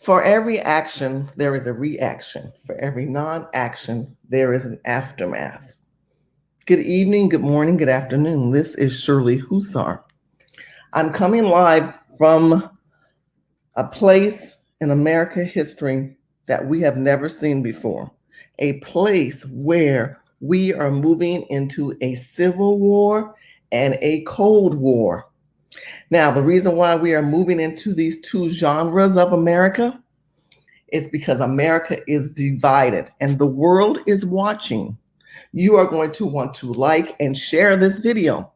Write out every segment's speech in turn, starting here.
For every action, there is a reaction. For every non-action, there is an aftermath. Good evening, good morning, good afternoon. This is Shirley Hussar. I'm coming live from a place in American history that we have never seen before. A place where we are moving into a civil war and a Cold War. Now, the reason why we are moving into these two genres of America is because America is divided and the world is watching. You are going to want to like and share this video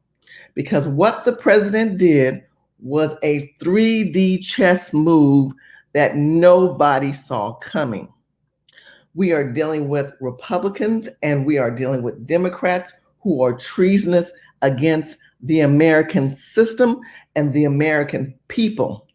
because what the president did was a 3D chess move that nobody saw coming. We are dealing with Republicans and we are dealing with Democrats who are treasonous against the American system and the American people.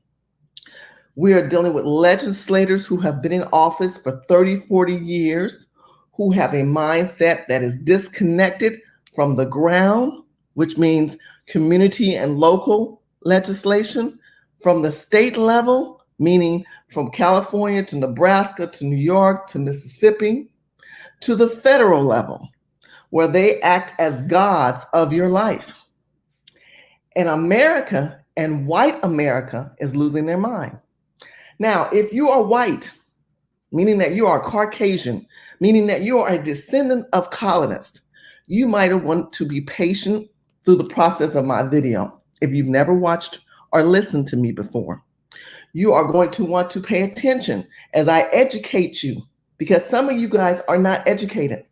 We are dealing with legislators who have been in office for 30, 40 years, who have a mindset that is disconnected from the ground, which means community and local legislation, from the state level, meaning from California to Nebraska to New York to Mississippi, to the federal level, where they act as gods of your life. And America and white America is losing their mind. Now, if you are white, meaning that you are Caucasian, meaning that you are a descendant of colonists, you might want to be patient through the process of my video. If you've never watched or listened to me before, you are going to want to pay attention as I educate you because some of you guys are not educated.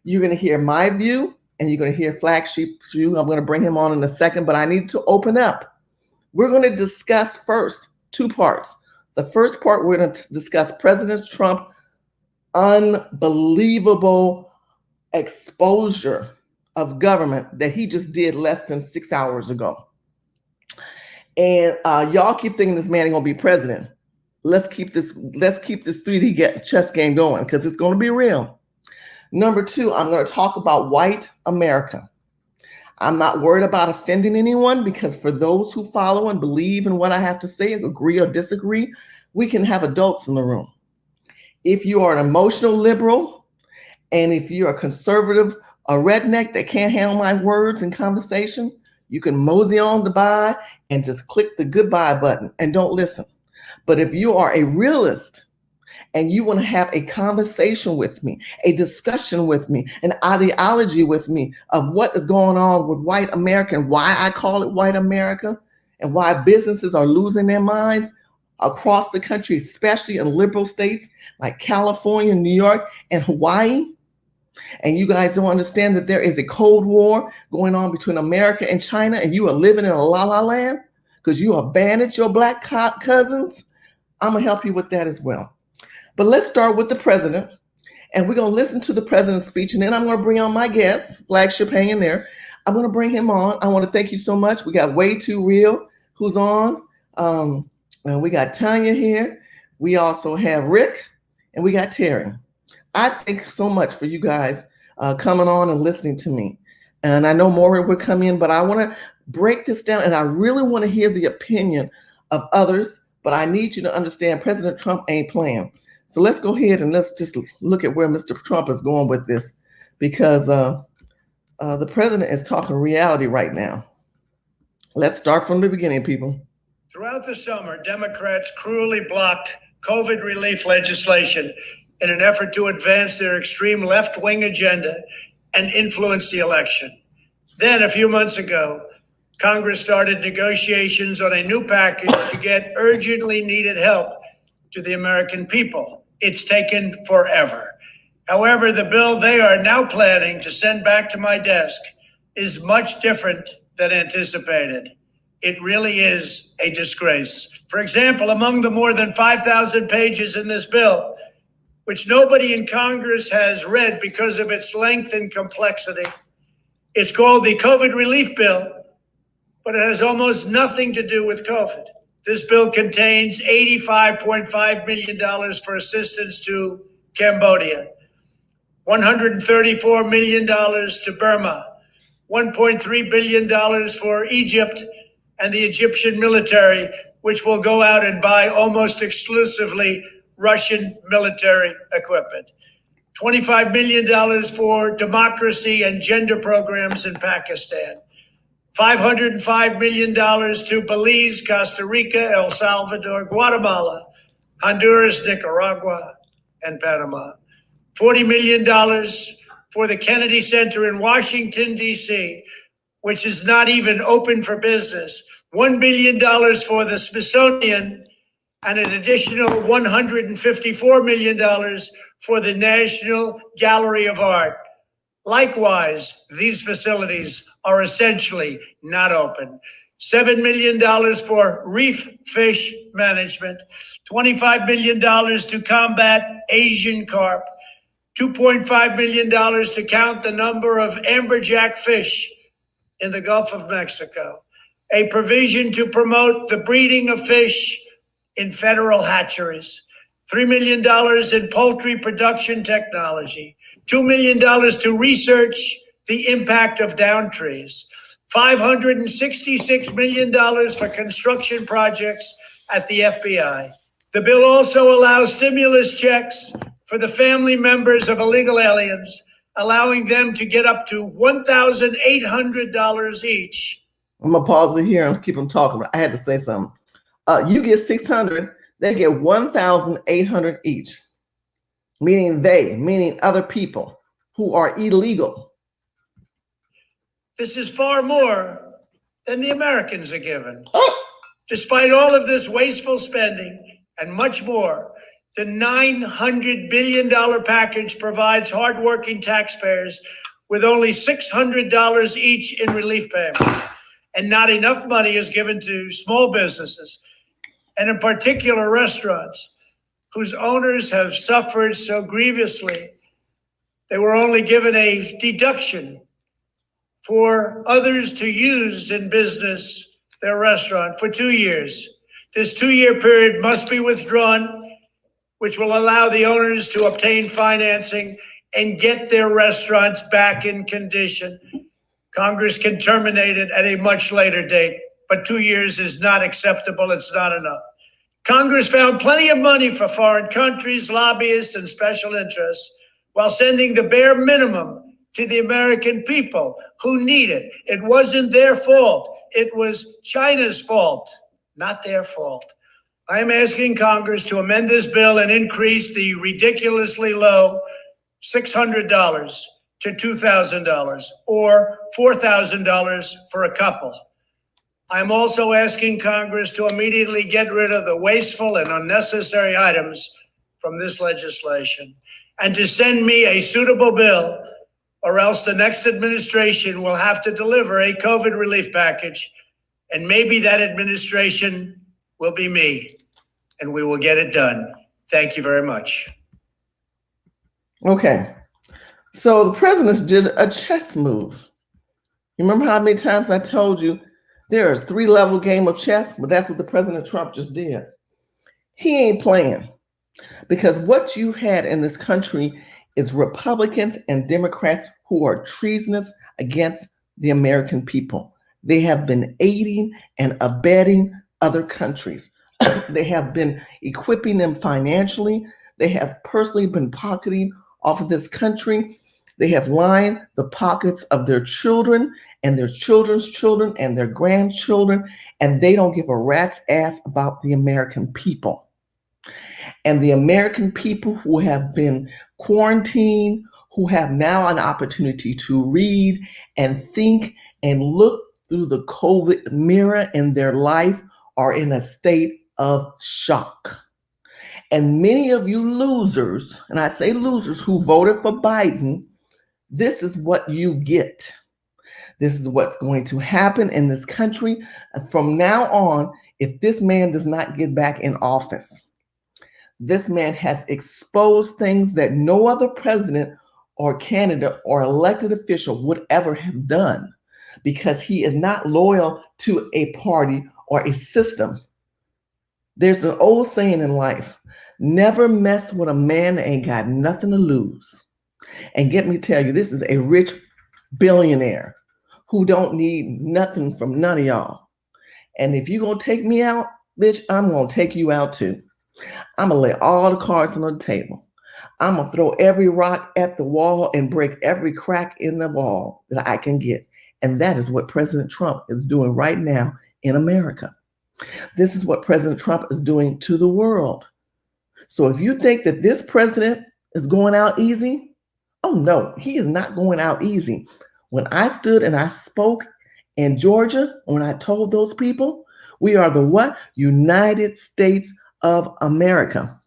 You're going to hear my view and you're going to hear Flagship's view. I'm going to bring him on in a second, but I need to open up. We're going to discuss first two parts. The first part, we're going to discuss President Trump's unbelievable exposure of government that he just did less than 6 hours ago. And y'all keep thinking this man ain't gonna be president. Let's keep this 3D chess game going because it's going to be real. Number two, I'm going to talk about white America. I'm not worried about offending anyone because for those who follow and believe in what I have to say, agree or disagree, we can have adults in the room. If you are an emotional liberal and if you're a conservative, a redneck that can't handle my words in conversation, you can mosey on by and just click the goodbye button and don't listen. But if you are a realist and you want to have a conversation with me, a discussion with me, an ideology with me of what is going on with white America and why I call it white America and why businesses are losing their minds across the country, especially in liberal states like California, New York, and Hawaii. And you guys don't understand that there is a Cold War going on between America and China and you are living in a la-la land because you abandoned your black cousins. I'm going to help you with that as well. But let's start with the president, and we're going to listen to the president's speech, and then I'm going to bring on my guest, Flagship hanging there. I'm going to bring him on. I want to thank you so much. We got Way Too Real, who's on. And we got Tanya here. We also have Rick, and we got Terry. I thank so much for you guys coming on and listening to me. And I know Maureen will come in, but I want to break this down, and I really want to hear the opinion of others, but I need you to understand President Trump ain't playing. So let's go ahead and let's just look at where Mr. Trump is going with this, because the president is talking reality right now. Let's start from the beginning, people. Throughout the summer, Democrats cruelly blocked COVID relief legislation in an effort to advance their extreme left-wing agenda and influence the election. Then, a few months ago, Congress started negotiations on a new package to get urgently needed help to the American people. It's taken forever. However, the bill they are now planning to send back to my desk is much different than anticipated. It really is a disgrace. For example, among the more than 5,000 pages in this bill, which nobody in Congress has read because of its length and complexity, it's called the COVID relief bill, but it has almost nothing to do with COVID. This bill contains $85.5 million for assistance to Cambodia, $134 million to Burma, $1.3 billion for Egypt and the Egyptian military which will go out and buy almost exclusively Russian military equipment. $25 million for democracy and gender programs in Pakistan. $505 million to Belize, Costa Rica, El Salvador, Guatemala, Honduras, Nicaragua, and Panama. $40 million for the Kennedy Center in Washington, D.C., which is not even open for business. $1 billion for the Smithsonian, and an additional $154 million for the National Gallery of Art. Likewise, these facilities are essentially not open. $7 million for reef fish management, $25 million to combat Asian carp, $2.5 million to count the number of amberjack fish in the Gulf of Mexico, a provision to promote the breeding of fish in federal hatcheries, $3 million in poultry production technology, $2 million to research the impact of down trees, $566 million for construction projects at the FBI. The bill also allows stimulus checks for the family members of illegal aliens, allowing them to get up to $1,800 each. I'm gonna pause it here and keep them talking. I had to say something. You get 600, they get 1,800 each, meaning other people who are illegal. This is far more than the Americans are given. Oh. Despite all of this wasteful spending and much more, the $900 billion package provides hardworking taxpayers with only $600 each in relief payments. And not enough money is given to small businesses, and in particular restaurants, whose owners have suffered so grievously. They were only given a deduction for others to use in business their restaurant for 2 years. This 2-year period must be withdrawn, which will allow the owners to obtain financing and get their restaurants back in condition. Congress can terminate it at a much later date, but 2 years is not acceptable. It's not enough. Congress found plenty of money for foreign countries, lobbyists, and special interests, while sending the bare minimum to the American people who need it. It wasn't their fault. It was China's fault, not their fault. I'm asking Congress to amend this bill and increase the ridiculously low $600 to $2,000 or $4,000 for a couple. I'm also asking Congress to immediately get rid of the wasteful and unnecessary items from this legislation and to send me a suitable bill, or else the next administration will have to deliver a COVID relief package, and maybe that administration will be me, and we will get it done. Thank you very much. Okay, so the president did a chess move. You remember how many times I told you there's 3-level game of chess? But that's what the President Trump just did. He ain't playing, because what you've had in this country is Republicans and Democrats who are treasonous against the American people. They have been aiding and abetting other countries. They have been equipping them financially. They have personally been pocketing off of this country. They have lined the pockets of their children and their children's children and their grandchildren, and they don't give a rat's ass about the American people. And the American people who have been quarantined, who have now an opportunity to read and think and look through the COVID mirror in their life, are in a state of shock. And many of you losers, and I say losers who voted for Biden, this is what you get. This is what's going to happen in this country from now on if this man does not get back in office. This man has exposed things that no other president or candidate or elected official would ever have done, because he is not loyal to a party or a system. There's an old saying in life, never mess with a man that ain't got nothing to lose. And get me to tell you, this is a rich billionaire who don't need nothing from none of y'all. And if you're going to take me out, bitch, I'm going to take you out too. I'm going to lay all the cards on the table. I'm going to throw every rock at the wall and break every crack in the wall that I can get. And that is what President Trump is doing right now in America. This is what President Trump is doing to the world. So if you think that this president is going out easy, oh no, he is not going out easy. When I stood and I spoke in Georgia, when I told those people, we are the what? United States of America.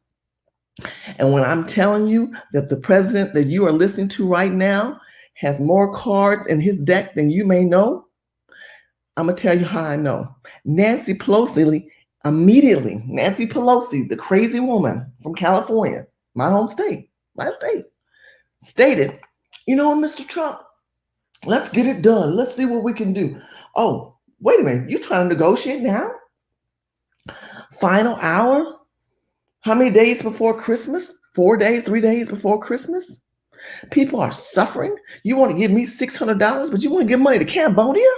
And when I'm telling you that the president that you are listening to right now has more cards in his deck than you may know, I'm going to tell you how I know. Nancy Pelosi, the crazy woman from California, my home state, my state, stated, you know, Mr. Trump, let's get it done. Let's see what we can do. Oh, wait a minute. You trying to negotiate now? Final hour? How many days before Christmas? 4 days, 3 days before Christmas? People are suffering. You want to give me $600, but you want to give money to Cambodia?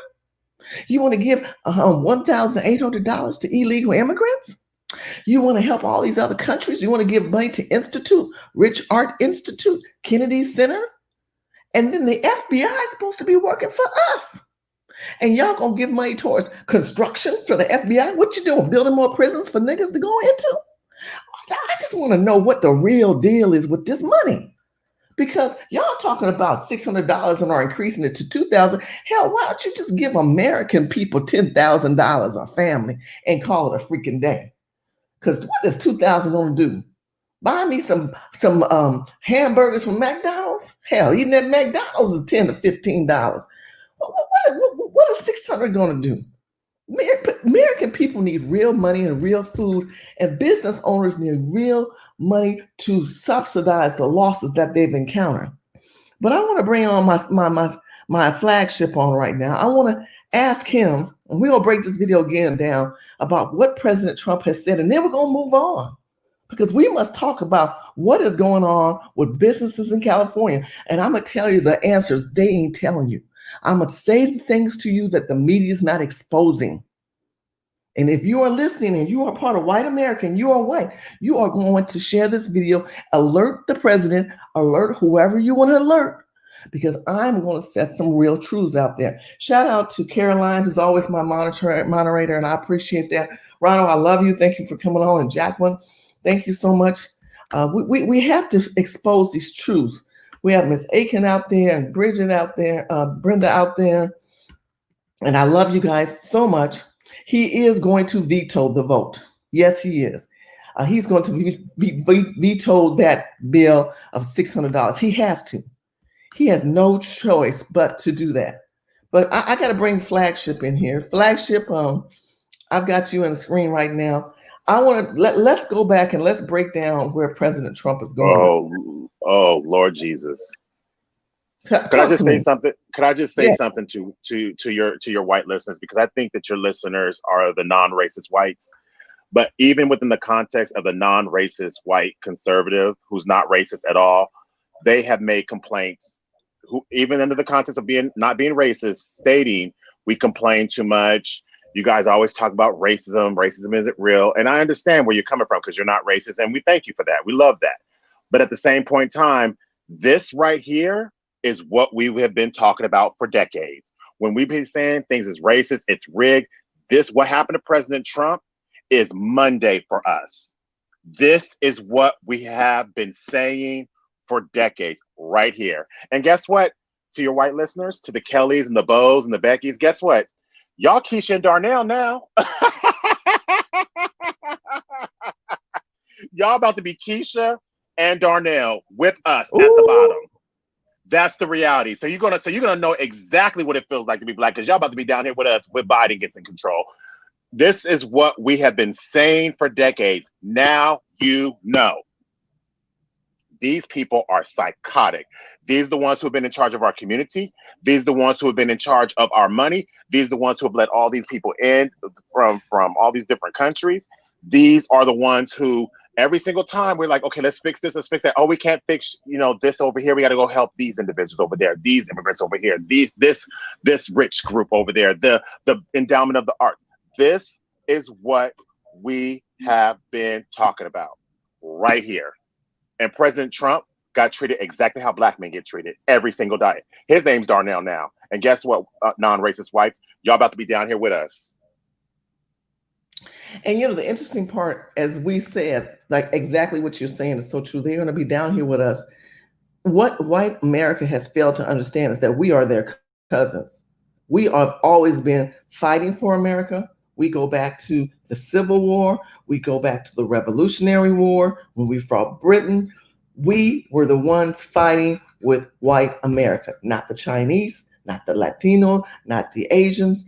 You want to give $1,800 to illegal immigrants? You want to help all these other countries? You want to give money to Institute, Rich Art Institute, Kennedy Center? And then the FBI is supposed to be working for us. And y'all gonna give money towards construction for the FBI? What you doing? Building more prisons for niggas to go into? I just want to know what the real deal is with this money. Because y'all talking about $600 and are increasing it to $2,000. Hell, why don't you just give American people $10,000 a family and call it a freaking day? Because what does $2,000 gonna do? Buy me some hamburgers from McDonald's? Hell, eating at McDonald's is $10 to $15. What is $600 gonna do? American people need real money and real food, and business owners need real money to subsidize the losses that they've encountered. But I want to bring on my flagship on right now. I want to ask him, and we're going to break this video again down about what President Trump has said, and then we're going to move on. Because we must talk about what is going on with businesses in California. And I'm going to tell you the answers they ain't telling you. I'm going to say the things to you that the media is not exposing. And if you are listening and you are part of white America and you are white, you are going to share this video, alert the president, alert whoever you want to alert, because I'm going to set some real truths out there. Shout out to Caroline, who's always my moderator, and I appreciate that. Ronald, I love you. Thank you for coming on. And Jacqueline, thank you so much. We have to expose these truths. We have Miss Aiken out there and Bridget out there, Brenda out there. And I love you guys so much. He is going to veto the vote. Yes, he is. He's going to veto that bill of $600. He has to. He has no choice but to do that. But I got to bring Flagship in here. Flagship, I've got you on the screen right now. I want to let's go back and let's break down where President Trump is going. Oh, Lord Jesus! Could I just say something? Could I just say something to your white listeners? Because I think that your listeners are the non-racist whites. But even within the context of the non-racist white conservative who's not racist at all, they have made complaints. Who even under the context of not being racist, stating we complain too much. You guys always talk about racism. Racism isn't real. And I understand where you're coming from because you're not racist. And we thank you for that. We love that. But at the same point in time, this right here is what we have been talking about for decades. When we've been saying things is racist, it's rigged. What happened to President Trump is Monday for us. This is what we have been saying for decades right here. And guess what? To your white listeners, to the Kellys and the Bows and the Beckys, guess what? Y'all Keisha and Darnell now. Y'all about to be Keisha and Darnell with us at the bottom. That's the reality. So you're gonna know exactly what it feels like to be black, because y'all about to be down here with us with Biden gets in control. This is what we have been saying for decades. Now you know. These people are psychotic. These are the ones who have been in charge of our community. These are the ones who have been in charge of our money. These are the ones who have let all these people in from all these different countries. These are the ones who every single time we're like, okay, let's fix this, let's fix that. Oh, we can't fix, this over here. We got to go help these individuals over there, these immigrants over here, this rich group over there, the endowment of the arts. This is what we have been talking about right here. And President Trump got treated exactly how black men get treated every single day. His name's Darnell now. And guess what, non-racist whites? Y'all about to be down here with us. And the interesting part, as we said, like exactly what you're saying is so true. They're going to be down here with us. What white America has failed to understand is that we are their cousins. We have always been fighting for America. We go back to the Civil War. We go back to the Revolutionary War when we fought Britain. We were the ones fighting with white America, not the Chinese, not the Latino, not the Asians,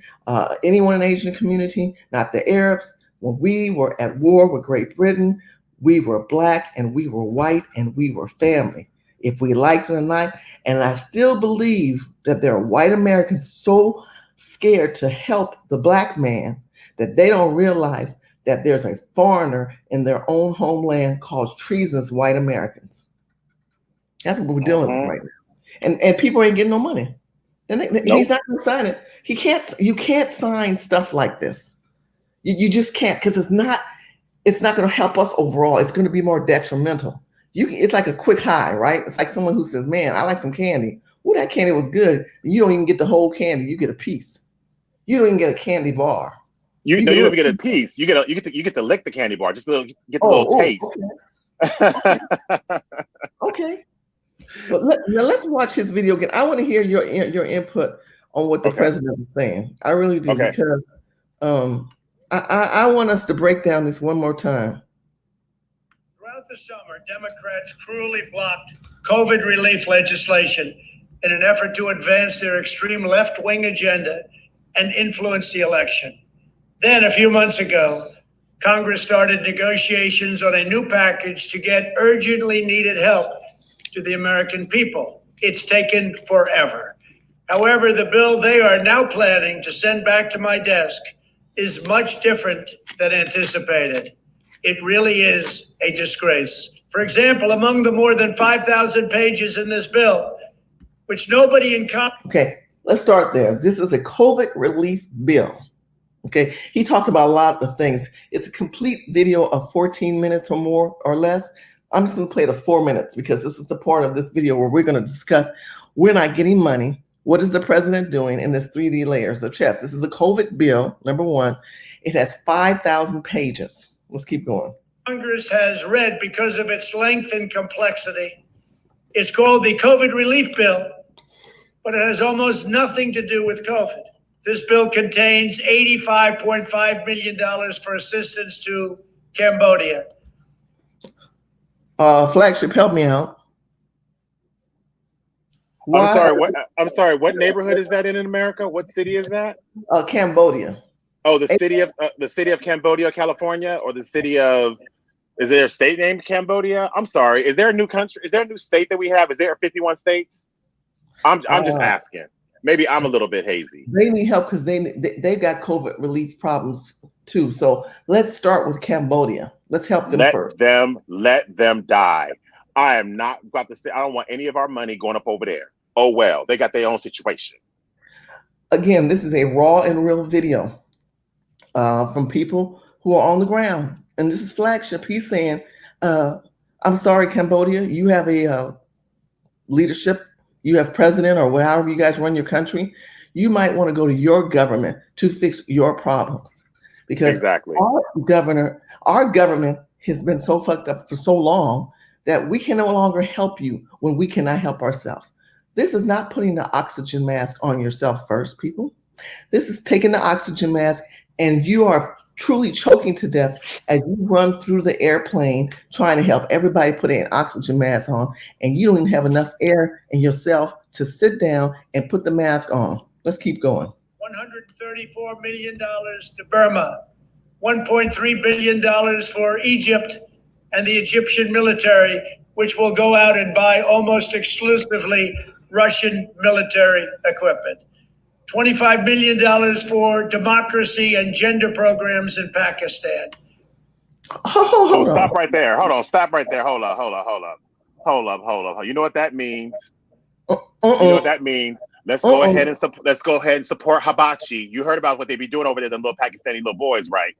anyone in the Asian community, not the Arabs. When we were at war with Great Britain, we were black and we were white and we were family, if we liked it or not. And I still believe that there are white Americans so scared to help the black man that they don't realize that there's a foreigner in their own homeland called treasonous white Americans. That's what we're dealing with right now. And people ain't getting no money. And he's not going to sign it. You can't sign stuff like this. You just can't, because it's not going to help us overall. It's going to be more detrimental. It's like a quick high, right? It's like someone who says, man, I like some candy. Oh, that candy was good. You don't even get the whole candy. You get a piece. You don't even get a candy bar. You don't even get a piece. You get to lick the candy bar. Just get the little taste. Okay. Okay. But let's watch his video again. I want to hear your input on what the president is saying. I really do, because I want us to break down this one more time. Throughout the summer, Democrats cruelly blocked COVID relief legislation in an effort to advance their extreme left-wing agenda and influence the election. Then, a few months ago, Congress started negotiations on a new package to get urgently needed help to the American people. It's taken forever. However, the bill they are now planning to send back to my desk is much different than anticipated. It really is a disgrace. For example, among the more than 5,000 pages in this bill, which nobody in Congress... Okay, let's start there. This is a COVID relief bill. Okay, he talked about a lot of things. It's a complete video of 14 minutes or more or less. I'm just going to play the 4 minutes because this is the part of this video where we're going to discuss we're not getting money. What is the president doing in this 3D layers of chess? This is a COVID bill, number one. It has 5,000 pages. Let's keep going. Congress has read because of its length and complexity. It's called the COVID relief bill, but it has almost nothing to do with COVID. This bill contains $85.5 million for assistance to Cambodia. Flagship, help me out. I'm sorry. What neighborhood is that in America? What city is that? Cambodia. Oh, the city of Cambodia, California, or the city of? Is there a state named Cambodia? I'm sorry. Is there a new country? Is there a new state that we have? Is there 51 states? I'm just asking. Maybe I'm a little bit hazy. They need help because they've got COVID relief problems too. So let's start with Cambodia. Let's help them first. Let them die. I am not about to say I don't want any of our money going up over there. Oh well, they got their own situation. Again, this is a raw and real video from people who are on the ground. And this is Flagship. He's saying, I'm sorry, Cambodia, you have a leadership, you have president or however you guys run your country. You might want to go to your government to fix your problems. Because our government has been so fucked up for so long that we can no longer help you when we cannot help ourselves. This is not putting the oxygen mask on yourself first, people. This is taking the oxygen mask and you are truly choking to death as you run through the airplane trying to help everybody put an oxygen mask on, and you don't even have enough air in yourself to sit down and put the mask on. Let's keep going. $134 million to Burma, $1.3 billion for Egypt and the Egyptian military, which will go out and buy almost exclusively Russian military equipment. $25 million for democracy and gender programs in Pakistan. Stop right there. Hold on. Stop right there. Hold up. You know what that means? You know what that means? Let's go ahead and support Hibachi. You heard about what they be doing over there, them little Pakistani little boys, right?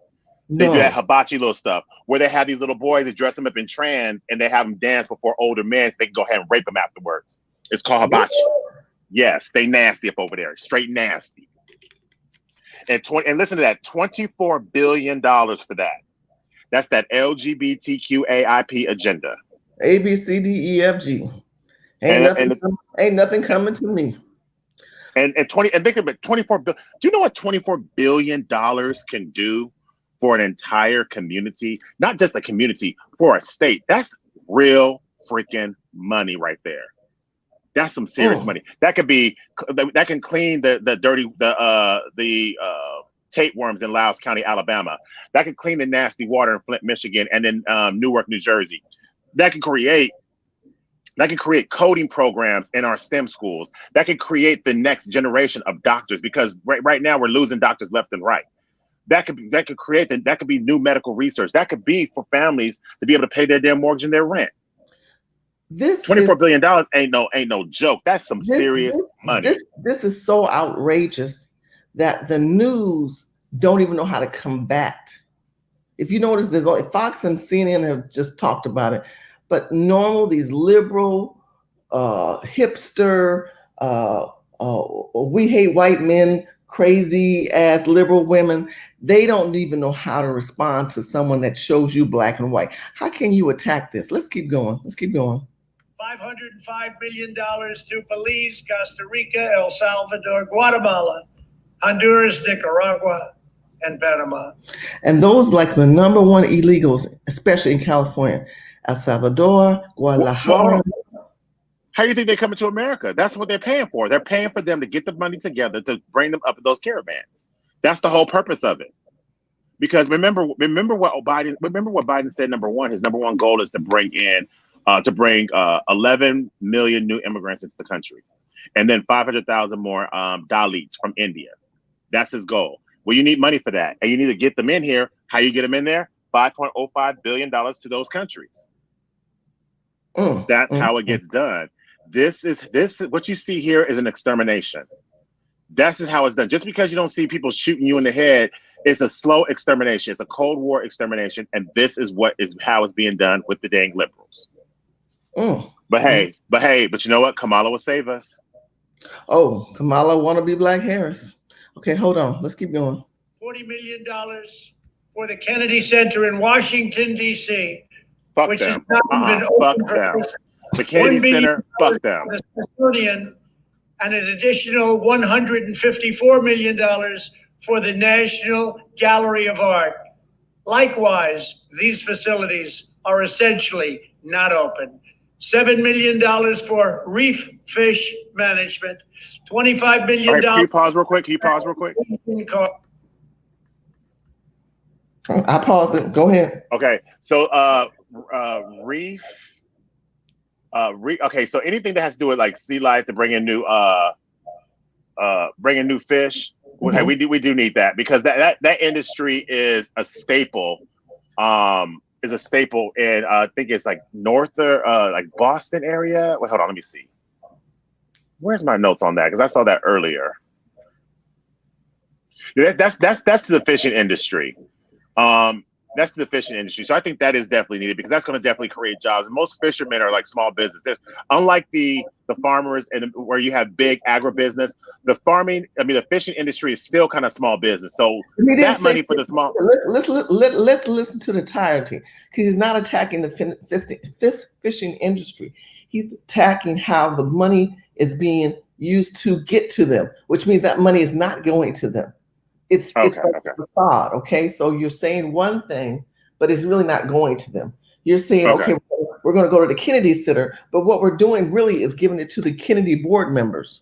They do that hibachi little stuff where they have these little boys that dress them up in trans and they have them dance before older men so they can go ahead and rape them afterwards. It's called hibachi. Yes, they nasty up over there, straight nasty. And listen to that, $24 billion for that. That's that LGBTQAIP agenda. A, B, C, D, E, F, G. Ain't nothing coming to me. And think of it, 24 billion. Do you know what $24 billion can do for an entire community? Not just a community, for a state. That's real freaking money right there. That's some serious money. That can clean the dirty tapeworms in Loudoun County, Alabama. That can clean the nasty water in Flint, Michigan, and then Newark, New Jersey. That can create coding programs in our STEM schools. That can create the next generation of doctors, because right now we're losing doctors left and right. That could be new medical research. That could be for families to be able to pay their damn mortgage and their rent. This $24 billion ain't no joke. That's some serious money. This is so outrageous that the news don't even know how to combat. If you notice, there's only Fox and CNN have just talked about it, but these liberal, hipster, we hate white men, crazy ass liberal women, they don't even know how to respond to someone that shows you black and white. How can you attack this? Let's keep going. $505 million to Belize, Costa Rica, El Salvador, Guatemala, Honduras, Nicaragua, and Panama. And those like the number one illegals, especially in California, El Salvador, Guadalajara. How do you think they come into America? That's what they're paying for. They're paying for them to get the money together to bring them up in those caravans. That's the whole purpose of it. Because remember what Biden said. Number one, his number one goal is to bring 11 million new immigrants into the country, and then 500,000 more Dalits from India. That's his goal. Well, you need money for that, and you need to get them in here. How you get them in there? $5.05 billion to those countries. That's how it gets done. This what you see here is an extermination. That's how it's done. Just because you don't see people shooting you in the head, it's a slow extermination. It's a Cold War extermination, and this is how it's being done with the dang liberals. But you know what? Kamala will save us. Oh, Kamala wanna be Black Harris. Okay, hold on. Let's keep going. $40 million for the Kennedy Center in Washington, D.C. Fuck them. Fuck them. The Kennedy Center, fuck them. The Smithsonian, and an additional $154 million for the National Gallery of Art. Likewise, these facilities are essentially not open. $7 million for reef fish management, $25 million. Right, can you pause real quick? I paused it. Go ahead. Okay, so reef. Okay, so anything that has to do with like sea life to bring in new fish. Okay, we do need that, because that industry is a staple. Is a staple in I think it's like north or like Boston area. Wait, hold on, let me see. Where's my notes on that? Because I saw that earlier. Yeah, that's to the fishing industry. That's the fishing industry. So I think that is definitely needed, because that's going to definitely create jobs. And most fishermen are like small business. There's, unlike the farmers and where you have big agribusiness, the fishing industry is still kind of small business. So that money for the small. Let's listen to the entirety, because he's not attacking the fishing industry. He's attacking how the money is being used to get to them, which means that money is not going to them. It's like a facade, okay? So you're saying one thing, but it's really not going to them. You're saying, okay, we're going to go to the Kennedy Center, but what we're doing really is giving it to the Kennedy board members,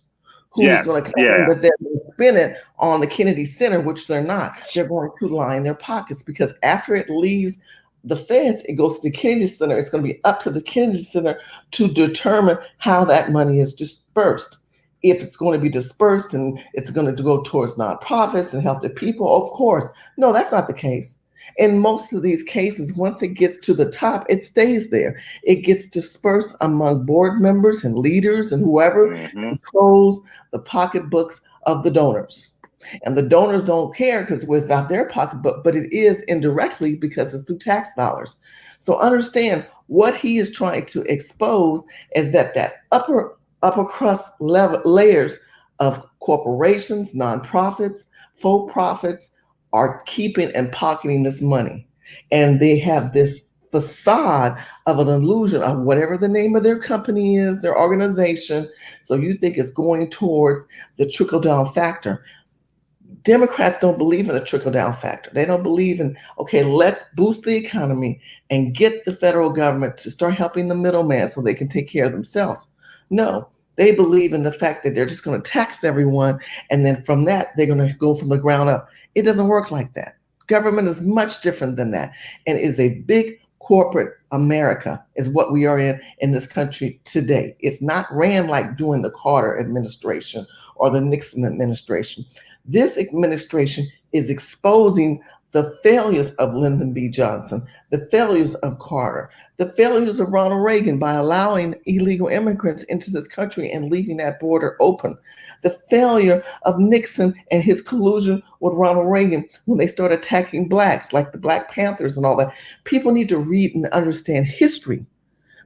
who's going to claim that they're going to spend it on the Kennedy Center, which they're not. They're going to line their pockets, because after it leaves the feds, it goes to the Kennedy Center. It's going to be up to the Kennedy Center to determine how that money is dispersed. If it's going to be dispersed and it's going to go towards nonprofits and help the people, of course. No, that's not the case. In most of these cases, once it gets to the top, it stays there. It gets dispersed among board members and leaders and whoever controls the pocketbooks of the donors. And the donors don't care because it's not their pocketbook, but it is indirectly because it's through tax dollars. So understand what he is trying to expose is that upper crust level layers of corporations, nonprofits, faux profits are keeping and pocketing this money. And they have this facade of an illusion of whatever the name of their company is, their organization. So you think it's going towards the trickle down factor. Democrats don't believe in a trickle down factor. They don't believe in, okay, let's boost the economy and get the federal government to start helping the middleman so they can take care of themselves. No, they believe in the fact that they're just going to tax everyone. And then from that, they're going to go from the ground up. It doesn't work like that. Government is much different than that and is a big corporate America is what we are in this country today. It's not ran like during the Carter administration or the Nixon administration. This administration is exposing the failures of Lyndon B. Johnson, the failures of Carter, the failures of Ronald Reagan by allowing illegal immigrants into this country and leaving that border open, the failure of Nixon and his collusion with Ronald Reagan when they started attacking blacks like the Black Panthers and all that. People need to read and understand history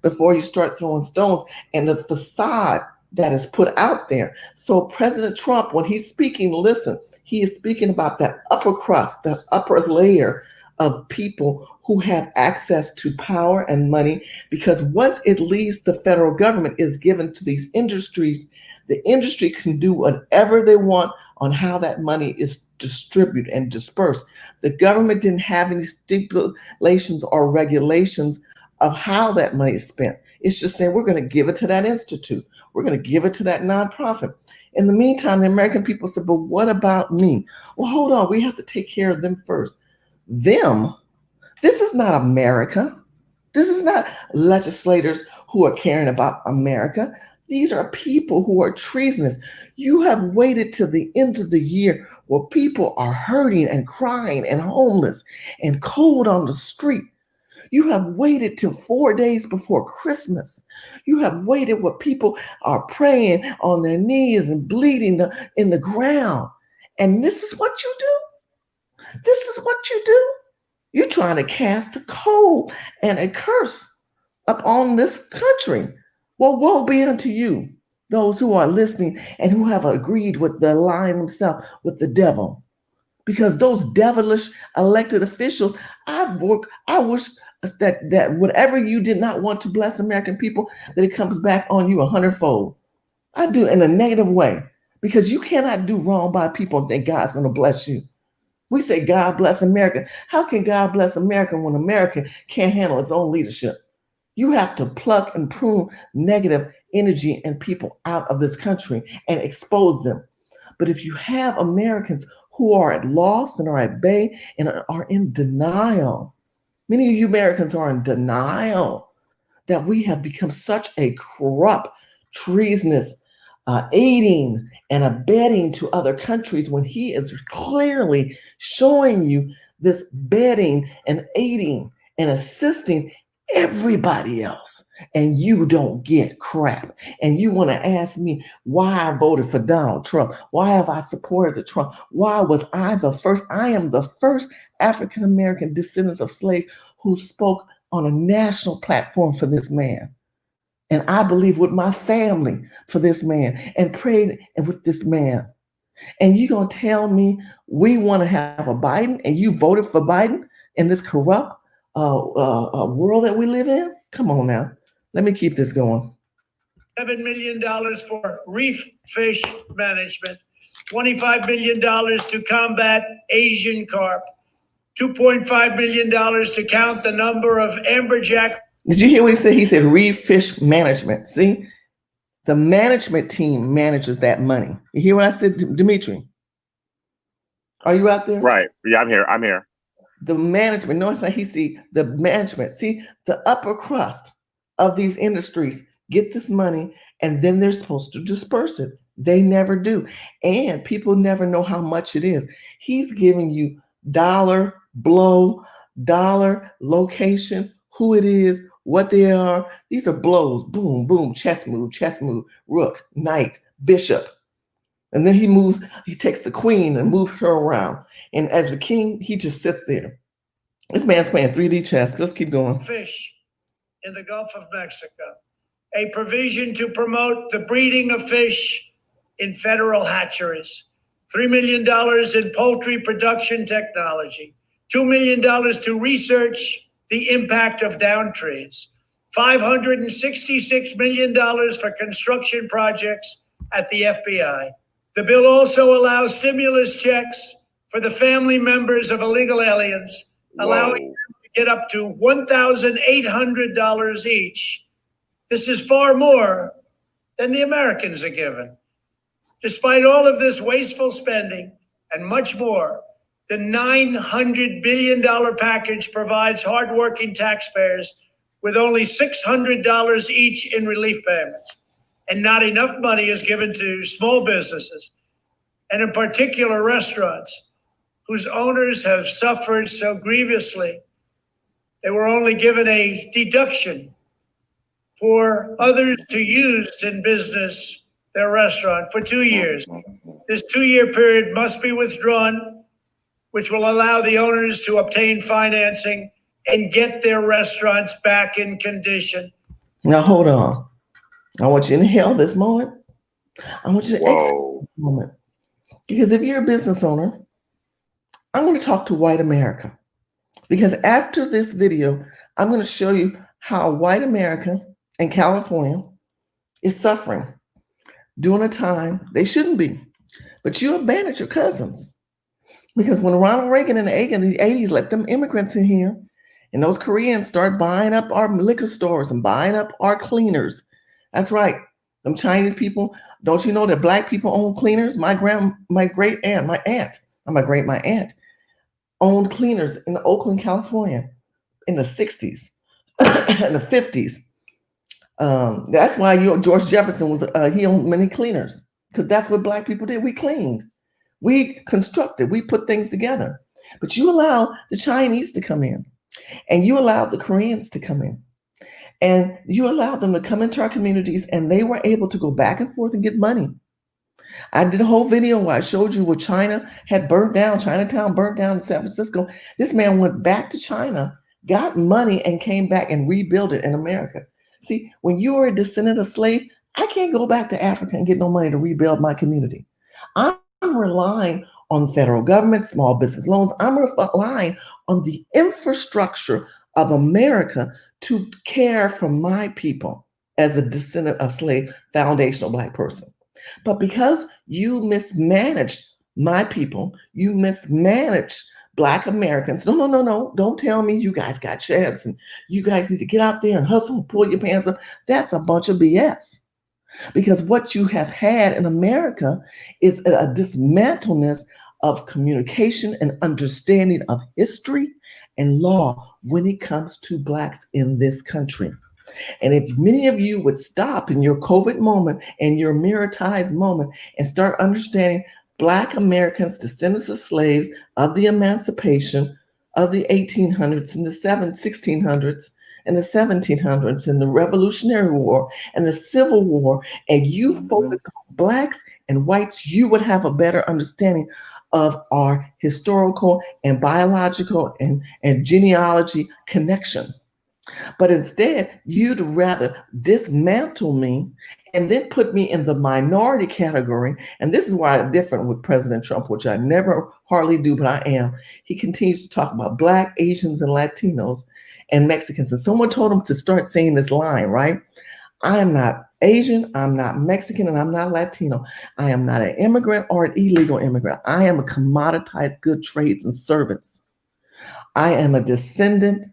before you start throwing stones and the facade that is put out there. So President Trump, when he's speaking, listen, he is speaking about that upper crust, the upper layer of people who have access to power and money, because once it leaves the federal government, is given to these industries, the industry can do whatever they want on how that money is distributed and dispersed. The government didn't have any stipulations or regulations of how that money is spent. It's just saying, we're going to give it to that institute. We're going to give it to that nonprofit. In the meantime, the American people said, but what about me? Well, hold on. We have to take care of them first. Them? This is not America. This is not legislators who are caring about America. These are people who are treasonous. You have waited till the end of the year where people are hurting and crying and homeless and cold on the street. You have waited till 4 days before Christmas. You have waited where people are praying on their knees and bleeding in the ground. And this is what you do? This is what you do? You're trying to cast a coal and a curse upon this country. Well, woe be unto you, those who are listening and who have agreed with the line themselves with the devil. Because those devilish elected officials, I wish that whatever you did not want to bless American people, that it comes back on you 100-fold. I do, in a negative way, because you cannot do wrong by people and think God's going to bless you. We say God bless America. How can God bless America when America can't handle its own leadership? You have to pluck and prune negative energy and people out of this country and expose them. But if you have Americans who are at loss and are at bay and are in denial, many of you Americans are in denial that we have become such a corrupt, treasonous, aiding and abetting to other countries when he is clearly showing you this bedding and aiding and assisting everybody else. And you don't get crap. And you want to ask me why I voted for Donald Trump. Why have I supported the Trump? Why was I the first? I am the first African-American descendants of slaves who spoke on a national platform for this man. And I believe with my family for this man and prayed with this man. And you're going to tell me we want to have a Biden and you voted for Biden in this corrupt world that we live in? Come on now. Let me keep this going. $7 million for reef fish management, $25 million to combat Asian carp, $2.5 million to count the number of amberjack. Did you hear what he said? He said reef fish management. See, the management team manages that money. You hear what I said, Dimitri? Are you out there? Right. Yeah, I'm here. The management, no, it's not he see, the management. See, the upper crust of these industries get this money and then they're supposed to disperse it. They never do. And people never know how much it is. He's giving you dollar, blow, dollar, location, who it is, what they are. These are blows, boom, boom, chess move, rook, knight, bishop. And then he takes the queen and moves her around. And as the king, he just sits there. This man's playing 3D chess. Let's keep going. Fish in the Gulf of Mexico. A provision to promote the breeding of fish in federal hatcheries. $3 million in poultry production technology. $2 million to research the impact of down trees. $566 million for construction projects at the FBI. The bill also allows stimulus checks for the family members of illegal aliens, allowing them to get up to $1,800 each. This is far more than the Americans are given. Despite all of this wasteful spending and much more, the $900 billion package provides hardworking taxpayers with only $600 each in relief payments. And not enough money is given to small businesses, and in particular restaurants, whose owners have suffered so grievously. They were only given a deduction for others to use in business their restaurant for 2 years. This 2-year period must be withdrawn, which will allow the owners to obtain financing and get their restaurants back in condition. Now, hold on. I want you to inhale this moment. I want you to exhale this moment. Because if you're a business owner, I'm going to talk to white America. Because after this video, I'm going to show you how white America and California is suffering during a time they shouldn't be. But you abandoned your cousins. Because when Ronald Reagan in the 80s let them immigrants in here, and those Koreans start buying up our liquor stores and buying up our cleaners. That's right. Them Chinese people, don't you know that black people own cleaners? My aunt owned cleaners in Oakland, California in the 60s and the 50s. That's why George Jefferson he owned many cleaners, because that's what black people did. We cleaned, we constructed, we put things together. But you allow the Chinese to come in, and you allow the Koreans to come in, and you allow them to come into our communities, and they were able to go back and forth and get money. I did a whole video where I showed you what China had burnt down, Chinatown burnt down in San Francisco. This man went back to China, got money, and came back and rebuilt it in America. See, when you are a descendant of slave, I can't go back to Africa and get no money to rebuild my community. I'm relying on the federal government, small business loans. I'm relying on the infrastructure of America to care for my people as a descendant of slave, foundational Black person. But because you mismanaged my people, you mismanaged Black Americans. No. Don't tell me you guys got chance and you guys need to get out there and hustle and pull your pants up. That's a bunch of BS. Because what you have had in America is a dismantleness of communication and understanding of history and law when it comes to Blacks in this country. And if many of you would stop in your COVID moment and your Miratized moment and start understanding Black Americans, descendants of slaves, of the emancipation of the 1800s and the 1600s and the 1700s and the Revolutionary War and the Civil War, and you focus on Blacks and whites, you would have a better understanding of our historical and biological and genealogy connection. But instead, you'd rather dismantle me and then put me in the minority category. And this is why I'm different with President Trump, which I never hardly do, but I am. He continues to talk about Black, Asians, and Latinos and Mexicans. And someone told him to start saying this line, right? I am not Asian, I'm not Mexican, and I'm not Latino. I am not an immigrant or an illegal immigrant. I am a commoditized good trades and servants. I am a descendant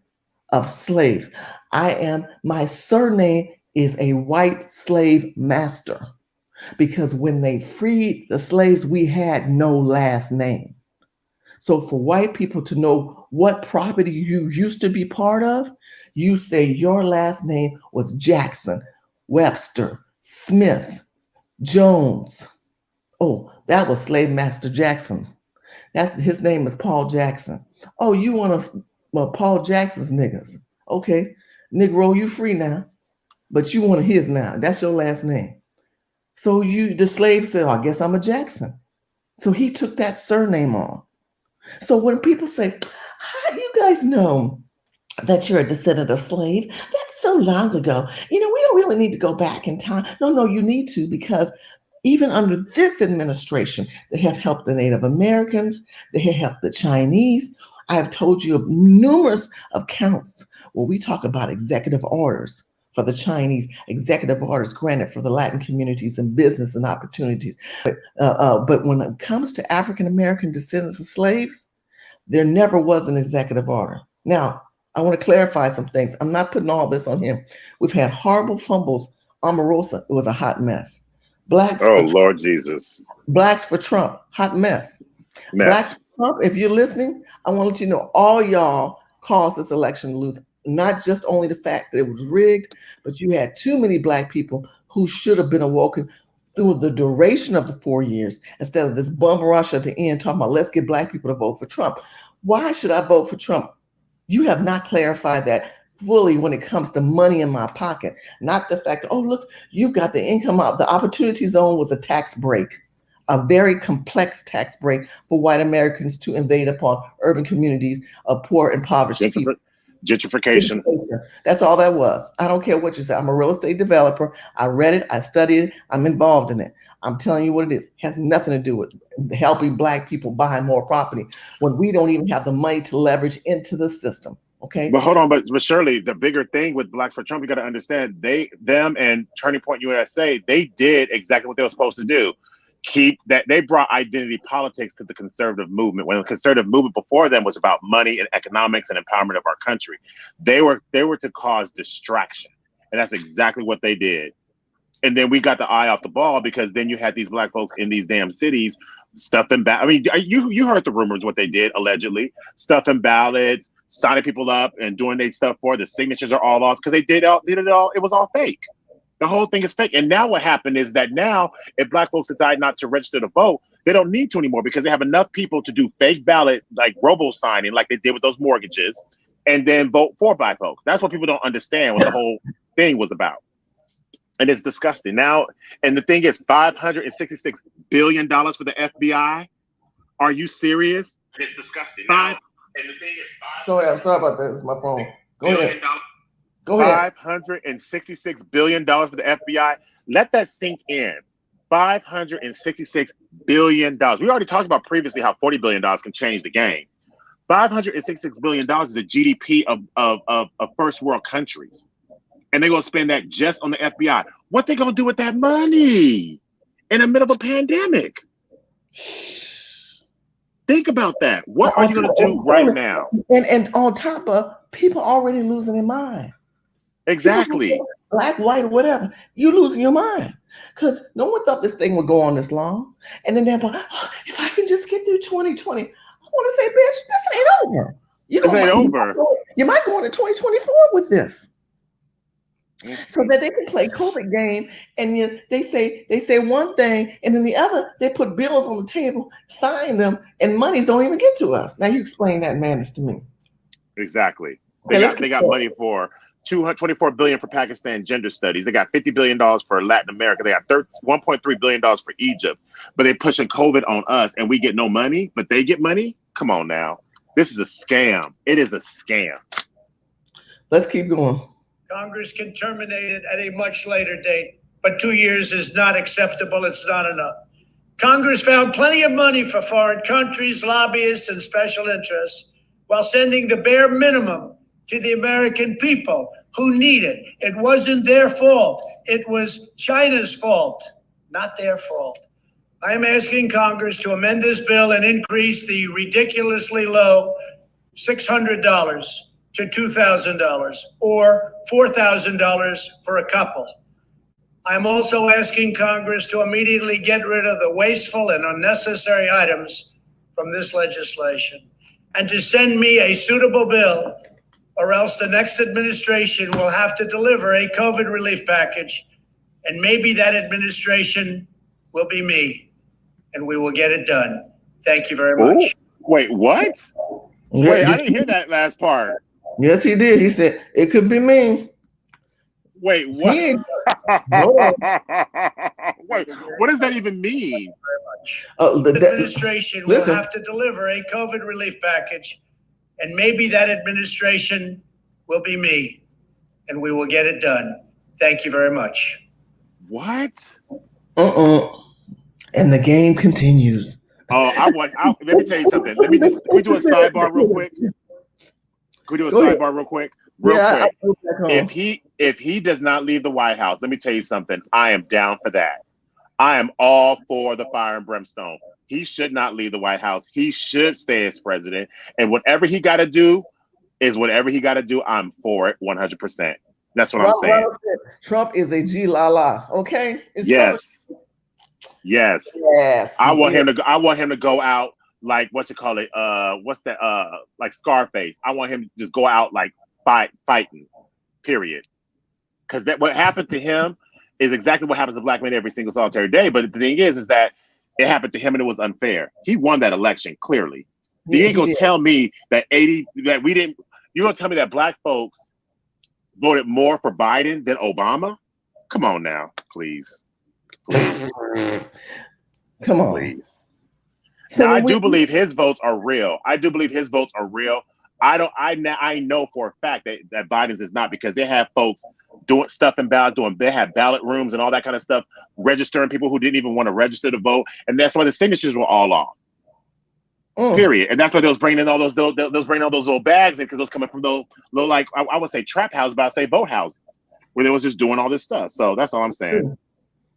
of slaves. My surname is a white slave master, because when they freed the slaves, we had no last name. So for white people to know what property you used to be part of, you say your last name was Jackson, Webster, Smith, Jones. Oh, that was Slave Master Jackson. His name is Paul Jackson. Oh, you want to, well, Paul Jackson's niggas. Okay, Negro, you free now, but you want his now. That's your last name. So the slave said, oh, I guess I'm a Jackson. So he took that surname on. So when people say, how do you guys know that you're a descendant of slave? That's so long ago. We don't really need to go back in time. No, you need to, because even under this administration, they have helped the Native Americans, they have helped the Chinese. I have told you of numerous accounts where we talk about executive orders for the Chinese, executive orders granted for the Latin communities and business and opportunities. But when it comes to African American descendants of slaves, there never was an executive order. Now, I want to clarify some things. I'm not putting all this on him. We've had horrible fumbles. Omarosa, it was a hot mess. Lord Jesus. Blacks for Trump, hot mess. Blacks for Trump, if you're listening, I want to let you know all y'all caused this election to lose. Not just only the fact that it was rigged, but you had too many Black people who should have been awoken through the duration of the 4 years instead of this bum rush at the end talking about let's get Black people to vote for Trump. Why should I vote for Trump? You have not clarified that fully when it comes to money in my pocket. Not the fact that, oh, look, you've got the income out. The opportunity zone was a tax break, a very complex tax break for white Americans to invade upon urban communities of poor, impoverished people. Gentrification. That's all that was. I don't care what you say. I'm a real estate developer. I read it. I studied it. I'm involved in it. I'm telling you what it is. It has nothing to do with helping Black people buy more property when we don't even have the money to leverage into the system. Okay. But hold on, but Shirley, the bigger thing with Blacks for Trump, you got to understand them and Turning Point USA, they did exactly what they were supposed to do. They brought identity politics to the conservative movement, when the conservative movement before them was about money and economics and empowerment of our country. They were to cause distraction, and that's exactly what they did. And then we got the eye off the ball, because then you had these Black folks in these damn cities stuffing I mean, you heard the rumors, what they did allegedly, stuffing ballots, signing people up and doing their stuff for the signatures are all off because they did it all. It was all fake. The whole thing is fake. And now what happened is that now if Black folks decide not to register to vote, they don't need to anymore, because they have enough people to do fake ballot, like robo signing, like they did with those mortgages, and then vote for Black folks. That's what people don't understand what the whole thing was about. And it's disgusting. Now, and the thing is, $566 billion for the FBI. Are you serious? It's disgusting. And the thing is, sorry about that. It's my phone. Go ahead. Go ahead. $566 billion for the FBI. Let that sink in. $566 billion. We already talked about previously how $40 billion can change the game. $566 billion is the GDP of first world countries. And they're going to spend that just on the FBI. What they going to do with that money in the middle of a pandemic? Think about that. What are you going to do right now? And on top of people already losing their mind. Exactly. Black, white, or whatever. You losing your mind. Because no one thought this thing would go on this long. And then they're like, oh, if I can just get through 2020, I want to say, bitch, this ain't over. This ain't over. You might go into 2024 with this. So that they can play COVID game, and they say one thing, and then the other, they put bills on the table, sign them, and monies don't even get to us. Now you explain that madness to me. Exactly. They got money for $224 billion for Pakistan gender studies. They got $50 billion for Latin America. They got $1.3 billion for Egypt. But they're pushing COVID on us, and we get no money, but they get money? Come on now. This is a scam. It is a scam. Let's keep going. Congress can terminate it at a much later date, but 2 years is not acceptable. It's not enough. Congress found plenty of money for foreign countries, lobbyists, and special interests, while sending the bare minimum to the American people who need it. It wasn't their fault. It was China's fault, not their fault. I am asking Congress to amend this bill and increase the ridiculously low $600 to $2,000 or $4,000 for a couple. I'm also asking Congress to immediately get rid of the wasteful and unnecessary items from this legislation and to send me a suitable bill, or else the next administration will have to deliver a COVID relief package, and maybe that administration will be me, and we will get it done. Thank you very much. Ooh, wait, what? Wait, I didn't hear that last part. Yes, he did. He said, it could be me. Wait, what? Wait, what does that even mean? The administration will have to deliver a COVID relief package, and maybe that administration will be me, and we will get it done. Thank you very much. What? And the game continues. Oh, let me tell you something. Can we do a sidebar real quick? Real quick. If he does not leave the White House, let me tell you something. I am down for that. I am all for the fire and brimstone. He should not leave the White House. He should stay as president. And whatever he got to do is whatever he got to do. I'm for it 100%. That's what I'm saying. Trump is a G-la-la, okay? Yes. I want him to go out like what's that? Like Scarface. I want him to just go out like fighting. Period. Because what happened to him is exactly what happens to black men every single solitary day. But the thing is that it happened to him and it was unfair. He won that election clearly. You ain't gonna tell me that we didn't. You're gonna tell me that black folks voted more for Biden than Obama? Come on now, please. Come on. Please. So now, I do believe his votes are real. I know for a fact that Biden's is not, because they have folks doing stuff in ballots, they have ballot rooms and all that kind of stuff, registering people who didn't even want to register to vote, and that's why the signatures were all off. Period. And that's why they was bringing in all those little bags in, because those coming from those little, like I would say trap houses, but I say boat houses, where they was just doing all this stuff. So that's all I'm saying.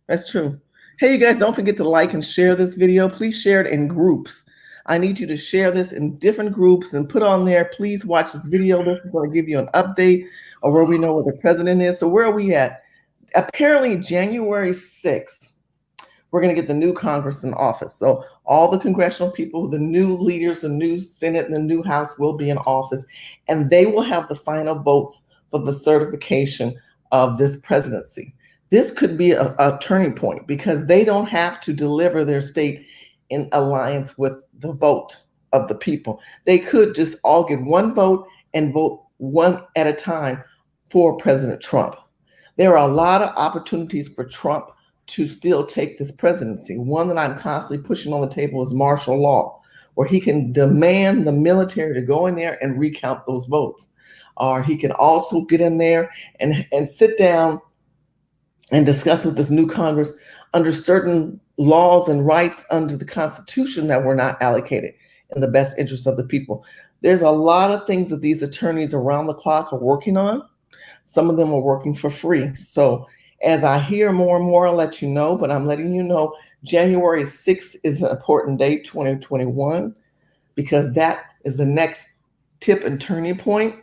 That's true. Hey, you guys, don't forget to like and share this video. Please share it in groups. I need you to share this in different groups and put on there, please watch this video. This is going to give you an update of where we know where the president is. So where are we at? Apparently January 6th, we're going to get the new Congress in office. So all the congressional people, the new leaders, the new Senate and the new House will be in office, and they will have the final votes for the certification of this presidency. This could be a turning point, because they don't have to deliver their state in alliance with the vote of the people. They could just all get one vote and vote one at a time for President Trump. There are a lot of opportunities for Trump to still take this presidency. One that I'm constantly pushing on the table is martial law, where he can demand the military to go in there and recount those votes. Or he can also get in there and sit down and discuss with this new Congress under certain laws and rights under the Constitution that were not allocated in the best interest of the people. There's a lot of things that these attorneys around the clock are working on. Some of them are working for free. So as I hear more and more, I'll let you know, but I'm letting you know January 6th is an important date, 2021, because that is the next tip and turning point.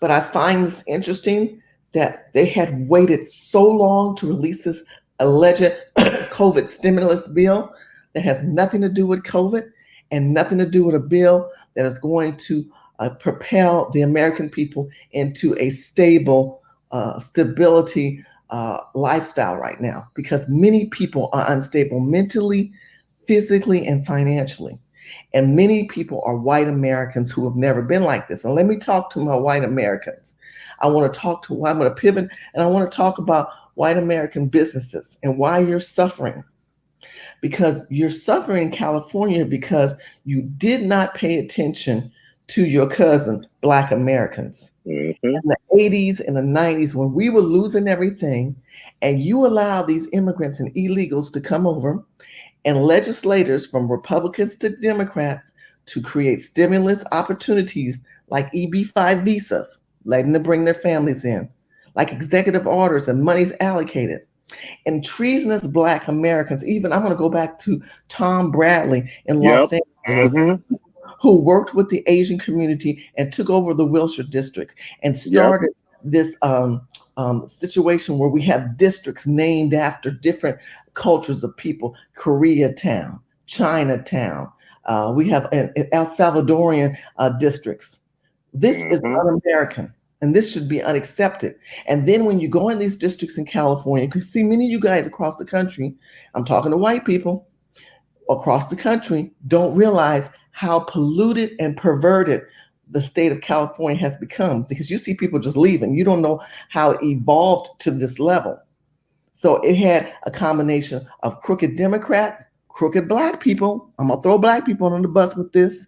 But I find this interesting that they had waited so long to release this alleged COVID stimulus bill that has nothing to do with COVID and nothing to do with a bill that is going to propel the American people into a stability lifestyle right now, because many people are unstable mentally, physically, and financially. And many people are white Americans who have never been like this. And let me talk to my white Americans. I'm going to pivot, and I want to talk about white American businesses and why you're suffering. Because you're suffering in California because you did not pay attention to your cousin, Black Americans. Mm-hmm. In the 80s and the 90s, when we were losing everything, and you allowed these immigrants and illegals to come over, and legislators from Republicans to Democrats to create stimulus opportunities like EB-5 visas, letting them bring their families in, like executive orders and monies allocated. And treasonous Black Americans, even I'm going to go back to Tom Bradley in Los Angeles, who worked with the Asian community and took over the Wilshire district and started this situation where we have districts named after different cultures of people. Koreatown, Chinatown, we have El Salvadorian districts. This is un-American, and this should be unaccepted. And then when you go in these districts in California, you can see many of you guys across the country, I'm talking to white people across the country, don't realize how polluted and perverted the state of California has become, because you see people just leaving. You don't know how it evolved to this level. So it had a combination of crooked Democrats, crooked Black people. I'm going to throw Black people on the bus with this.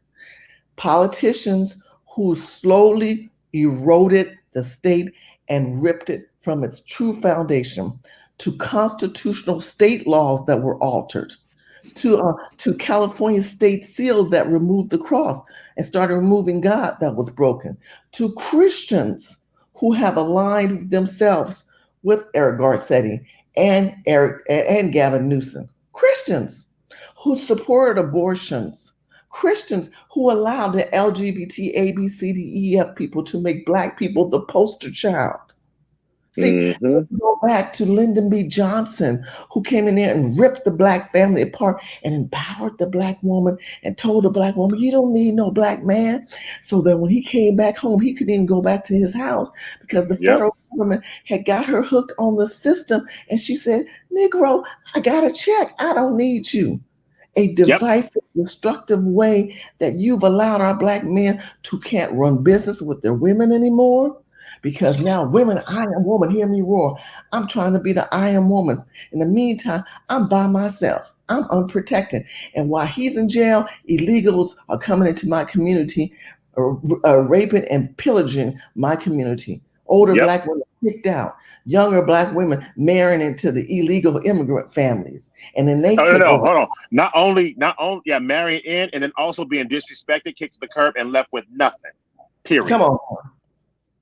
Politicians who slowly eroded the state and ripped it from its true foundation, to constitutional state laws that were altered, to California state seals that removed the cross and started removing God that was broken, to Christians who have aligned themselves with Eric Garcetti and Gavin Newsom, Christians who supported abortions, Christians who allowed the LGBT ABCDEF people to make Black people the poster child. See, go back to Lyndon B. Johnson, who came in there and ripped the Black family apart and empowered the Black woman and told the Black woman, you don't need no Black man. So that when he came back home, he couldn't even go back to his house because the federal government had got her hooked on the system. And she said, Negro, I got a check. I don't need you. A divisive, destructive way that you've allowed our Black men to can't run business with their women anymore. Because now women, I am woman, hear me roar. I'm trying to be the I am woman. In the meantime, I'm by myself. I'm unprotected. And while he's in jail, illegals are coming into my community, raping and pillaging my community. Older Black women kicked out. Younger Black women marrying into the illegal immigrant families. And then they take over. Hold on. Not only, marrying in and then also being disrespected, kicked to the curb and left with nothing. Period. Come on.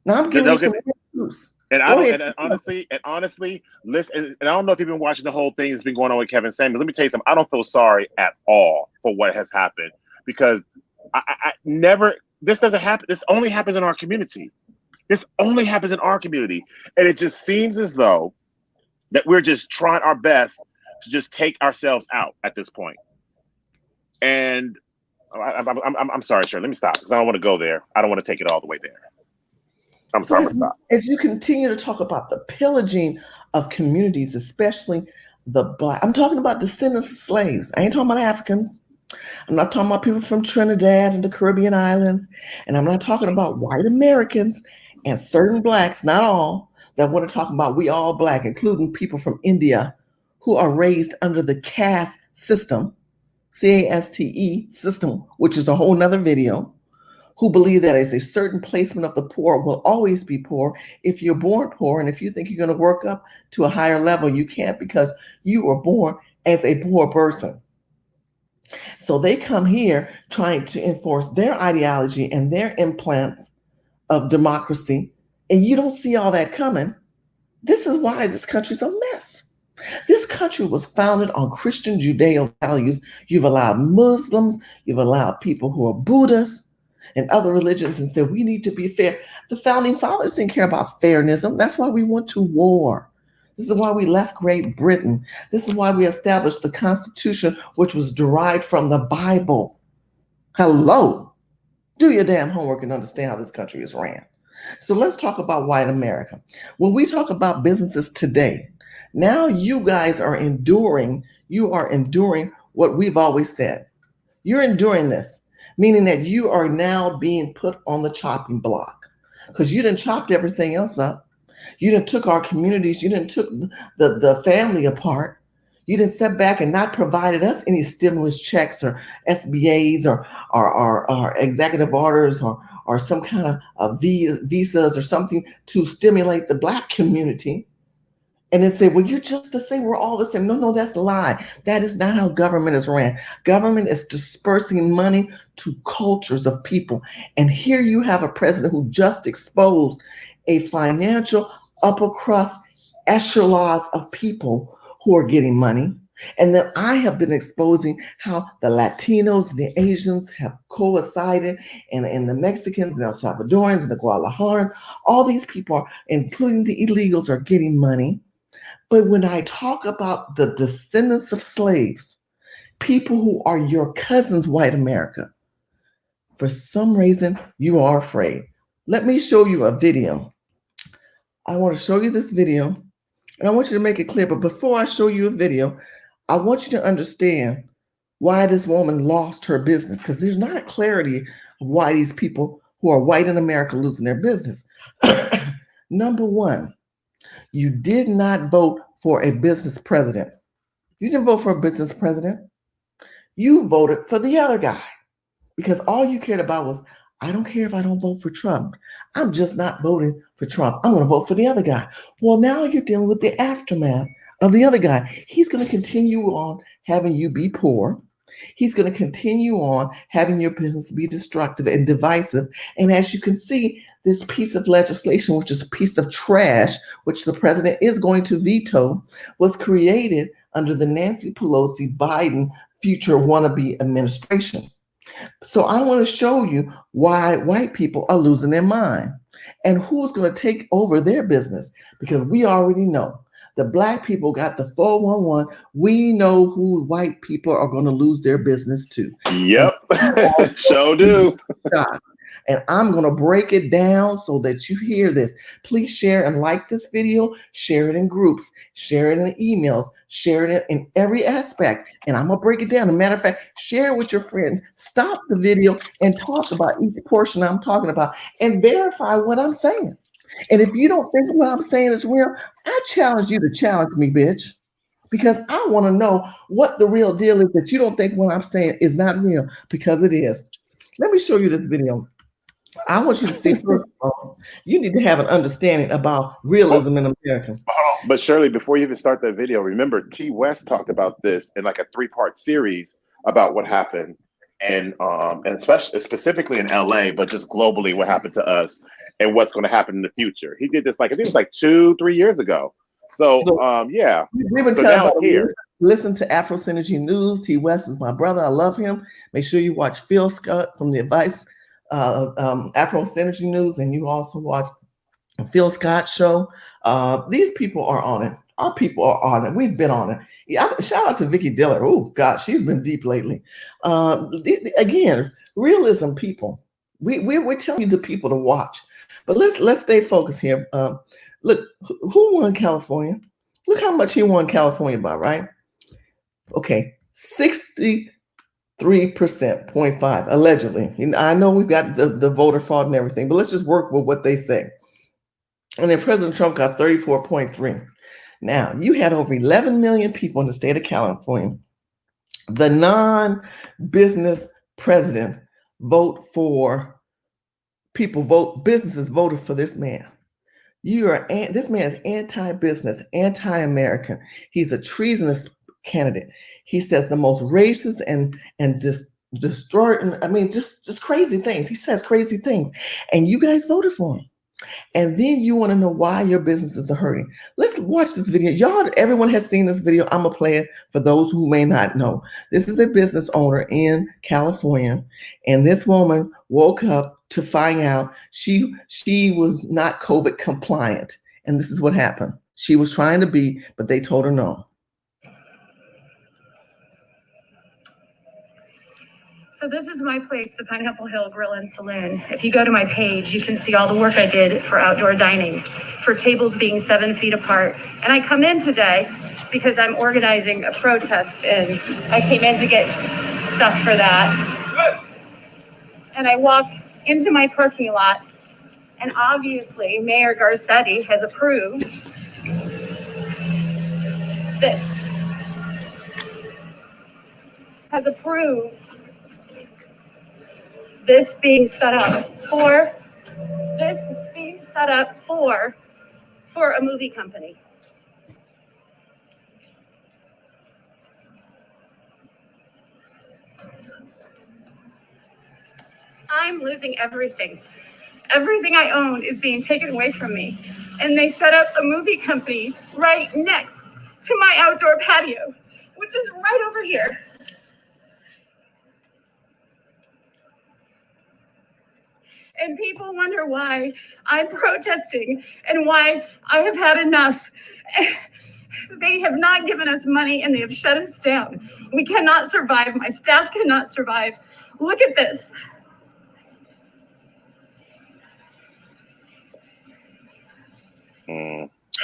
Now I'm giving you some news. And honestly, listen. And I don't know if you've been watching the whole thing that's been going on with Kevin Samuels. Let me tell you something. I don't feel sorry at all for what has happened, because I never. This doesn't happen. This only happens in our community. This only happens in our community, and it just seems as though that we're just trying our best to just take ourselves out at this point. And I'm sorry, Shirley. Let me stop because I don't want to go there. I don't want to take it all the way there. I'm sorry. As you continue to talk about the pillaging of communities, especially the Black, I'm talking about descendants of slaves. I ain't talking about Africans. I'm not talking about people from Trinidad and the Caribbean islands. And I'm not talking about white Americans and certain Blacks, not all, that want to talk about we all Black, including people from India who are raised under the caste system, CASTE system, which is a whole nother video, who believe that as a certain placement of the poor will always be poor. If you're born poor, and if you think you're going to work up to a higher level, you can't, because you were born as a poor person. So they come here trying to enforce their ideology and their implants of democracy, and you don't see all that coming. This is why this country's a mess. This country was founded on Christian Judeo values. You've allowed Muslims, you've allowed people who are Buddhists and other religions, and said we need to be fair. The founding fathers didn't care about fairness. That's why we went to war. This is why we left Great Britain. This is why we established the Constitution, which was derived from the Bible. Hello. Do your damn homework and understand how this country is ran. So let's talk about white America. When we talk about businesses today, now you guys are enduring, what we've always said. You're enduring this, meaning that you are now being put on the chopping block because you didn't chop everything else up. You didn't took our communities. You didn't took the family apart. You didn't step back and not provided us any stimulus checks or SBAs or executive orders or some kind of visas or something to stimulate the Black community. And then say, well, you're just the same. We're all the same. No, that's a lie. That is not how government is ran. Government is dispersing money to cultures of people. And here you have a president who just exposed a financial upper crust echelons of people who are getting money. And then I have been exposing how the Latinos, the Asians have coincided, and the Mexicans, the El Salvadorans, the Guadalajarans, all these people, including the illegals, are getting money. But when I talk about the descendants of slaves, people who are your cousins, white America, for some reason, you are afraid. Let me show you a video. I want to show you this video, and I want you to make it clear. But before I show you a video, I want you to understand why this woman lost her business, because there's not a clarity of why these people who are white in America losing their business. Number one, you did not vote for a business president. You didn't vote for a business president. You voted for the other guy because all you cared about was, I don't care if I don't vote for Trump. I'm just not voting for Trump. I'm going to vote for the other guy. Well, now you're dealing with the aftermath of the other guy. He's going to continue on having you be poor. He's going to continue on having your business be destructive and divisive. And as you can see, this piece of legislation, which is a piece of trash, which the president is going to veto, was created under the Nancy Pelosi Biden future wannabe administration. So I want to show you why white people are losing their mind and who's going to take over their business, because we already know the black people got the 411. We know who white people are going to lose their business to. Yep, so do. And I'm going to break it down so that you hear this. Please share and like this video, share it in groups, share it in emails, share it in every aspect. And I'm going to break it down. As a matter of fact, share it with your friend. Stop the video and talk about each portion I'm talking about and verify what I'm saying. And if you don't think what I'm saying is real, I challenge you to challenge me, bitch. Because I want to know what the real deal is that you don't think what I'm saying is not real, because it is. Let me show you this video. I want you to see, first of all, you need to have an understanding about realism in America. But Shirley, before you even start that video, remember T. West talked about this in like a 3-part series about what happened, and especially specifically in LA, but just globally what happened to us and what's going to happen in the future. He did this like, I think it was like 2-3 years ago. So yeah, we've been telling about here. Listen to Afro Synergy News. T. West is my brother. I love him. Make sure you watch Phil Scott from the Advice Afro Synergy News, and you also watch Phil Scott show. These people are on it. Our people are on it. We've been on it. Yeah, shout out to Vicky Diller. Oh God, she's been deep lately. Again, realism, people. We're telling you the people to watch, but let's stay focused here. Look, who won California? Look how much he won California by, right? Okay, 63%, 0.5, allegedly. I know we've got the voter fraud and everything, but let's just work with what they say. And then President Trump got 34.3. Now, you had over 11 million people in the state of California. The non-business president businesses voted for this man. This man is anti-business, anti-American. He's a treasonous candidate. He says the most racist and just crazy things. He says crazy things, and you guys voted for him. And then you want to know why your businesses are hurting. Let's watch this video. Everyone has seen this video. I'm gonna play it for those who may not know. This is a business owner in California, and this woman woke up to find out she was not COVID compliant. And this is what happened. She was trying to be, but they told her no. So this is my place, the Pineapple Hill Grill and Saloon. If you go to my page, you can see all the work I did for outdoor dining, for tables being 7 feet apart. And I come in today because I'm organizing a protest, and I came in to get stuff for that. And I walk into my parking lot, and obviously Mayor Garcetti has approved this. Has approved this being set up for a movie company. I'm losing everything. Everything I own is being taken away from me. And they set up a movie company right next to my outdoor patio, which is right over here. And people wonder why I'm protesting and why I have had enough. They have not given us money, and they have shut us down. We cannot survive. My staff cannot survive. Look at this.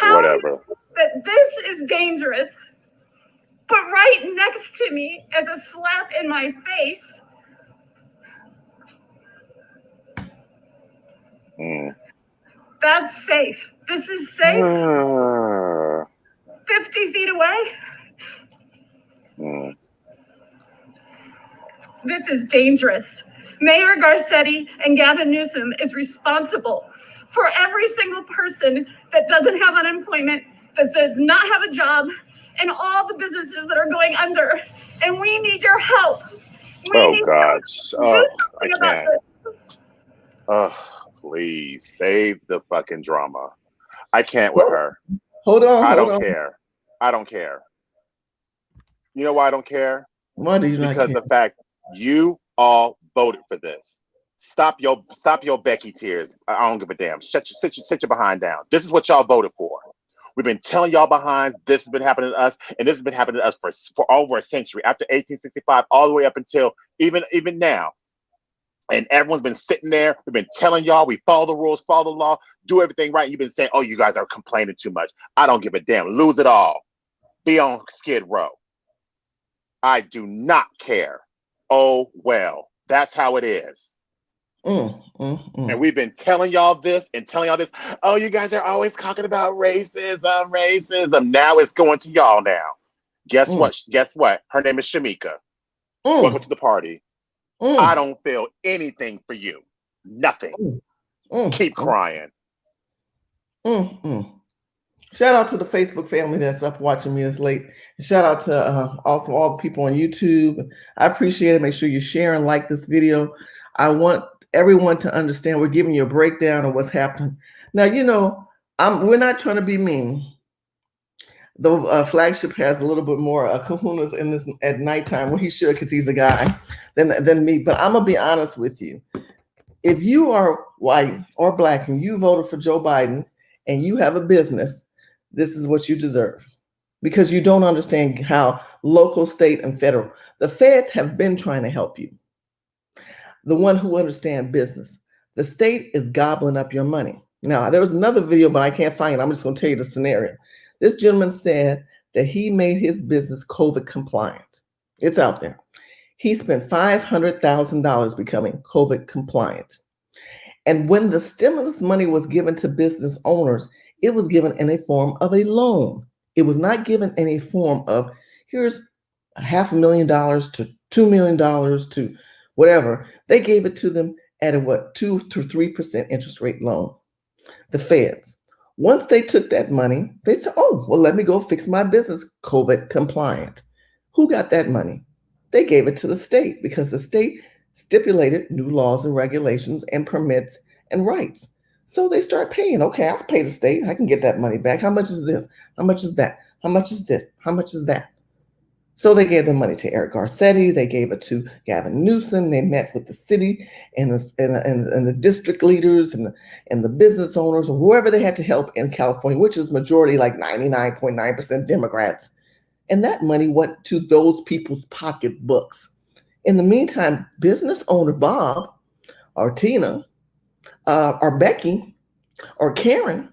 Whatever. That this is dangerous, but right next to me as a slap in my face, that's safe. This is safe. 50 feet away. This is dangerous. Mayor Garcetti and Gavin Newsom is responsible for every single person that doesn't have unemployment, that does not have a job, and all the businesses that are going under. And we need your help. Oh, God. Oh, I can't. Oh, please save the fucking drama. I can't with her. Hold on. I don't care. I don't care. You know why I don't care? Why do you not care? Because the fact you all voted for this. Stop your Becky tears. I don't give a damn. Sit your behind down. This is what y'all voted for. We've been telling y'all behind this has been happening to us, and this has been happening to us for over a century, after 1865, all the way up until even now. And everyone's been sitting there. We've been telling y'all we follow the rules, follow the law, do everything right. You've been saying, oh, you guys are complaining too much. I don't give a damn. Lose it all. Be on Skid Row. I do not care. Oh, well, that's how it is. And we've been telling y'all this and telling y'all this. Oh, you guys are always talking about racism. Now it's going to y'all now. Guess what? Her name is Shamika. Welcome to the party. I don't feel anything for you. Nothing. Keep crying. Shout out to the Facebook family that's up watching me this late. Shout out to also all the people on YouTube. I appreciate it. Make sure you share and like this video. I want everyone to understand we're giving you a breakdown of what's happening. Now, you know, we're not trying to be mean. The flagship has a little bit more kahunas in this at nighttime. Well, he should, because he's a guy, than me. But I'm gonna be honest with you. If you are white or black and you voted for Joe Biden and you have a business, this is what you deserve, because you don't understand how local, state, and federal. The feds have been trying to help you. The one who understands business. The state is gobbling up your money. Now, there was another video, but I can't find it. I'm just going to tell you the scenario. This gentleman said that he made his business COVID compliant. It's out there. He spent $500,000 becoming COVID compliant. And when the stimulus money was given to business owners, it was given in a form of a loan. It was not given in a form of, here's $500,000 to $2 million to whatever. They gave it to them at a 2 to 3% interest rate loan. The feds. Once they took that money, they said, oh, well, let me go fix my business COVID compliant. Who got that money? They gave it to the state, because the state stipulated new laws and regulations and permits and rights. So they start paying. Okay, I'll pay the state. I can get that money back. How much is this? How much is that? How much is this? How much is that? So they gave the money to Eric Garcetti. They gave it to Gavin Newsom. They met with the city and the district leaders and the business owners, or whoever they had to help in California, which is majority, like 99.9% Democrats. And that money went to those people's pocketbooks. In the meantime, business owner Bob or Tina or Becky or Karen,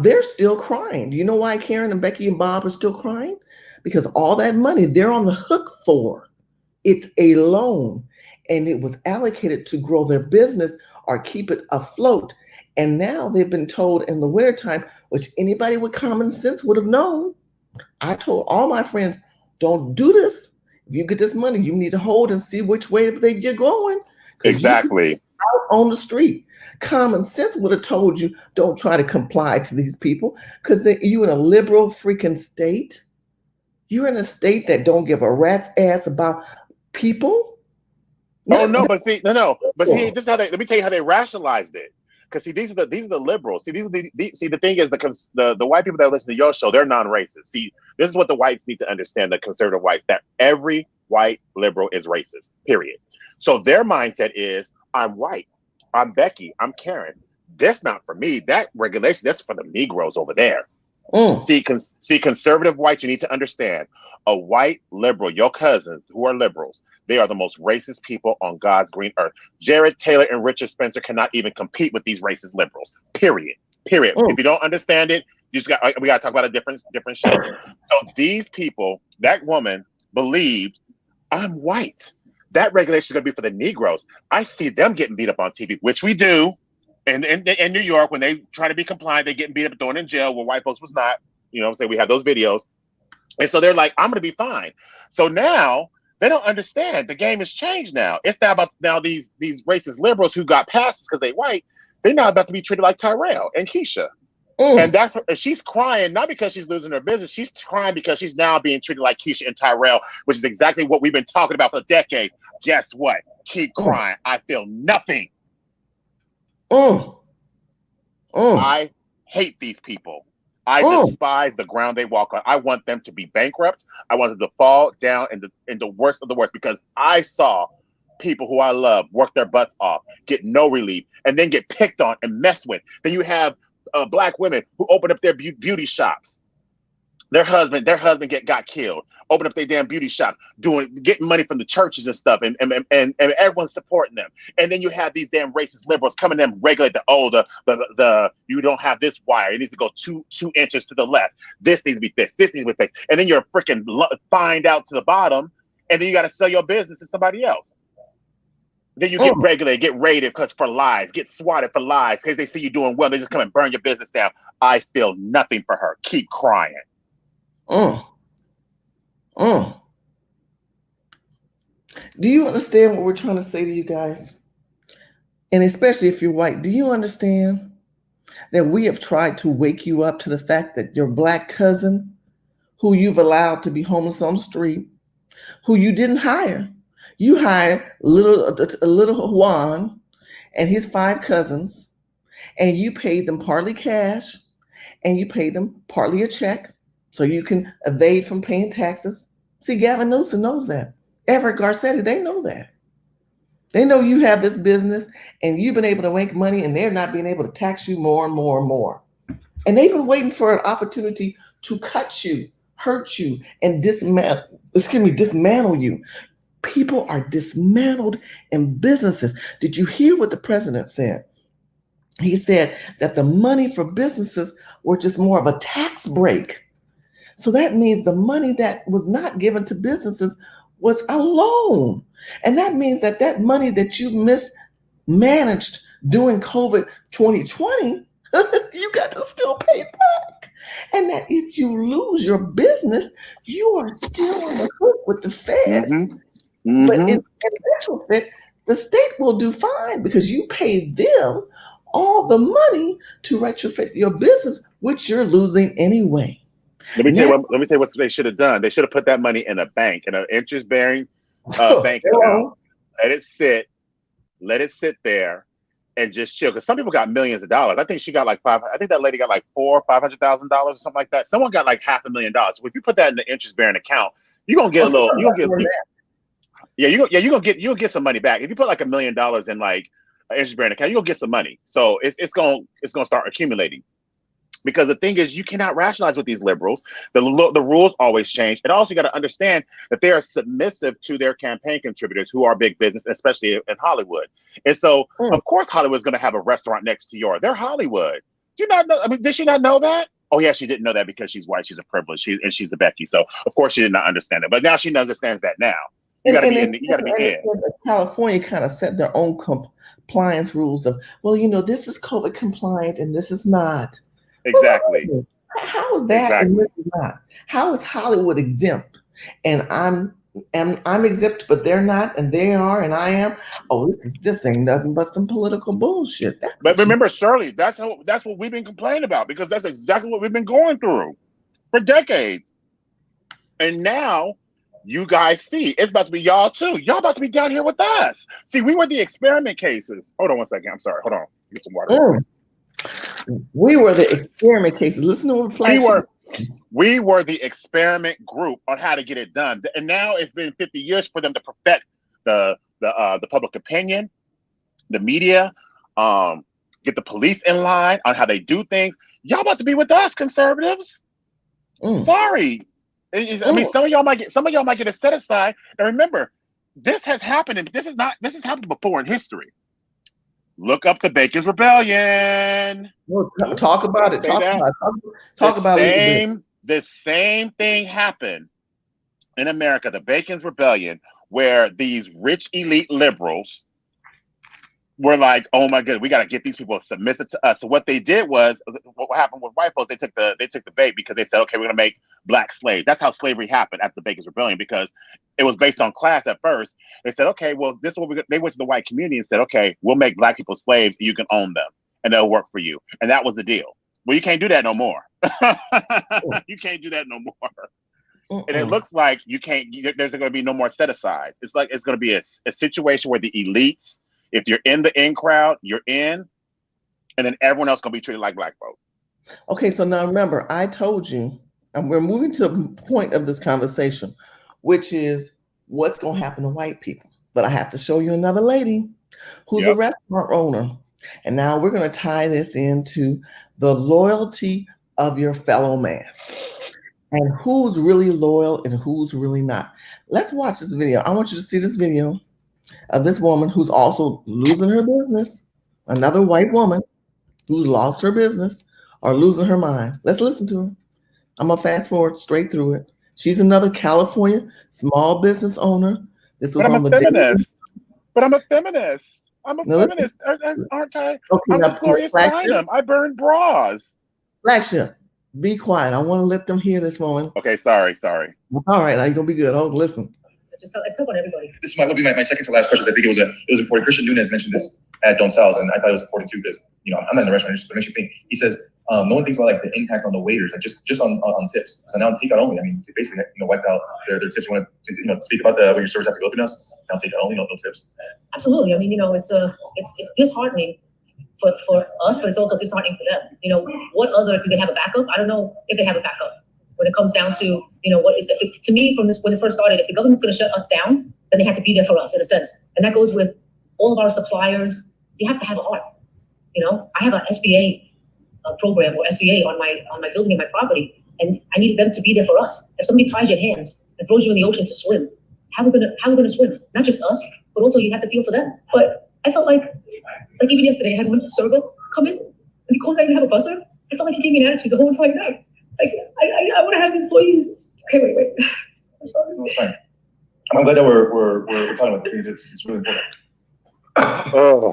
they're still crying. Do you know why Karen and Becky and Bob are still crying? Because all that money they're on the hook for. It's a loan, and it was allocated to grow their business or keep it afloat. And now they've been told in the wintertime, which anybody with common sense would have known. I told all my friends, don't do this. If you get this money, you need to hold and see which way you're going. Exactly. Out on the street. Common sense would have told you, don't try to comply to these people, because you in a liberal freaking state. You're in a state that don't give a rat's ass about people. Oh no, but see, but see, this is how let me tell you how they rationalized it. Because see, these are the liberals. See, the thing is, the white people that listen to your show, they're non-racist. See, this is what the whites need to understand, the conservative whites, that every white liberal is racist, period. So their mindset is, I'm white, I'm Becky, I'm Karen. That's not for me. That regulation, that's for the Negroes over there. See, conservative whites, you need to understand, a white liberal, your cousins who are liberals, they are the most racist people on God's green earth. Jared Taylor and Richard Spencer cannot even compete with these racist liberals, period. If you don't understand it, we got to talk about a different shit. So these people, that woman believed, I'm white. That regulation is going to be for the Negroes. I see them getting beat up on TV, which we do. And in New York, when they try to be compliant, they getting beat up, thrown in jail, where white folks was not. You know what I'm saying? We have those videos. And so they're like, I'm going to be fine. So now they don't understand. The game has changed now. It's now about these racist liberals who got passes because they white. They're now about to be treated like Tyrell and Keisha. And she's crying, not because she's losing her business. She's crying because she's now being treated like Keisha and Tyrell, which is exactly what we've been talking about for decades. Guess what? Keep crying. I feel nothing. I hate these people. I despise the ground they walk on. I want them to be bankrupt. I want them to fall down in the worst of the worst, because I saw people who I love work their butts off, get no relief, and then get picked on and messed with. Then you have Black women who open up their beauty shops. Their husband got killed. Open up their damn beauty shop, getting money from the churches and stuff, and everyone's supporting them. And then you have these damn racist liberals coming in and regulate the you don't have this wire. It needs to go two inches to the left. This needs to be fixed. This needs to be fixed. And then you're freaking fined out to the bottom, and then you got to sell your business to somebody else. Then you get regulated, get raided for lies, get swatted for lies because they see you doing well. They just come and burn your business down. I feel nothing for her. Keep crying. Do you understand what we're trying to say to you guys? And especially if you're white, do you understand that we have tried to wake you up to the fact that your Black cousin, who you've allowed to be homeless on the street, who you didn't hire, you hired little Juan and his 5 cousins, and you paid them partly cash and you paid them partly a check so you can evade from paying taxes. See, Gavin Newsom knows that. Everett Garcetti, they know that. They know you have this business and you've been able to make money, and they're not being able to tax you more and more and more. And they've been waiting for an opportunity to cut you, hurt you, and dismantle you. People are dismantled in businesses. Did you hear what the president said? He said that the money for businesses were just more of a tax break. So that means the money that was not given to businesses was a loan. And that means that money that you mismanaged during COVID 2020, you got to still pay it back. And that if you lose your business, you are still on the hook with the Fed. But in retrospect, the state will do fine because you paid them all the money to retrofit your business, which you're losing anyway. Let me tell you what they should have done. They should have put that money in a bank, in an interest-bearing bank account. Let it sit there and just chill. Because some people got millions of dollars. I think she got like I think that lady got like $400,000 or $500,000 or something like that. Someone got like $500,000. So if you put that in the interest-bearing account, you're gonna get you'll get some money back. If you put like $1 million in like an interest-bearing account, you'll get some money. So it's gonna start accumulating. Because the thing is, you cannot rationalize with these liberals. The rules always change. And also, you got to understand that they are submissive to their campaign contributors, who are big business, especially in Hollywood. And so, of course, Hollywood's going to have a restaurant next to yours. They're Hollywood. Do you not know? I mean, did she not know that? Oh, yeah, she didn't know that because she's white. She's a privilege. And she's the Becky. So, of course, she did not understand it. But now she understands that now. You got to be in. California kind of set their own compliance rules of, well, this is COVID compliant and this is not. Exactly. Well, how is that and this is not? How is Hollywood exempt? And I'm exempt, but they're not, and they are, and I am. Oh, this ain't nothing but some political bullshit. But remember, Shirley, that's what we've been complaining about, because that's exactly what we've been going through for decades. And now you guys see it's about to be y'all too. Y'all about to be down here with us. See, we were the experiment cases. Hold on one second. I'm sorry. Hold on. Get some water. We were the experiment cases. Listen to what we were the experiment group on how to get it done. And now it's been 50 years for them to perfect the public opinion, the media, get the police in line on how they do things. Y'all about to be with us, conservatives. Sorry. I mean, some of y'all might get a set aside. And remember, this has happened, and this has happened before in history. Look up the Bacon's Rebellion. Well, talk about it. Talk about it. The same thing happened in America, the Bacon's Rebellion, where these rich elite liberals were like, oh my god, we got to get these people submissive to us. So what they did was, what happened with white folks, they took the bait because they said, okay, we're going to make black slaves. That's how slavery happened at the Bacon's Rebellion, because it was based on class at first. They said, okay, well, this is what they went to the white community and said, okay, we'll make black people slaves. And you can own them and they'll work for you. And that was the deal. Well, you can't do that no more. You can't do that no more. And it looks like you can't. There's going to be no more set-asides. It's like it's going to be a situation where the elites, if you're in the in crowd, you're in, and then everyone else going to be treated like black folk. Okay, so now remember, I told you, and we're moving to a point of this conversation, which is what's going to happen to white people. But I have to show you another lady who's a restaurant owner. And now we're going to tie this into the loyalty of your fellow man and who's really loyal and who's really not. Let's watch this video. I want you to see this video of this woman who's also losing her business, another white woman who's lost her business or losing her mind. Let's listen to her. I'm going to fast forward straight through it. She's another California small business owner. This was on the feminist. But I'm a feminist. I'm a feminist, aren't I? Okay, I'm a Gloria Steinem. I burn bras. Flagship, be quiet. I want to let them hear this woman. Okay, sorry. All right, now you're gonna be good. Oh, listen. It's tough on everybody. This will be my second to last question. I think it was important. Christian Nunez mentioned this at Don Sal's, and I thought it was important too because I'm not in the restaurant, but it makes you think. He says no one thinks about like the impact on the waiters, like just on tips. So now on takeout only, I mean, they basically wiped out their tips. You want to speak about what your servers have to go through now? Now takeout only, no tips. Absolutely. I mean, it's disheartening for us, but it's also disheartening for them. What other do they have a backup? I don't know if they have a backup. When it comes down to, what is it, to me, when this first started, if the government's going to shut us down, then they have to be there for us in a sense. And that goes with all of our suppliers. You have to have a heart. I have an SBA program or SBA on my building and my property, and I needed them to be there for us. If somebody ties your hands and throws you in the ocean to swim, how are we gonna swim? Not just us, but also you have to feel for them. But I felt like even yesterday, I had one server come in, and because I didn't have a busser, I felt like he gave me an attitude the whole entire night. Like, I want to have employees. Okay, wait. I'm sorry. No, it's fine. I'm glad that we're talking about things. It's really important. Oh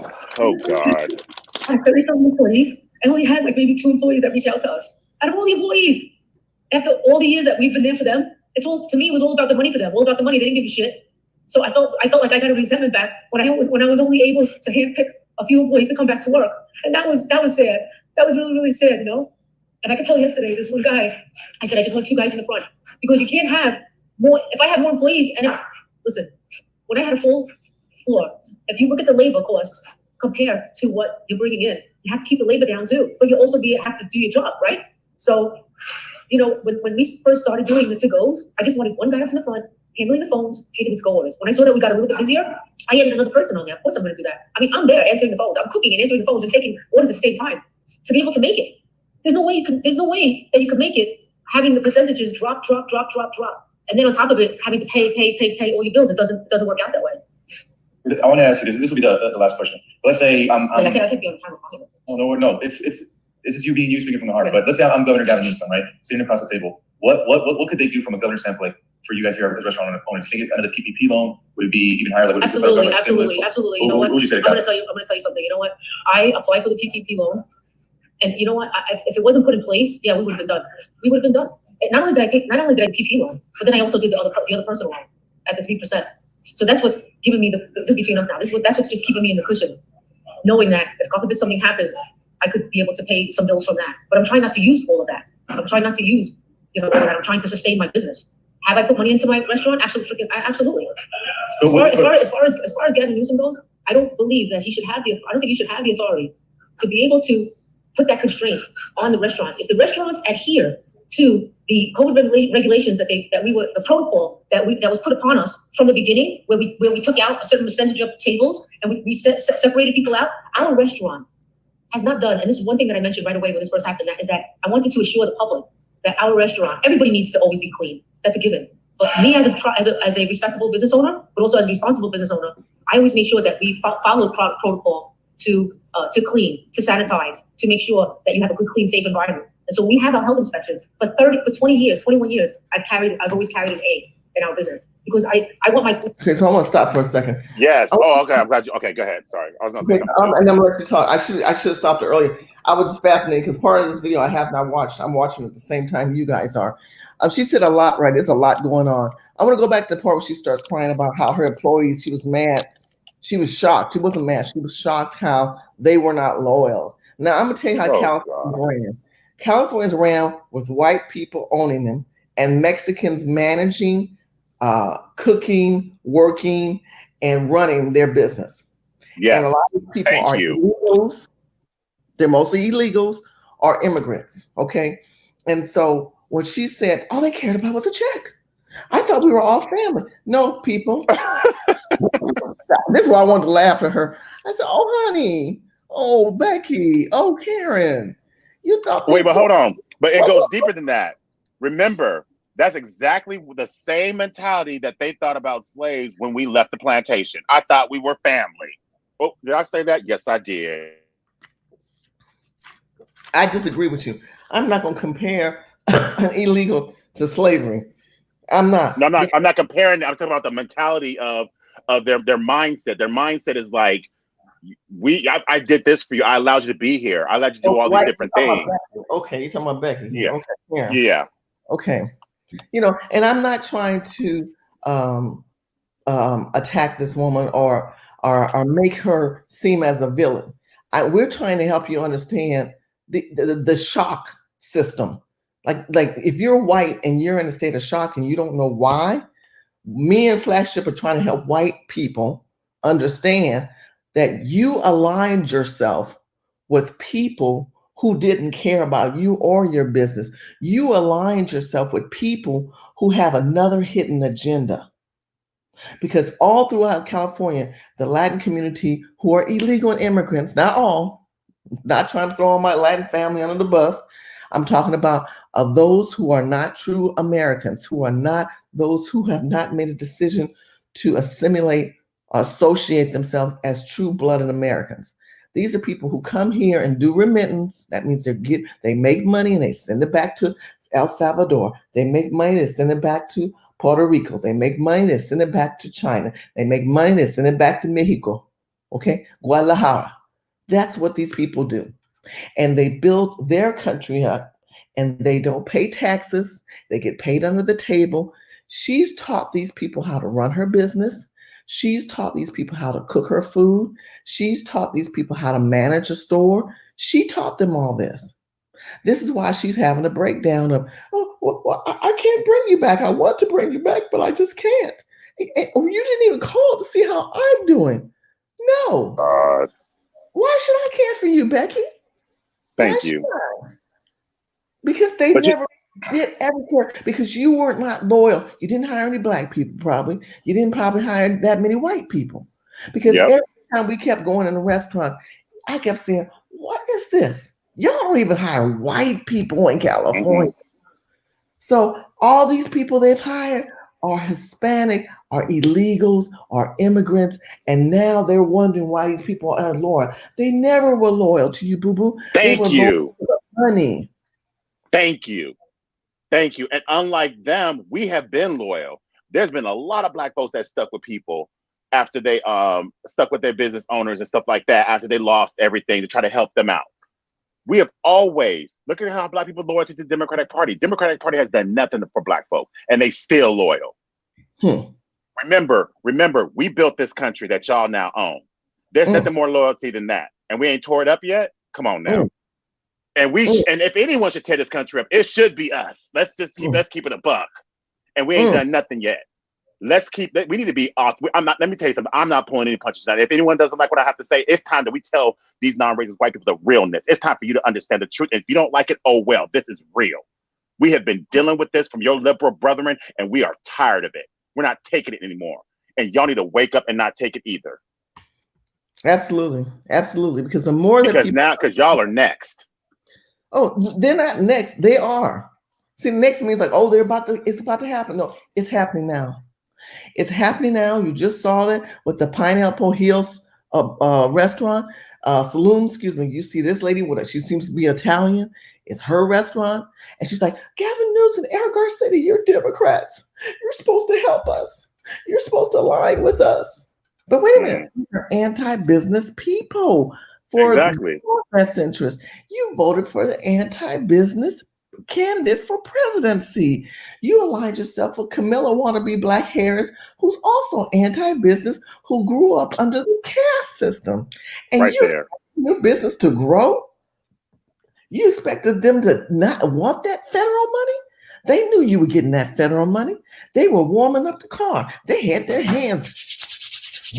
God. I have 30-something employees. I only had like maybe 2 employees that reached out to us. Out of all the employees, after all the years that we've been there for them, to me it was all about the money for them. All about the money. They didn't give a shit. So I felt like I got a resentment back when I was only able to handpick a few employees to come back to work, and that was sad. That was really, really sad, And I could tell yesterday, this one guy, I said, I just want 2 guys in the front because you can't have more. If I have more employees, and listen, when I had a full floor, if you look at the labor costs compared to what you're bringing in, you have to keep the labor down too, but you also have to do your job, right? So, when we first started doing the to-goes, I just wanted one guy up in the front, handling the phones, taking the to-go orders. When I saw that we got a little bit busier, I added another person on there. Of course I'm going to do that. I mean, I'm there answering the phones. I'm cooking and answering the phones and taking orders at the same time to be able to make it. There's no way that you can make it having the percentages drop. And then on top of it, having to pay all your bills. It doesn't work out that way. I want to ask you this. This will be the last question. Let's say I can't be on time. No. This is you speaking from the heart. Okay. But let's say I'm Governor Gavin Newsom, right? Sitting across the table. What could they do from a governor's standpoint for you guys here as restaurant owners? Do you think under the PPP loan would it be even higher? Like, absolutely. You know what? I'm going to tell you something. You know what? I applied for the PPP loan, and you know what? If it wasn't put in place, we would have been done. We would have been done. And not only did I PPP loan, but then I also did the other personal loan at the 3%. So that's what's giving me just between us now. That's what's just keeping me in the cushion, knowing that if God forbid something happens, I could be able to pay some bills from that. But I'm trying not to use all of that. I'm trying not to use, I'm trying to sustain my business. Have I put money into my restaurant? Absolutely. As far as Gavin Newsom goes, I don't believe that he should have I don't think he should have the authority to be able to put that constraint on the restaurants. If the restaurants adhere to the COVID regulations the protocol that was put upon us from the beginning, where we took out a certain percentage of tables and we separated people out, our restaurant has not done. And this is one thing that I mentioned right away when this first happened. That is that I wanted to assure the public that our restaurant, everybody needs to always be clean. That's a given. But me as a respectable business owner, but also as a responsible business owner, I always make sure that we follow protocol to clean, to sanitize, to make sure that you have a good, clean, safe environment. And so we have our health inspections for 21 years. I've always carried an A. in our business, because I want my. Okay, so I want to stop for a second. Yes. Oh, okay. I'm glad you. Okay, go ahead. Sorry, I was gonna say something. And I'm gonna let you talk. I should have stopped it earlier. I was just fascinated because part of this video I have not watched. I'm watching at the same time you guys are. She said a lot, right? There's a lot going on. I want to go back to the part where she starts crying about how her employees. She was mad. She was shocked. She wasn't mad. She was shocked how they were not loyal. Now I'm gonna tell you how California ran. California's ran with white people owning them and Mexicans managing, cooking, working, and running their business. Yes. And a lot of people are illegals. They're mostly illegals or immigrants. Okay. And so when she said, all they cared about was a check. I thought we were all family. No, people. This is why I wanted to laugh at her. I said, oh, honey. Oh, Becky. Oh, Karen. You thought. Wait, but hold on. But it goes deeper than that. Remember, that's exactly the same mentality that they thought about slaves when we left the plantation. I thought we were family. Oh, did I say that? Yes, I did. I disagree with you. I'm not going to compare illegal to slavery. I'm not. No, I'm not comparing. I'm talking about the mentality of their mindset. Their mindset is like, I did this for you. I allowed you to be here. I allowed you to do all these different things. Okay, you're talking about Becky. Yeah. Okay. Yeah. Okay. You know, and I'm not trying to attack this woman or make her seem as a villain. We're trying to help you understand the shock system. Like if you're white and you're in a state of shock and you don't know why, me and Flagship are trying to help white people understand that you aligned yourself with people who didn't care about you or your business. You aligned yourself with people who have another hidden agenda. Because all throughout California, the Latin community who are illegal and immigrants, not all, not trying to throw all my Latin family under the bus. I'm talking about those who are not true Americans, who are not those who have not made a decision to assimilate, associate themselves as true-blooded Americans. These are people who come here and do remittance. That means they make money and they send it back to El Salvador. They make money, they send it back to Puerto Rico. They make money, they send it back to China. They make money, they send it back to Mexico. Okay, Guadalajara. That's what these people do. And they build their country up and they don't pay taxes. They get paid under the table. She's taught these people how to run her business. She's taught these people how to cook her food. She's taught these people how to manage a store. She taught them all this. This is why she's having a breakdown of, I can't bring you back. I want to bring you back, but I just can't. You didn't even call to see how I'm doing. No. Why should I care for you, Becky? Thank you. Because they never did ever care. Because you were not loyal. You didn't hire any black people, probably. You didn't probably hire that many white people. Because every time we kept going in the restaurants, I kept saying, what is this? Y'all don't even hire white people in California. So all these people they've hired are Hispanic, are illegals, are immigrants, and now they're wondering why these people aren't loyal. They never were loyal to you, boo-boo. Thank you. Money. Thank you. Thank you. And unlike them, we have been loyal. There's been a lot of black folks that stuck with people after they stuck with their business owners and stuff like that, after they lost everything to try to help them out. We have always, look at how black people loyal to the Democratic Party. Democratic Party has done nothing for black folk, and they still loyal. Remember, we built this country that y'all now own. There's nothing more loyalty than that. And we ain't tore it up yet? Come on now. And and if anyone should tear this country up, it should be us. Let's keep it a buck. And we ain't done nothing yet. We need to be off. Let me tell you something. I'm not pulling any punches now. If anyone doesn't like what I have to say, it's time that we tell these non-racist white people the realness. It's time for you to understand the truth. If you don't like it, oh well, this is real. We have been dealing with this from your liberal brethren, and we are tired of it. We're not taking it anymore. And y'all need to wake up and not take it either. Absolutely. Absolutely. Because the more because y'all are next. Oh, they're not next. They are. See, next means like, oh, it's about to happen. No, it's happening now. It's happening now. You just saw it with the Pineapple Hills restaurant. saloon, excuse me. You see this lady she seems to be Italian. It's her restaurant. And she's like, Gavin Newsom, Eric Garcetti, you're Democrats. You're supposed to help us. You're supposed to align with us. But wait a minute, you're anti-business people for exactly your best interest. You voted for the anti-business candidate for presidency. You aligned yourself with Camilla wannabe Black Harris, who's also anti-business, who grew up under the caste system. And right you there. expect your business to grow? You expected them to not want that federal money? They knew you were getting that federal money. They were warming up the car. They had their hands.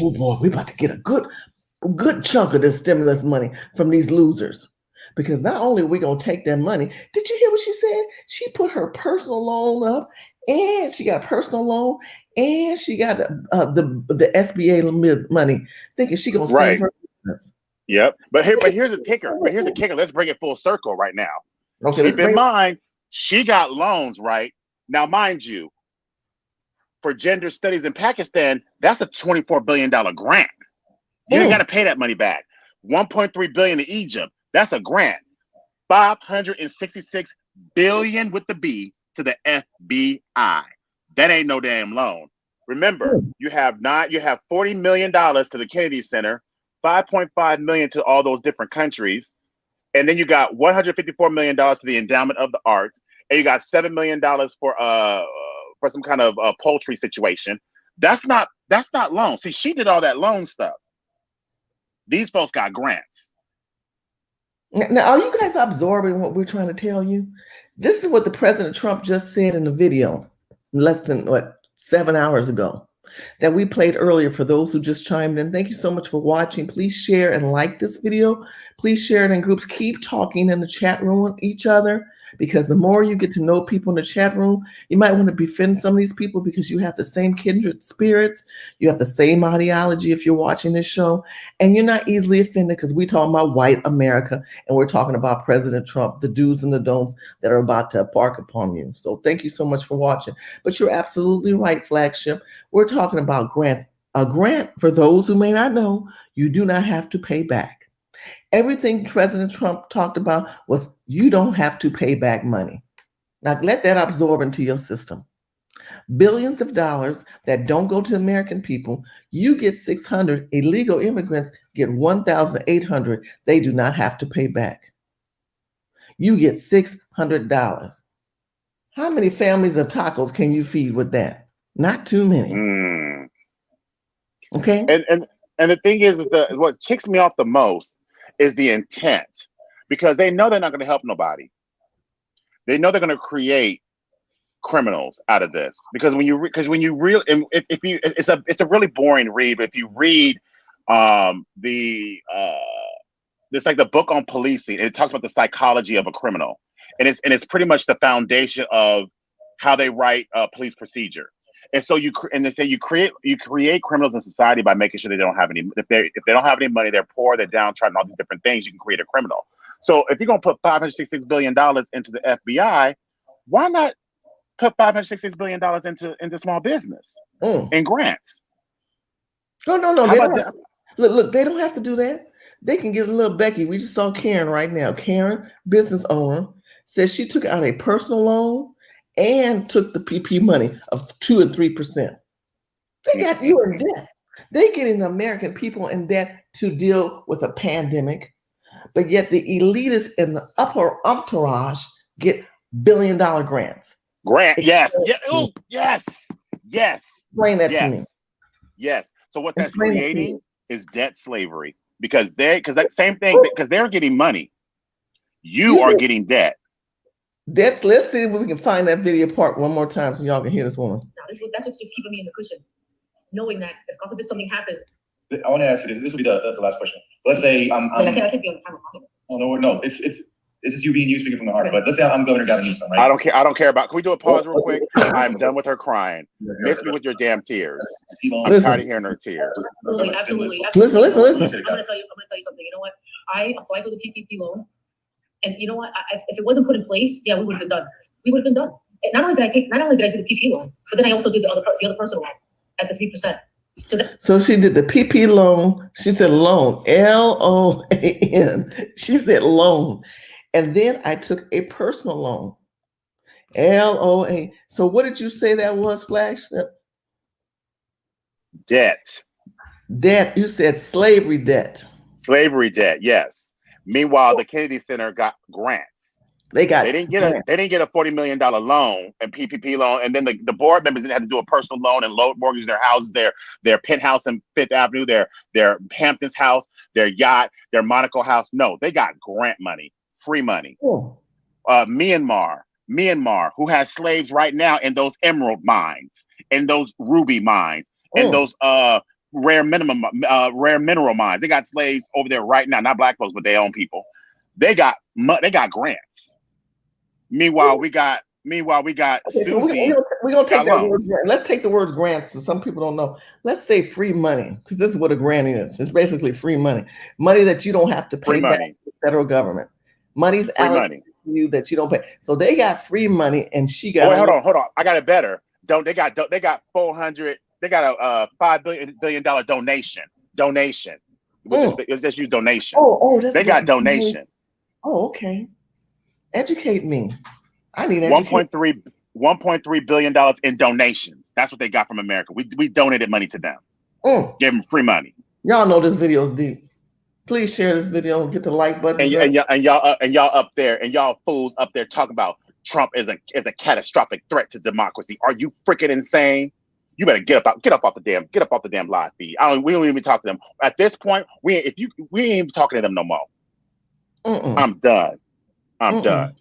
Oh boy, we're about to get a good chunk of this stimulus money from these losers. Because not only are we going to take their money, did you hear what she said? She put her personal loan up, and she got a personal loan, and she got the SBA money, thinking she going to save her business. Yep. But here's the kicker. Let's bring it full circle right now. Okay, keep in mind, she got loans, right? Now, mind you, for gender studies in Pakistan, that's a $24 billion grant. You ain't got to pay that money back. $1.3 billion to Egypt. That's a grant. $566 billion with the B to the FBI. That ain't no damn loan. Remember, you have $40 million to the Kennedy Center, $5.5 million to all those different countries, and then you got $154 million to the Endowment of the Arts, and you got $7 million for some kind of poultry situation. That's not loan. See, she did all that loan stuff. These folks got grants. Now, are you guys absorbing what we're trying to tell you? This is what the President Trump just said in the video less than 7 hours ago that we played earlier for those who just chimed in. Thank you so much for watching. Please share and like this video. Please share it in groups. Keep talking in the chat room with each other, because the more you get to know people in the chat room, you might want to befriend some of these people because you have the same kindred spirits. You have the same ideology if you're watching this show, and you're not easily offended because we're talking about white America and we're talking about President Trump, the do's and the don'ts that are about to embark upon you. So thank you so much for watching. But you're absolutely right, Flagship. We're talking about grants. A grant, for those who may not know, you do not have to pay back. Everything President Trump talked about was you don't have to pay back money. Now let that absorb into your system. Billions of dollars that don't go to American people. You get 600, illegal immigrants get 1,800. They do not have to pay back. You get $600. How many families of tacos can you feed with that? Not too many. Okay. And the thing is that what ticks me off the most is the intent, because they know they're not going to help nobody. They know they're going to create criminals out of this, because when you really, it's a really boring read, but if you read it's like the book on policing, and it talks about the psychology of a criminal, and it's pretty much the foundation of how they write police procedure. And so they say you create criminals in society by making sure they don't have any. If they don't have any money, they're poor, they're downtrodden, all these different things. You can create a criminal. So if you're gonna put $566 billion into the FBI, why not put $566 billion into small business and grants? No. Look, they don't have to do that. They can get a little Becky. We just saw Karen right now. Karen, business owner, says she took out a personal loan and took the PP money of 2 and 3%. They got you in debt. They're getting the American people in debt to deal with a pandemic, but yet the elitists and the upper entourage get billion-dollar grants. Yes. Yeah. Oh, yes. Explain that to me. Yes. So what that's creating is debt slavery, because that same thing, because they're getting money. You are getting debt. Let's see if we can find that video part one more time so y'all can hear this woman. That's what's just keeping me in the cushion, knowing that if God forbid something happens. I want to ask you this. This will be the last question. Let's say I can't be on camera. No. It's this is you being you speaking from the heart. But let's say I'm Governor Gavin Newsom, right? I don't care about. Can we do a pause real quick? I'm done with her crying. Miss me with your damn tears. I'm tired of hearing her tears. Absolutely. Listen. I'm gonna tell you something. You know what? I applied for the PPP loan. And you know what? If it wasn't put in place, yeah, we would have been done. We would have been done. Not only did I do the PP loan, but then I also did the other personal loan at the 3%. So she did the PP loan. She said loan, LOAN. She said loan. And then I took a personal loan, LOA. So what did you say that was, Flash? Debt. Debt. You said slavery debt. Slavery debt, yes. Meanwhile, the Kennedy Center got grants. They didn't get a $40 million loan and PPP loan, and then the board members didn't have to do a personal loan and load mortgage their houses, their penthouse in Fifth Avenue, their Hamptons house, their yacht, their Monaco house. No, they got grant money, free money. Oh. Myanmar, who has slaves right now in those emerald mines, in those ruby mines, in those rare mineral mines. They got slaves over there right now, not black folks, but their own people. They got grants. Meanwhile, we got Susie. We're gonna take that word. Let's take the words grants, so some people don't know. Let's say free money, because this is what a grant is. It's basically free money that you don't have to pay back to the federal government. Money's allocated to you that you don't pay. So they got free money, and she got. Oh, hold on. I got it better. They got 400. They got a $5 billion donation. Let's just use donation. They got donation. Oh, okay. Educate me. I need $1.3 billion in donations. That's what they got from America. We donated money to them. Gave them free money. Y'all know this video is deep. Please share this video and get the like button. And y'all up there, and y'all fools up there talking about Trump is a catastrophic threat to democracy. Are you freaking insane? You better get up off the damn live feed. We don't even talk to them at this point. We ain't even talking to them no more. I'm done. I'm done.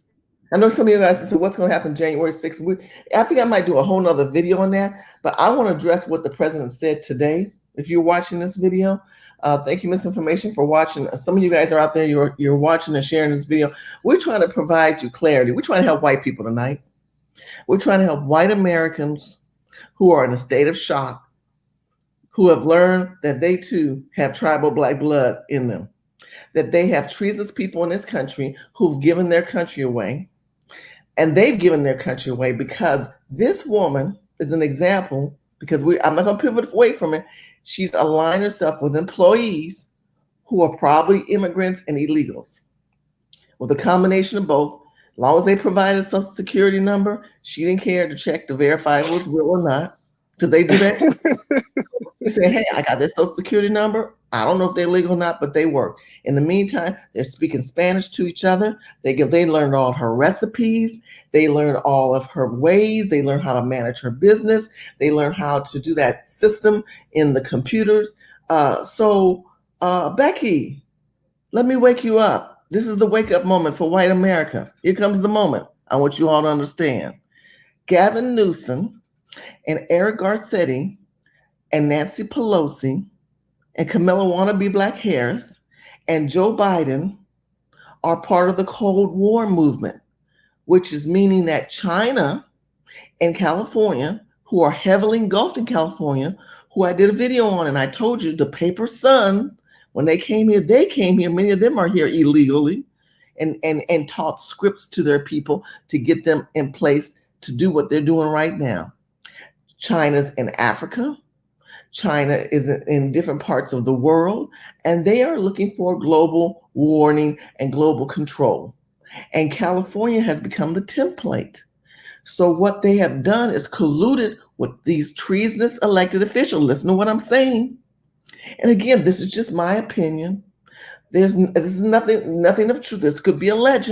I know some of you guys said, what's going to happen January 6th? I think I might do a whole nother video on that, but I want to address what the president said today. If you're watching this video, thank you, Misinformation, for watching. Some of you guys are out there, you're watching and sharing this video. We're trying to provide you clarity. We're trying to help white people tonight. We're trying to help white Americans who are in a state of shock, who have learned that they too have tribal black blood in them, that they have treasonous people in this country who've given their country away. And they've given their country away because this woman is an example, because I'm not going to pivot away from it. She's aligned herself with employees who are probably immigrants and illegals. With a combination of both, as long as they provided a social security number, she didn't care to check to verify it was real or not, because they do that. You say, hey, I got this social security number. I don't know if they're legal or not, but they work. In the meantime, they're speaking Spanish to each other. They learned all her recipes. They learned all of her ways. They learned how to manage her business. They learned how to do that system in the computers. Becky, let me wake you up. This is the wake up moment for white America. Here comes the moment. I want you all to understand. Gavin Newsom and Eric Garcetti and Nancy Pelosi and Camilla wannabe Black Harris and Joe Biden are part of the Cold War movement, which is meaning that China and California, who are heavily engulfed in California, who I did a video on, and I told you the Paper Sun, when they came here, many of them are here illegally and taught scripts to their people to get them in place to do what they're doing right now. China's in Africa. China is in different parts of the world, and they are looking for global warning and global control. And California has become the template. So what they have done is colluded with these treasonous elected officials. Listen to what I'm saying. And again, this is just my opinion. This is nothing of truth. This could be alleged.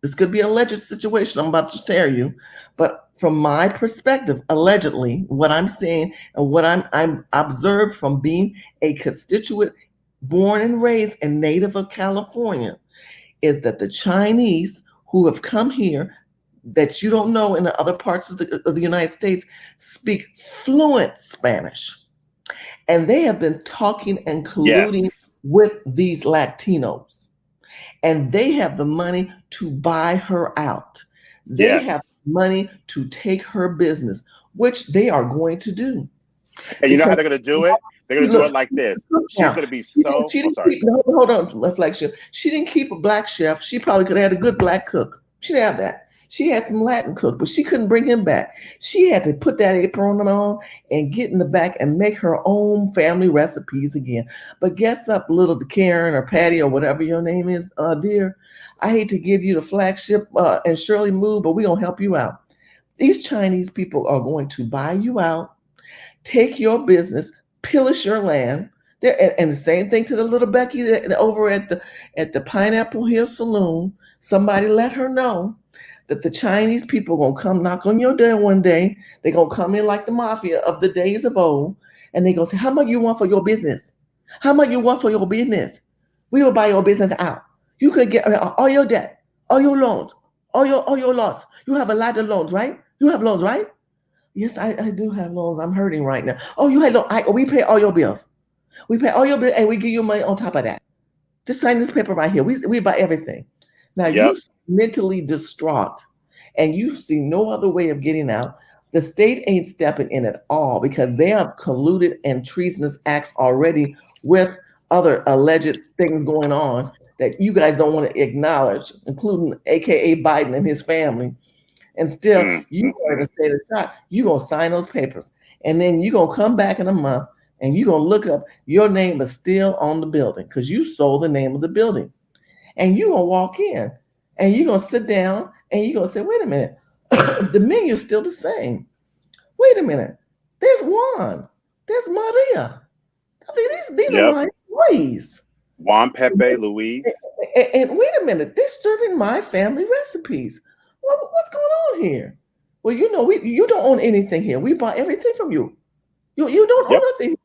This could be a alleged situation I'm about to tell you. But from my perspective, allegedly, what I'm seeing and what I'm observed from being a constituent born and raised and native of California is that the Chinese who have come here that you don't know in the other parts of the United States speak fluent Spanish. And they have been talking and colluding with these Latinos. And they have the money to buy her out. They have money to take her business, which they are going to do. And you know how they're going to do it? They're going to do it like this. She's going to be so... Hold on, Reflection. She didn't keep a black chef. She probably could have had a good black cook. She didn't have that. She had some Latin cook, but she couldn't bring him back. She had to put that apron on and get in the back and make her own family recipes again. But guess up, little Karen or Patty or whatever your name is, dear. I hate to give you the flagship and Shirley move, but we're going to help you out. These Chinese people are going to buy you out, take your business, pillage your land. And the same thing to the little Becky over at the Pineapple Hill Saloon. Somebody let her know that the Chinese people are gonna come knock on your door one day. They're gonna come in like the mafia of the days of old, and they're gonna say, "How much you want for your business? How much you want for your business? We will buy your business out. You could get all your debt, all your loans, all your loss. You have a lot of loans, right? You have loans, right? Yes, I do have loans. I'm hurting right now. Oh, you had loans. We pay all your bills. We pay all your bills, and we give you money on top of that. Just sign this paper right here. We buy everything." Now Yep. you mentally distraught and you see no other way of getting out. The state ain't stepping in at all because they have colluded and treasonous acts already with other alleged things going on that you guys don't want to acknowledge, including AKA Biden and his family. And still, you are in a state of shock. You're going to sign those papers. And then you're going to come back in a month and you're going to look up your name is still on the building because you sold the name of the building. And you're going to walk in and you're going to sit down and you're going to say, wait a minute, the menu's still the same. Wait a minute, there's Juan, there's Maria. These are my employees. Juan, Pepe, Luis. And wait a minute, they're serving my family recipes. What's going on here? Well, you don't own anything here. We bought everything from you. You don't own nothing.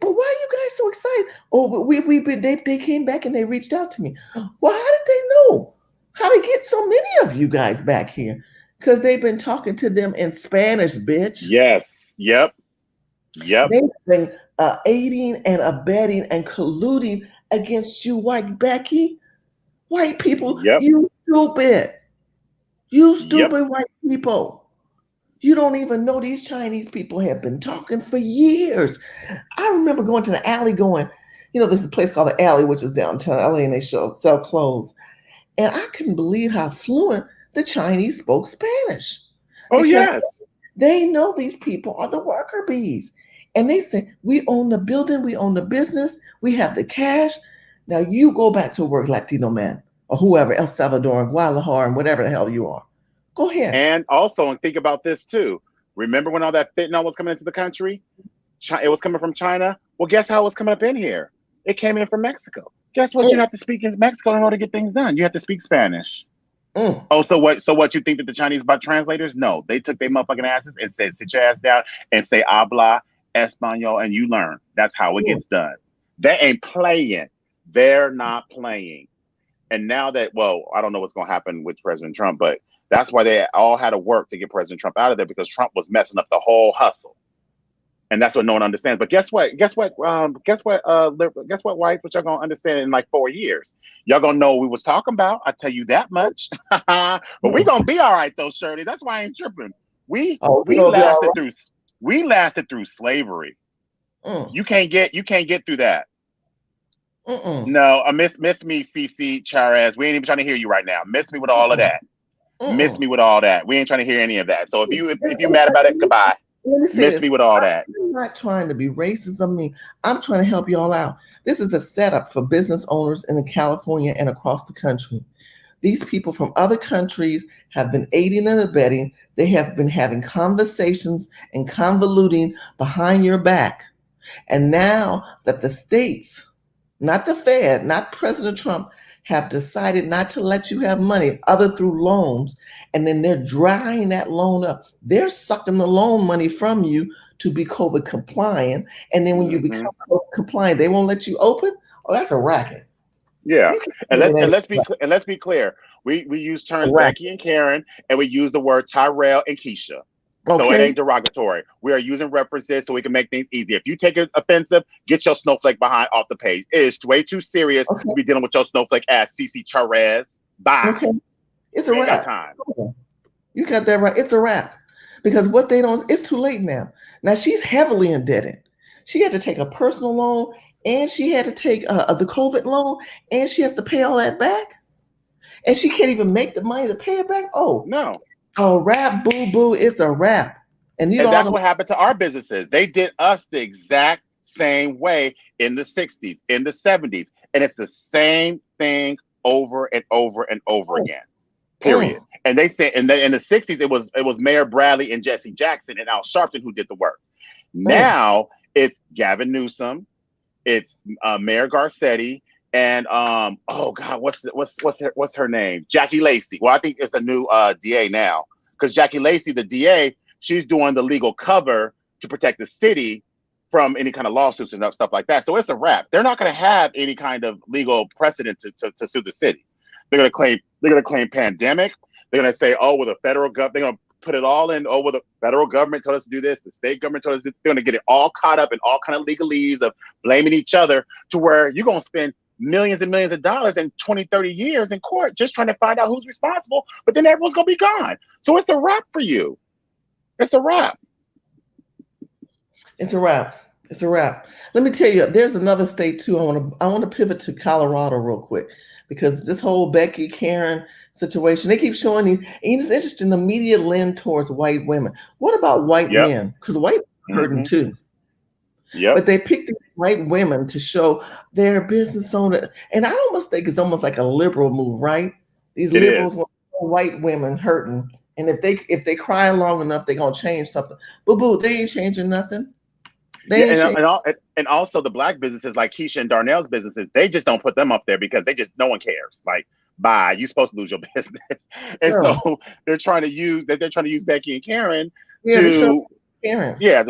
But why are you guys so excited? Oh, they came back and they reached out to me. Well, how did they know? How to get so many of you guys back here? Because they've been talking to them in Spanish, bitch. Yes. Yep. They've been aiding and abetting and colluding against you, white Becky. White people, you stupid. You stupid white people. You don't even know these Chinese people have been talking for years. I remember going to the alley going, there's a place called the Alley, which is downtown LA, and they sell clothes. And I couldn't believe how fluent the Chinese spoke Spanish. Oh, yes. They know these people are the worker bees. And they say, we own the building, we own the business, we have the cash. Now you go back to work, Latino man, or whoever, El Salvador and Guadalajara and whatever the hell you are. Go ahead. And also, think about this too. Remember when all that fentanyl was coming into the country? It was coming from China. Well, guess how it was coming up in here? It came in from Mexico. Guess what? You have to speak in Mexico in order to get things done. You have to speak Spanish. Oh, so what you think that the Chinese about translators? No, they took their motherfucking asses and said, sit your ass down and say habla español and you learn. That's how it gets done. They ain't playing. They're not playing. And now that, I don't know what's going to happen with President Trump, but that's why they all had to work to get President Trump out of there because Trump was messing up the whole hustle. And that's what no one understands. But guess what, whites, what y'all gonna understand in like 4 years? Y'all gonna know what we was talking about. I tell you that much. But we gonna be all right though, Shirley. That's why I ain't tripping. We lasted through slavery. You can't get through that. No, miss me, CC Charez. We ain't even trying to hear you right now. Miss me with all of that. Miss me with all that. We ain't trying to hear any of that. So if you mad about it, goodbye. Miss me with all that. I'm not trying to be racist. I'm trying to help you all out. This is a setup for business owners in California and across the country. These people from other countries have been aiding and abetting. They have been having conversations and convoluting behind your back. And now that the states, not the Fed, not President Trump, have decided not to let you have money other through loans, and then they're drying that loan up. They're sucking the loan money from you to be COVID compliant, and then when you become COVID compliant, they won't let you open. Oh, that's a racket. Yeah, and let's be clear. We use terms Becky and Karen, and we use the word Tyrell and Keisha. Okay. So it ain't derogatory. We are using references so we can make things easier. If you take it offensive, get your snowflake behind off the page. It is way too serious to be dealing with your snowflake ass, CC Charez. Bye. Okay. It's a wrap. You got that right. It's a wrap. Because what they don't, it's too late now. Now she's heavily indebted. She had to take a personal loan and she had to take the COVID loan and she has to pay all that back. and she can't even make the money to pay it back. Oh, No. a wrap, boo boo, it's a wrap. And you know, that's what happened to our businesses. They did us the exact same way in the 60s, in the 70s, and it's the same thing over and over and over again. Period. And they said, in the 60s, it was Mayor Bradley and Jesse Jackson and Al Sharpton who did the work. Now it's Gavin Newsom, it's Mayor Garcetti, and oh God, what's her name? Jackie Lacey. Well, I think it's a new DA now, because Jackie Lacey, the DA, she's doing the legal cover to protect the city from any kind of lawsuits and stuff like that. So it's a wrap. They're not going to have any kind of legal precedent to sue the city. They're going to claim pandemic. They're going to say, oh, well, the federal government, they're going to put it all in. Oh, well, the federal government told us to do this. The state government told us to do this. They're going to get it all caught up in all kind of legalese of blaming each other, to where you're going to spend millions and millions of dollars in 20, 30 years in court just trying to find out who's responsible. But then everyone's going to be gone. So it's a wrap for you. It's a wrap. It's a wrap. It's a wrap. Let me tell you, there's another state too. I want to pivot to Colorado real quick, because this whole Becky Karen situation, they keep showing you, and it's interesting, the media lend towards white women. What about white men? Because white men are hurting too. Yeah. But they picked these white women to show their business owner, and I almost think it's almost like a liberal move, right? These liberals want white women hurting, and if they cry long enough, they're gonna change something. Boo boo, they ain't changing nothing. And also the black businesses like Keisha and Darnell's businesses, they just don't put them up there because no one cares. Like, bye, you're supposed to lose your business. And so they're trying to use Becky and Karen to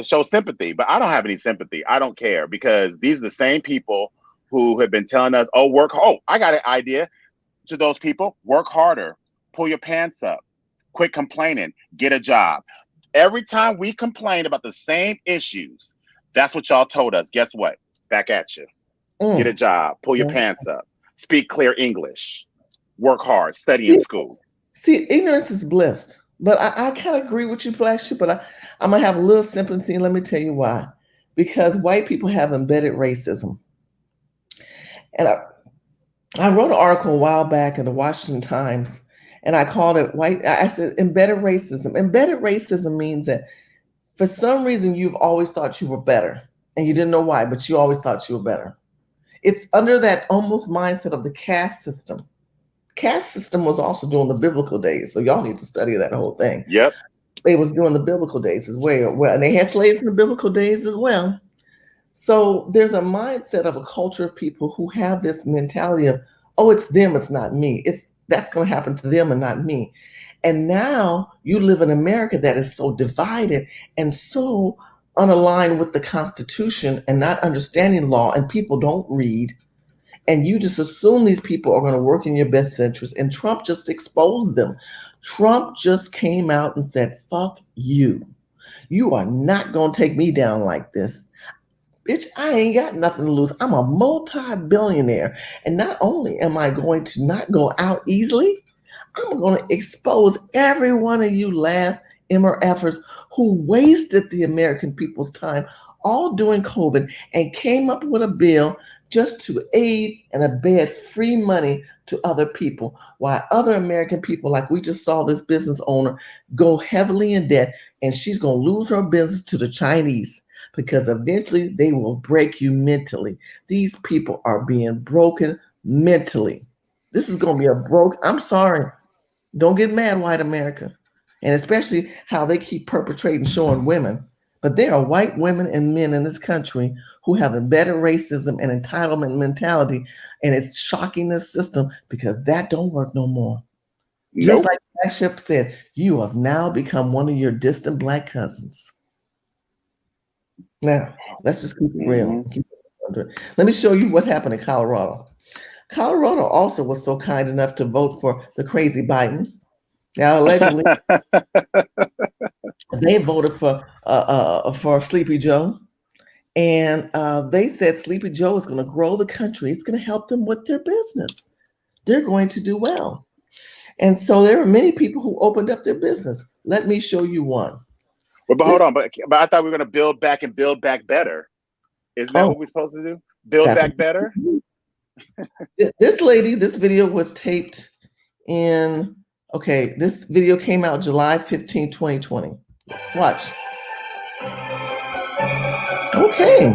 show sympathy. But I don't have any sympathy. I don't care, because these are the same people who have been telling us, I got an idea to those people. Work harder, pull your pants up, quit complaining, get a job. Every time we complain about the same issues, that's what y'all told us. Guess what? Back at you. Get a job. Pull your pants up. Speak clear English. Work hard. Study in school. See, ignorance is bliss. But I kind of agree with you, Flashy, but I'm going to have a little sympathy. Let me tell you why. Because white people have embedded racism. And I wrote an article a while back in the Washington Times, and I called it I said embedded racism. Embedded racism means that for some reason, you've always thought you were better, and you didn't know why, but you always thought you were better. It's under that almost mindset of the caste system. Caste system was also during the biblical days, so y'all need to study that whole thing. Yep. It was during the biblical days as well, and they had slaves in the biblical days as well. So there's a mindset of a culture of people who have this mentality of, oh, it's them, it's not me. That's going to happen to them and not me. And now you live in America that is so divided and so unaligned with the Constitution and not understanding law, and people don't read. And you just assume these people are going to work in your best interest. And Trump just exposed them. Trump just came out and said, fuck you. You are not going to take me down like this. Bitch, I ain't got nothing to lose. I'm a multi-billionaire. And not only am I going to not go out easily, I'm going to expose every one of you last MRFers who wasted the American people's time all during COVID and came up with a bill just to aid and abet free money to other people, while other American people, like we just saw this business owner, go heavily in debt, and she's going to lose her business to the Chinese, because eventually they will break you mentally. These people are being broken mentally. This is going to be I'm sorry. Don't get mad, white America. And especially how they keep perpetrating, showing women. But there are white women and men in this country who have embedded racism and entitlement mentality. And it's shocking this system, because that don't work no more. Nope. Just like Flagship said, you have now become one of your distant black cousins. Now, let's just keep it real. Let me show you what happened in Colorado. Colorado also was so kind enough to vote for the crazy Biden. Now, allegedly, they voted for Sleepy Joe, and they said Sleepy Joe is going to grow the country. It's going to help them with their business. They're going to do well. And so there are many people who opened up their business. Let me show you one. Well, but hold on, but I thought we were going to build back and build back better. Isn't that what we're supposed to do? Build back better? This lady, this video was taped Okay, this video came out July 15, 2020. Watch. Okay.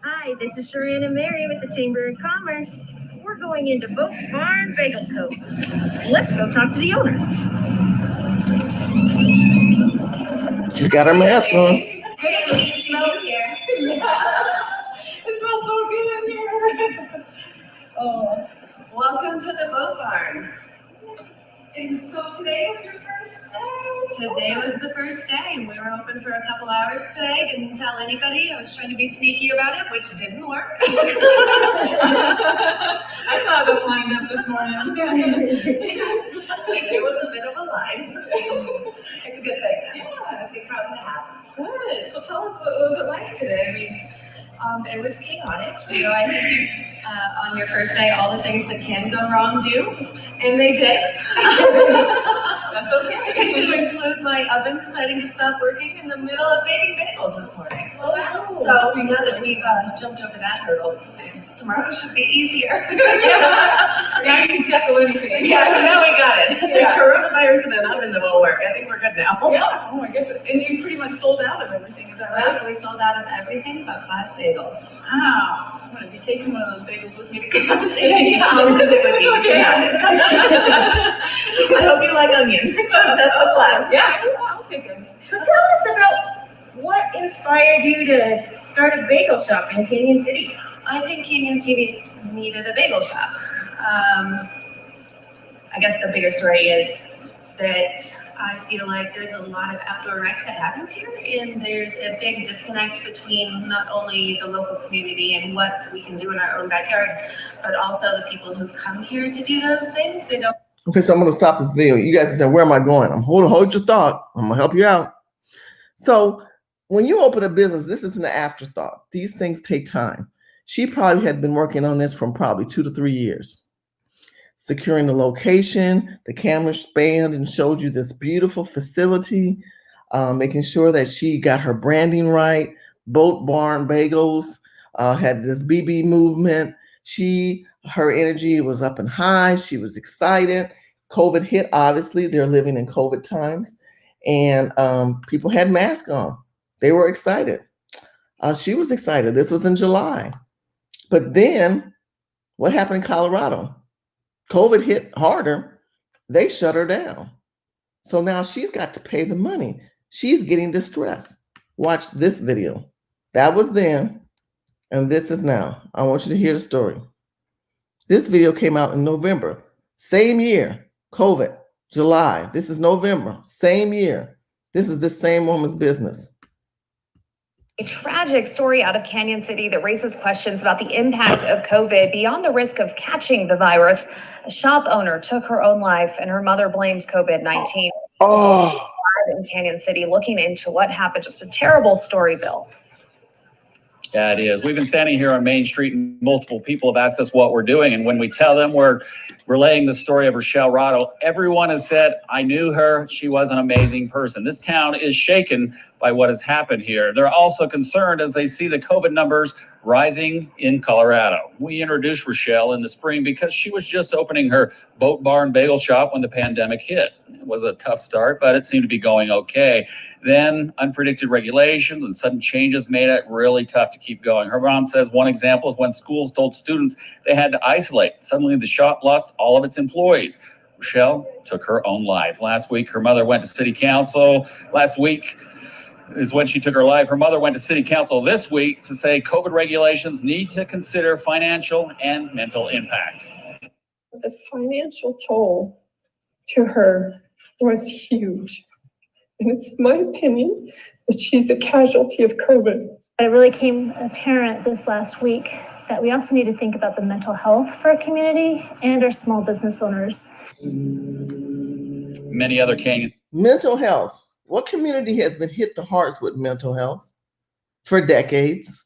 Hi, this is Sharon and Mary with the Chamber of Commerce. We're going into Boat Barn Bagel Co. Let's go talk to the owner. She's got her mask on. It smells here. It smells so good in here. Oh, welcome to the Boat Barn. And so today was your first day? Today was the first day, and we were open for a couple hours today. Didn't tell anybody. I was trying to be sneaky about it, which didn't work. I saw them lined up this morning. It was a bit of a line. It's a good thing. Yeah, it's a good problem to have. Good. So tell us, what was it like today? I mean, it was chaotic. You know, I think on your first day, all the things that can go wrong do, and they did. That's okay. To include my oven deciding to stop working in the middle of baking bagels this morning. Oh, so now that we've jumped over that hurdle, tomorrow should be easier. Now you can tackle anything. Yeah, so now we got it. Yeah. Coronavirus in an oven that won't work. I think we're good now. Yeah. Oh my gosh. And you pretty much sold out of everything, is that right? We sold out of everything but 5 bagels. Wow. I'm going to be taking one of those bagels with me to come to see you. I'll send it with you. Okay. I hope you like onion. That's what's left. Yeah, I'll take onion. So tell us about what inspired you to start a bagel shop in Canyon City. I think Canyon City needed a bagel shop. I guess the bigger story is that I feel like there's a lot of outdoor rec that happens here, and there's a big disconnect between not only the local community and what we can do in our own backyard, but also the people who come here to do those things. They don't. Okay, so I'm going to stop this video. You guys said, where am I going? Hold your thought. I'm going to help you out. So when you open a business, this is an afterthought. These things take time. She probably had been working on this from probably 2 to 3 years. Securing the location, the camera spanned and showed you this beautiful facility, making sure that she got her branding right. Boat Barn Bagels had this BB movement. Her energy was up and high. She was excited. COVID hit, obviously. They're living in COVID times. And people had masks on. They were excited. She was excited. This was in July. But then what happened in Colorado? COVID hit harder. They shut her down. So now she's got to pay the money. She's getting distressed. Watch this video. That was then, and this is now. I want you to hear the story. This video came out in November, same year, COVID, July. This is November, same year. This is the same woman's business. A tragic story out of Canyon City that raises questions about the impact of COVID beyond the risk of catching the virus. A shop owner took her own life, and her mother blames COVID-19. In Canyon City, looking into what happened. Just a terrible story, Bill. Yeah, it is. We've been standing here on Main Street, and multiple people have asked us what we're doing. And when we tell them we're relaying the story of Rochelle Rotto, everyone has said, I knew her. She was an amazing person. This town is shaken by what has happened here. They're also concerned as they see the COVID numbers rising in Colorado. We introduced Rochelle in the spring because she was just opening her Boat Barn Bagel shop when the pandemic hit. It was a tough start, but it seemed to be going okay. Then unpredicted regulations and sudden changes made it really tough to keep going. Her mom says one example is when schools told students they had to isolate. Suddenly the shop lost all of its employees. Rochelle took her own life. Last week, her mother went to city council. Last week is when she took her life. Her mother went to city council this week to say COVID regulations need to consider financial and mental impact. The financial toll to her was huge. And it's my opinion that she's a casualty of COVID. It really became apparent this last week that we also need to think about the mental health for our community and our small business owners. Many other Canyon. Mental health. What community has been hit the hardest with mental health for decades?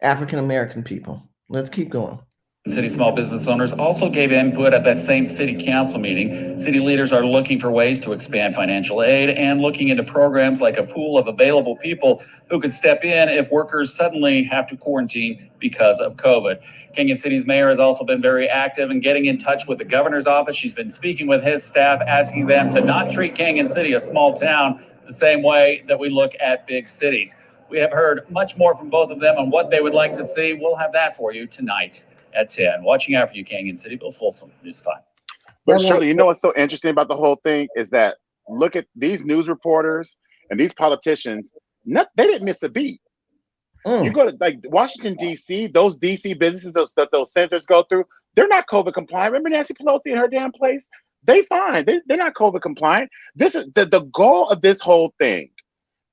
African American people. Let's keep going. City small business owners also gave input at that same city council meeting. City leaders are looking for ways to expand financial aid and looking into programs like a pool of available people who could step in if workers suddenly have to quarantine because of COVID. Canyon City's mayor has also been very active in getting in touch with the governor's office. She's been speaking with his staff, asking them to not treat Canyon City, a small town, the same way that we look at big cities. We have heard much more from both of them on what they would like to see. We'll have that for you tonight at 10. Watching out for you, Canyon City. Bill Folsom, News 5. But Shirley, you know what's so interesting about the whole thing is that look at these news reporters and these politicians, they didn't miss a beat. You go to like Washington, D.C., those D.C. businesses that those senators go through, they're not COVID compliant. Remember Nancy Pelosi in her damn place? They fine. They're not COVID compliant. This is the goal of this whole thing.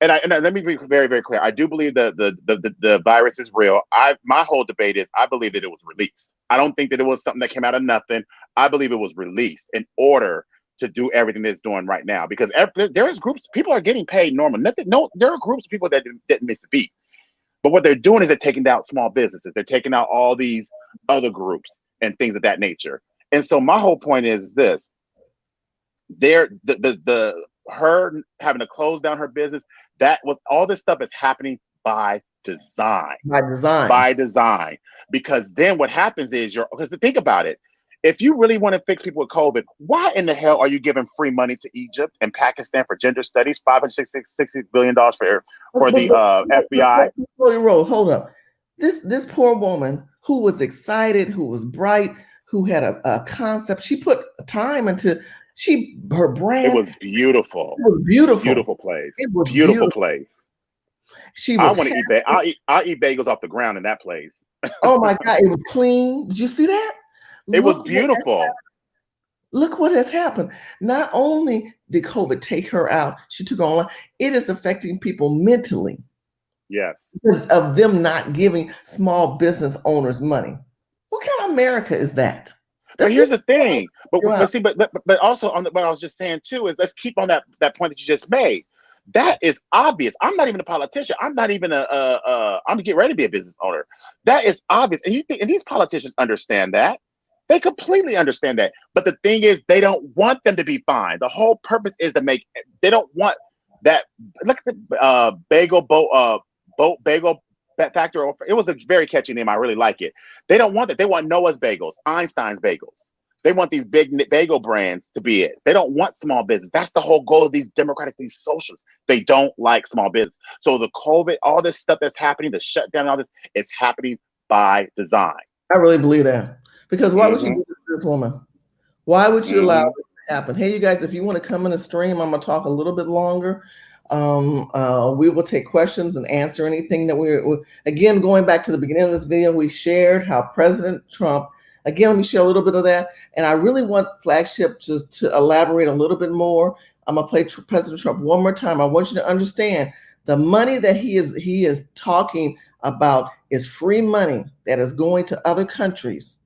And let me be very, very clear. I do believe the virus is real. My whole debate is I believe that it was released. I don't think that it was something that came out of nothing. I believe it was released in order to do everything that it's doing right now. Because there's groups, people are getting paid normal. There are groups of people that didn't miss a beat. But what they're doing is they're taking out small businesses. They're taking out all these other groups and things of that nature. And so my whole point is this: her having to close down her business. That was all this stuff is happening by design. By design. Because then what happens is because think about it. If you really want to fix people with COVID, why in the hell are you giving free money to Egypt and Pakistan for gender studies? $560 billion for the FBI. Hold up. This poor woman who was excited, who was bright, who had a concept. She put time into her brand. It was beautiful. It was beautiful. Beautiful place. It was beautiful place. I want to eat. I'll eat bagels off the ground in that place. Oh my God! It was clean. Did you see that? It was beautiful. Look what has happened. Not only did COVID take her out, she took online. It is affecting people mentally. Yes. Because of them not giving small business owners money. What kind of America is that? But here's the thing. But also on what I was just saying too is let's keep on that point that you just made. That is obvious. I'm not even a politician. I'm not even I'm getting ready to be a business owner. That is obvious. And these politicians understand that. They completely understand that. But the thing is, they don't want them to be fined. The whole purpose is they don't want that. Look at the bagel factory. It was a very catchy name. I really like it. They don't want that. They want Noah's Bagels, Einstein's Bagels. They want these big bagel brands to be it. They don't want small business. That's the whole goal of these Democrats, these socialists. They don't like small business. So the COVID, all this stuff that's happening, the shutdown, all this, it's happening by design. I really believe that. Because why would you do this to this woman? Why would you allow this to happen? Hey, you guys, if you want to come in the stream, I'm going to talk a little bit longer. We will take questions and answer anything that again, going back to the beginning of this video, we shared how President Trump, again, let me share a little bit of that. And I really want Flagship to elaborate a little bit more. I'm going to play President Trump one more time. I want you to understand the money that he is talking about is free money that is going to other countries.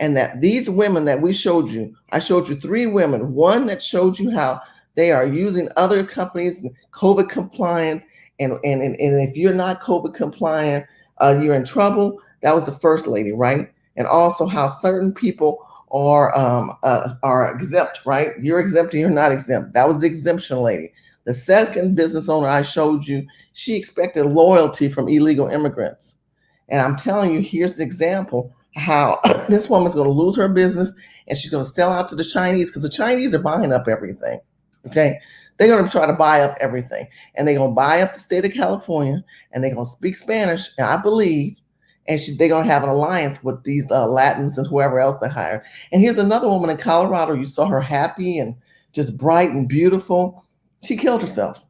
And that these women that we showed you, I showed you 3 women, one that showed you how they are using other companies, COVID compliance. And if you're not COVID compliant, you're in trouble. That was the first lady, right? And also how certain people are exempt, right? You're exempt and you're not exempt. That was the exemption lady. The second business owner I showed you, she expected loyalty from illegal immigrants. And I'm telling you, here's an example how this woman's going to lose her business and she's going to sell out to the Chinese because the Chinese are buying up everything. Okay. They're going to try to buy up everything and they're going to buy up the state of California and they're going to speak Spanish. And I believe, and they're going to have an alliance with these Latins and whoever else they hire. And here's another woman in Colorado. You saw her happy and just bright and beautiful. She killed herself.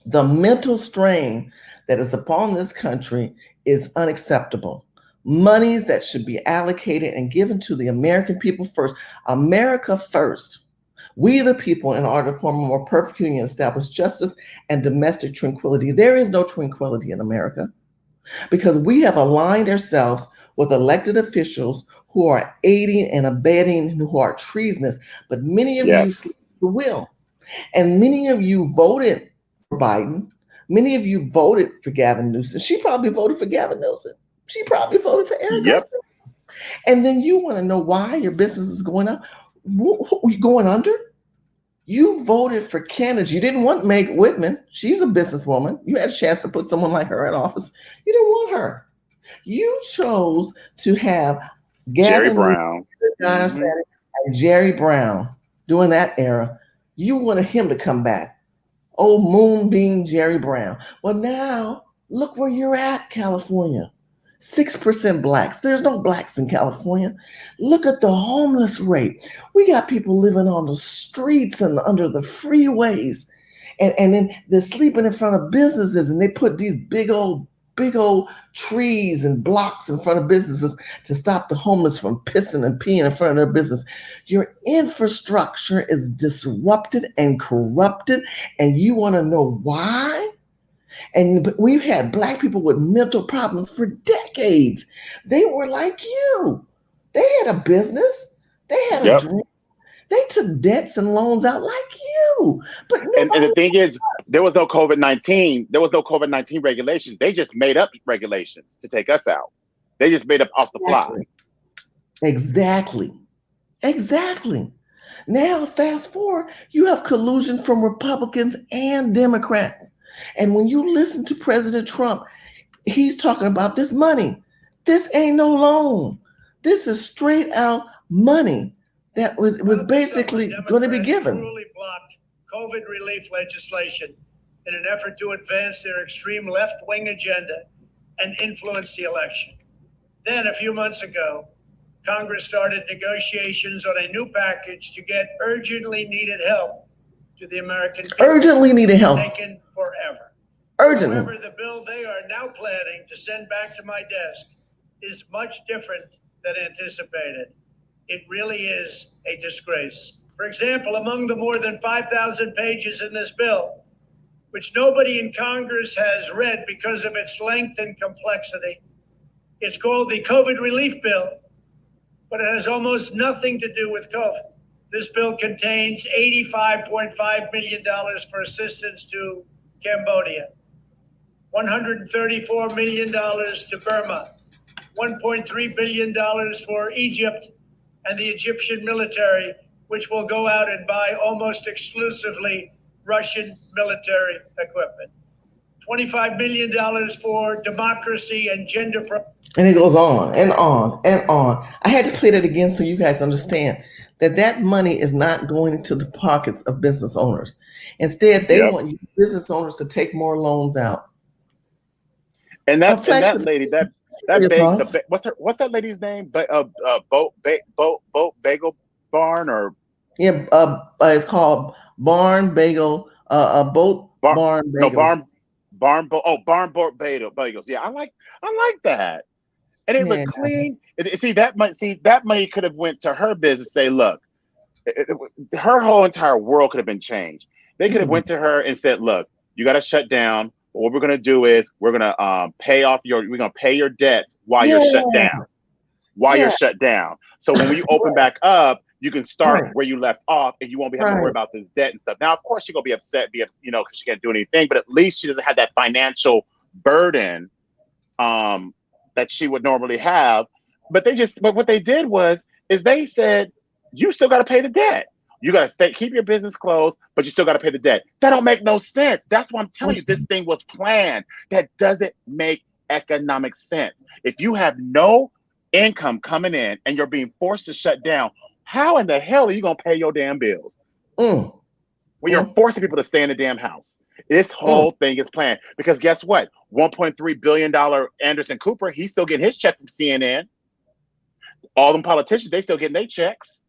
The mental strain that is upon this country is unacceptable. Monies that should be allocated and given to the American people first. America first. We the people, in order to form a more perfect union, establish justice and domestic tranquility. There is no tranquility in America because we have aligned ourselves with elected officials who are aiding and abetting, who are treasonous. But many of you sleep the will. And many of you voted for Biden. Many of you voted for Gavin Newsom. She probably voted for Gavin Newsom. She probably voted for Eric. Yep. And then you want to know why your business is going up, going under. You voted for candidates. You didn't want Meg Whitman. She's a businesswoman. You had a chance to put someone like her in office. You didn't want her. You chose to have Jerry Gavin Brown. and Jerry Brown during that era. You wanted him to come back. Oh, Moonbeam Jerry Brown. Well, now look where you're at, California. 6% blacks. There's no blacks in California. Look at the homeless rate. We got people living on the streets and under the freeways. And then they're sleeping in front of businesses, and they put these big old trees and blocks in front of businesses to stop the homeless from pissing and peeing in front of their business. Your infrastructure is disrupted and corrupted, and you want to know why? And we've had Black people with mental problems for decades. They were like you. They had a business. They had a dream. They took debts and loans out like you. But and the thing is, there was no COVID-19. There was no COVID-19 regulations. They just made up regulations to take us out. They just made up off the fly. Exactly. Now, fast forward, you have collusion from Republicans and Democrats. And when you listen to President Trump, he's talking about this money. This ain't no loan. This is straight out money that was basically going to be given. Cruelly blocked COVID relief legislation in an effort to advance their extreme left-wing agenda and influence the election. Then, a few months ago, Congress started negotiations on a new package to get urgently needed help to the American people. Urgently needed help. Taken forever. Urgently. However, the bill they are now planning to send back to my desk is much different than anticipated. It really is a disgrace. For example, among the more than 5,000 pages in this bill, which nobody in Congress has read because of its length and complexity, it's called the COVID Relief Bill, but it has almost nothing to do with COVID. This bill contains $85.5 million for assistance to Cambodia, $134 million to Burma, $1.3 billion for Egypt and the Egyptian military, which will go out and buy almost exclusively Russian military equipment, $25 million for democracy and gender. And it goes on and on and on. I had to play that again so you guys understand that money is not going into the pockets of business owners. Instead, they want you business owners to take more loans out. And that lady, that what's that lady's name? Boat Bagel Barn, or it's called Barn Bagel. Barn Bagels. Barn Board Bagels. Yeah, I like that. And it looked clean. See that money could have went to her business. Say, look, her whole entire world could have been changed. They could have went to her and said, look, you got to shut down. What we're gonna do is we're gonna pay your debts while you're shut down. You're shut down. So when you open back up, you can start where you left off, and you won't be having to worry about this debt and stuff. Now, of course, she's gonna be upset, because she can't do anything. But at least she doesn't have that financial burden that she would normally have. But what they did was they said, you still got to pay the debt. You got to keep your business closed, but you still got to pay the debt. That don't make no sense. That's why I'm telling you, this thing was planned. That doesn't make economic sense. If you have no income coming in and you're being forced to shut down, how in the hell are you going to pay your damn bills? When you're forcing people to stay in the damn house. This whole thing is planned, because guess what? $1.3 billion Anderson Cooper, he's still getting his check from CNN. All them politicians, they still getting their checks.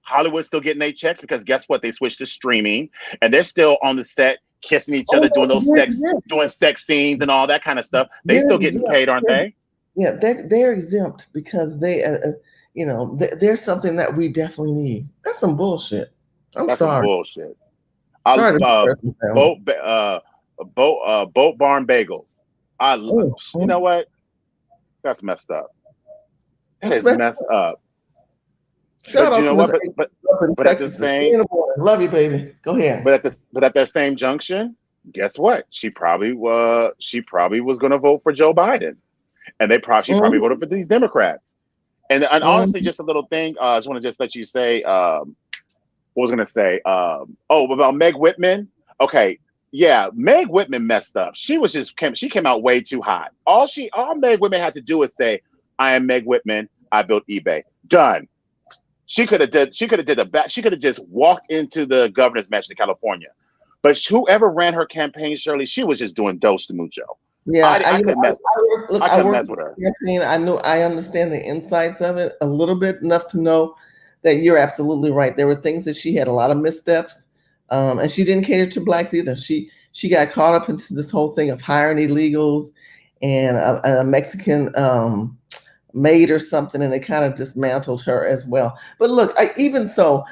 Hollywood's still getting their checks, because guess what? They switched to streaming, and they're still on the set kissing each other, doing sex scenes and all that kind of stuff. They're still getting paid, aren't they? Yeah, they're exempt because they, there's something that we definitely need. That's some bullshit. That's sorry. Some bullshit. Boat Barn Bagels. I love. You know what? That's messed up. That is messed up. Shout out you know to what? But at the same, love you, baby. Go ahead. But at that same junction, guess what? She probably was going to vote for Joe Biden, and she probably voted for these Democrats. And honestly, just a little thing. I just want to just let you say, what was I going to say? About Meg Whitman. Okay. Yeah, Meg Whitman messed up. She came out way too hot. All Meg Whitman had to do is say, "I am Meg Whitman. I built eBay." Done. She could have just walked into the governor's mansion in California. But whoever ran her campaign, Shirley, she was just doing dos de mucho. Yeah, I couldn't mess with her. I understand the insights of it a little bit, enough to know that you're absolutely right. There were things that she had a lot of missteps. And she didn't cater to blacks either. She got caught up into this whole thing of hiring illegals and a Mexican maid or something, and it kind of dismantled her as well. But look, even so,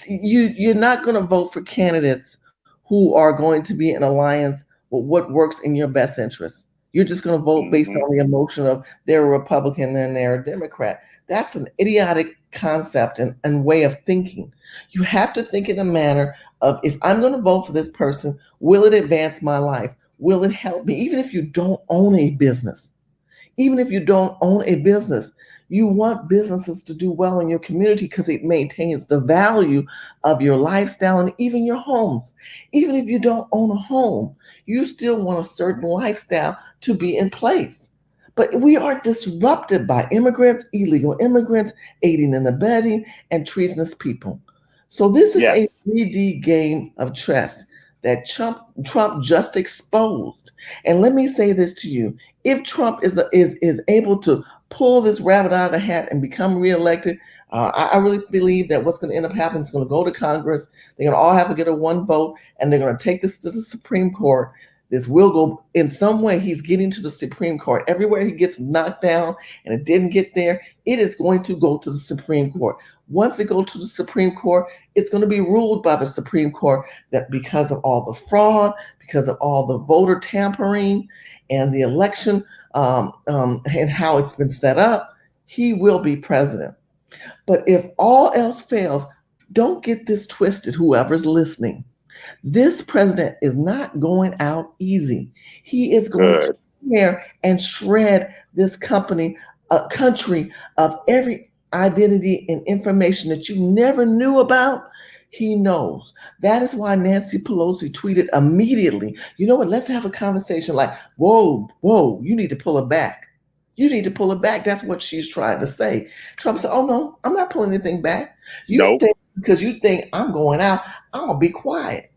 you're not going to vote for candidates who are going to be in alliance with what works in your best interest. You're just going to vote based on the emotion of they're a Republican and they're a Democrat. That's an idiotic concept and way of thinking. You have to think in a manner of, if I'm going to vote for this person, will it advance my life? Will it help me? Even if you don't own a business, you want businesses to do well in your community because it maintains the value of your lifestyle and even your homes. Even if you don't own a home, you still want a certain lifestyle to be in place. But we are disrupted by immigrants, illegal immigrants, aiding and abetting, and treasonous people. So this is a 3D game of chess that Trump just exposed. And let me say this to you: if Trump is able to pull this rabbit out of the hat and become reelected, I really believe that what's going to end up happening is going to go to Congress. They're going to all have to get a one vote, and they're going to take this to the Supreme Court. This will go, in some way, he's getting to the Supreme Court. Everywhere he gets knocked down and it didn't get there, it is going to go to the Supreme Court. Once it goes to the Supreme Court, it's going to be ruled by the Supreme Court that because of all the fraud, because of all the voter tampering and the election and how it's been set up, he will be president. But if all else fails, don't get this twisted, whoever's listening. This president is not going out easy. He is going to tear and shred this country of every identity and information that you never knew about. He knows. That is why Nancy Pelosi tweeted immediately, "You know what, let's have a conversation." Like, whoa, you need to pull it back. You need to pull it back. That's what she's trying to say. Trump said, "Oh no, I'm not pulling anything back. Think because you think I'm going out, I'm going to be quiet.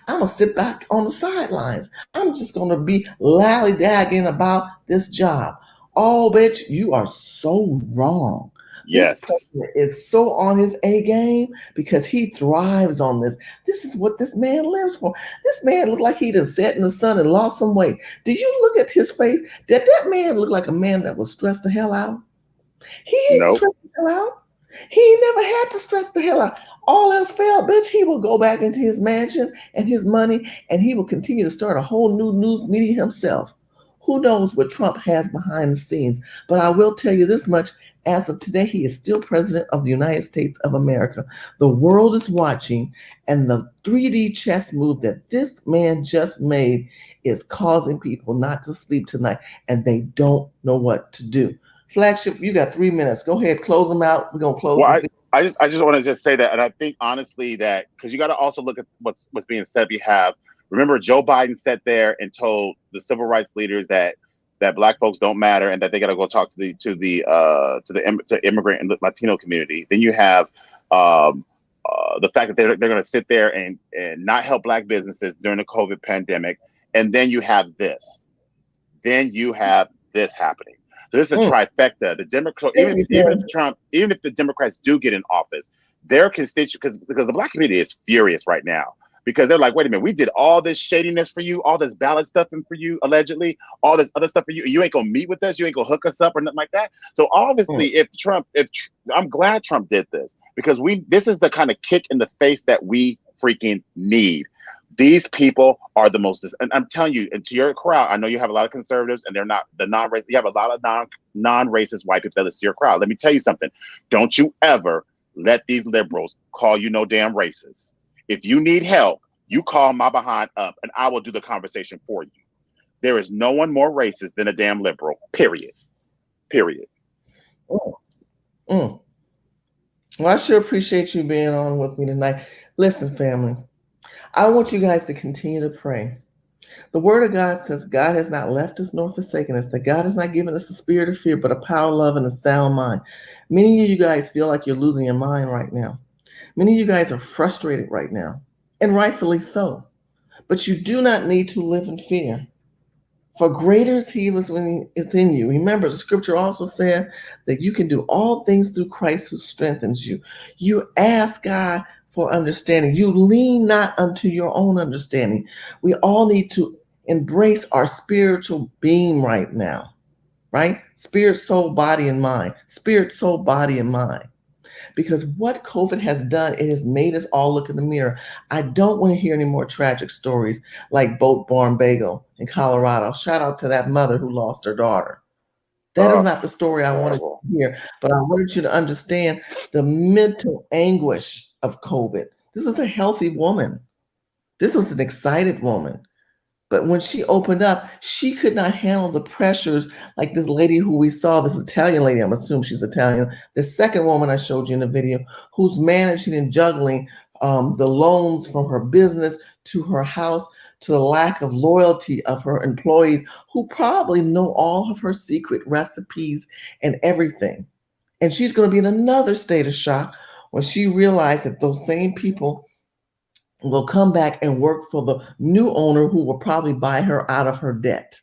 I'm going to sit back on the sidelines. I'm just going to be lollygagging about this job." Oh, bitch, you are so wrong. Yes. This president is so on his A game because he thrives on this. This is what this man lives for. This man looked like he done sat in the sun and lost some weight. Do you look at his face? Did that man look like a man that was stressed the hell out? He ain't stressed the hell out. He never had to stress the hell out. All else failed, bitch, he will go back into his mansion and his money, and he will continue to start a whole new news media himself. Who knows what Trump has behind the scenes? But I will tell you this much. As of today, he is still president of the United States of America. The world is watching, and the 3D chess move that this man just made is causing people not to sleep tonight, and they don't know what to do. Flagship, you got 3 minutes. Go ahead, close them out. We're gonna close. Well, I just want to just say that, and I think honestly that because you got to also look at what's being said. Remember, Joe Biden sat there and told the civil rights leaders that Black folks don't matter and that they got to go talk to the immigrant and Latino community. Then you have the fact that they're going to sit there and not help Black businesses during the COVID pandemic, and then you have this. Then you have this happening. So this is a trifecta. The Democrats, even if the Democrats do get in office, their constituents, because the Black community is furious right now. Because they're like, wait a minute, we did all this shadiness for you, all this ballot stuffing for you, allegedly, all this other stuff for you. You ain't gonna meet with us, you ain't gonna hook us up or nothing like that. So obviously, I'm glad Trump did this because this is the kind of kick in the face that we freaking need. These people are the most, and I'm telling you, and to your crowd, I know you have a lot of conservatives and they're not the non-racist. You have a lot of non-racist white people that listen to your crowd. Let me tell you something. Don't you ever let these liberals call you no damn racist. If you need help, you call my behind up and I will do the conversation for you. There is no one more racist than a damn liberal, period. period. Mm, mm. Well, I sure appreciate you being on with me tonight. Listen, family, I want you guys to continue to pray. The word of God says God has not left us nor forsaken us, that God has not given us a spirit of fear, but a power, love, and a sound mind. Many of you guys feel like you're losing your mind right now. Many of you guys are frustrated right now, and rightfully so. But you do not need to live in fear. For greater is he was within you. Remember, the scripture also said that you can do all things through Christ who strengthens you. You ask God for understanding. You lean not unto your own understanding. We all need to embrace our spiritual being right now, right? Spirit, soul, body, and mind. Spirit, soul, body, and mind. Because what COVID has done, it has made us all look in the mirror. I don't want to hear any more tragic stories like Boat Barn Bagel in Colorado. Shout out to that mother who lost her daughter. That is not the story I wanted to hear, but I wanted you to understand the mental anguish of COVID. This was a healthy woman. This was an excited woman. But when she opened up, she could not handle the pressures like this lady who we saw, this Italian lady, I'm assuming she's Italian, the second woman I showed you in the video, who's managing and juggling the loans from her business to her house, to the lack of loyalty of her employees who probably know all of her secret recipes and everything. And she's going to be in another state of shock when she realized that those same people will come back and work for the new owner who will probably buy her out of her debt.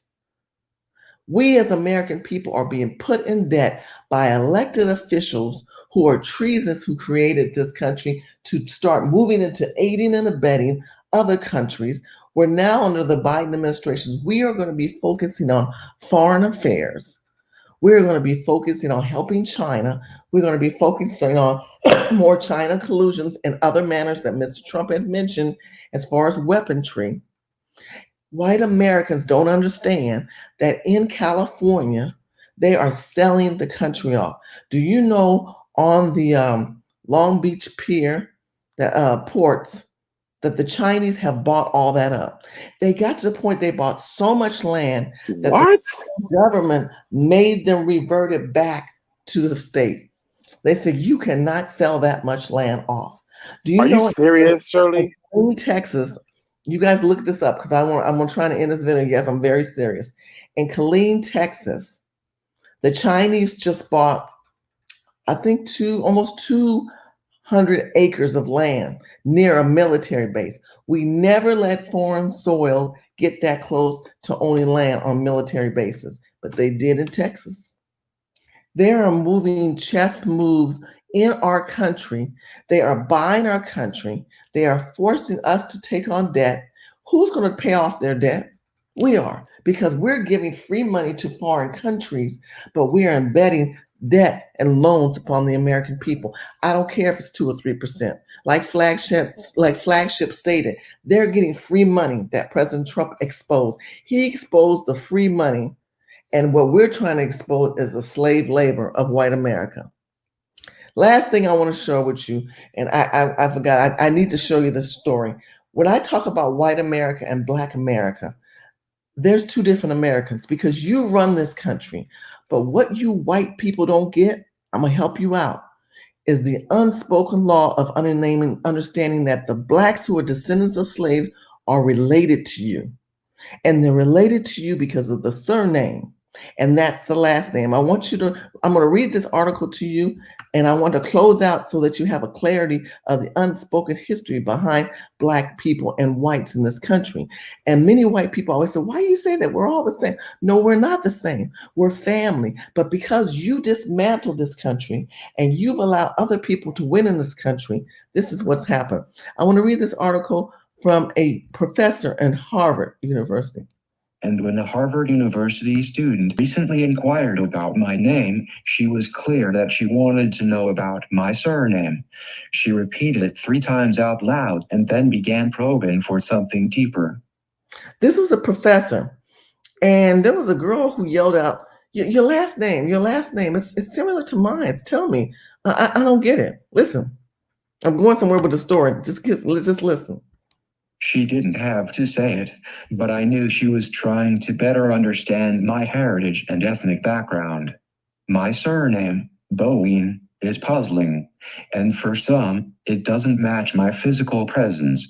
We as American people are being put in debt by elected officials who are treasonous, who created this country to start moving into aiding and abetting other countries. We're now under the Biden administration. We are going to be focusing on foreign affairs. We're going to be focusing on helping China. We're going to be focusing on more China collusions and other manners that Mr. Trump had mentioned as far as weaponry. White Americans don't understand that in California, they are selling the country off. Do you know on the Long Beach pier, the ports, that the Chinese have bought all that up? They got to the point they bought so much land that the government made them revert it back to the state. They said, you cannot sell that much land off. Do you know? Are you serious, Shirley? In Texas, you guys look this up because I'm trying to end this video. Yes, I'm very serious. In Killeen, Texas, the Chinese just bought, I think, almost 200 acres of land near a military base. We never let foreign soil get that close to owning land on military bases, but they did in Texas. They are moving chess moves in our country. They are buying our country. They are forcing us to take on debt. Who's going to pay off their debt? We are, because we're giving free money to foreign countries, but we are embedding debt and loans upon the American people. I don't care if it's 2 or 3%. Like Flagship stated, they're getting free money that President Trump exposed. He exposed the free money. And what we're trying to expose is the slave labor of white America. Last thing I want to share with you, and I forgot, I need to show you this story. When I talk about white America and Black America, there's two different Americans because you run this country. But what you white people don't get, I'm going to help you out, is the unspoken law of understanding that the Blacks who are descendants of slaves are related to you. And they're related to you because of the surname. And that's the last name. I'm going to read this article to you, and I want to close out so that you have a clarity of the unspoken history behind Black people and whites in this country. And many white people always say, why do you say that? We're all the same. No, we're not the same. We're family. But because you dismantled this country and you've allowed other people to win in this country, this is what's happened. I want to read this article from a professor in Harvard University. And when a Harvard University student recently inquired about my name, she was clear that she wanted to know about my surname. She repeated it 3 times out loud and then began probing for something deeper. This was a professor, and there was a girl who yelled out, your last name, it's similar to mine. Tell me. I don't get it. Listen, I'm going somewhere with the story. Just listen. She didn't have to say it, but I knew she was trying to better understand my heritage and ethnic background. My surname, Bowen, is puzzling, and for some, it doesn't match my physical presence.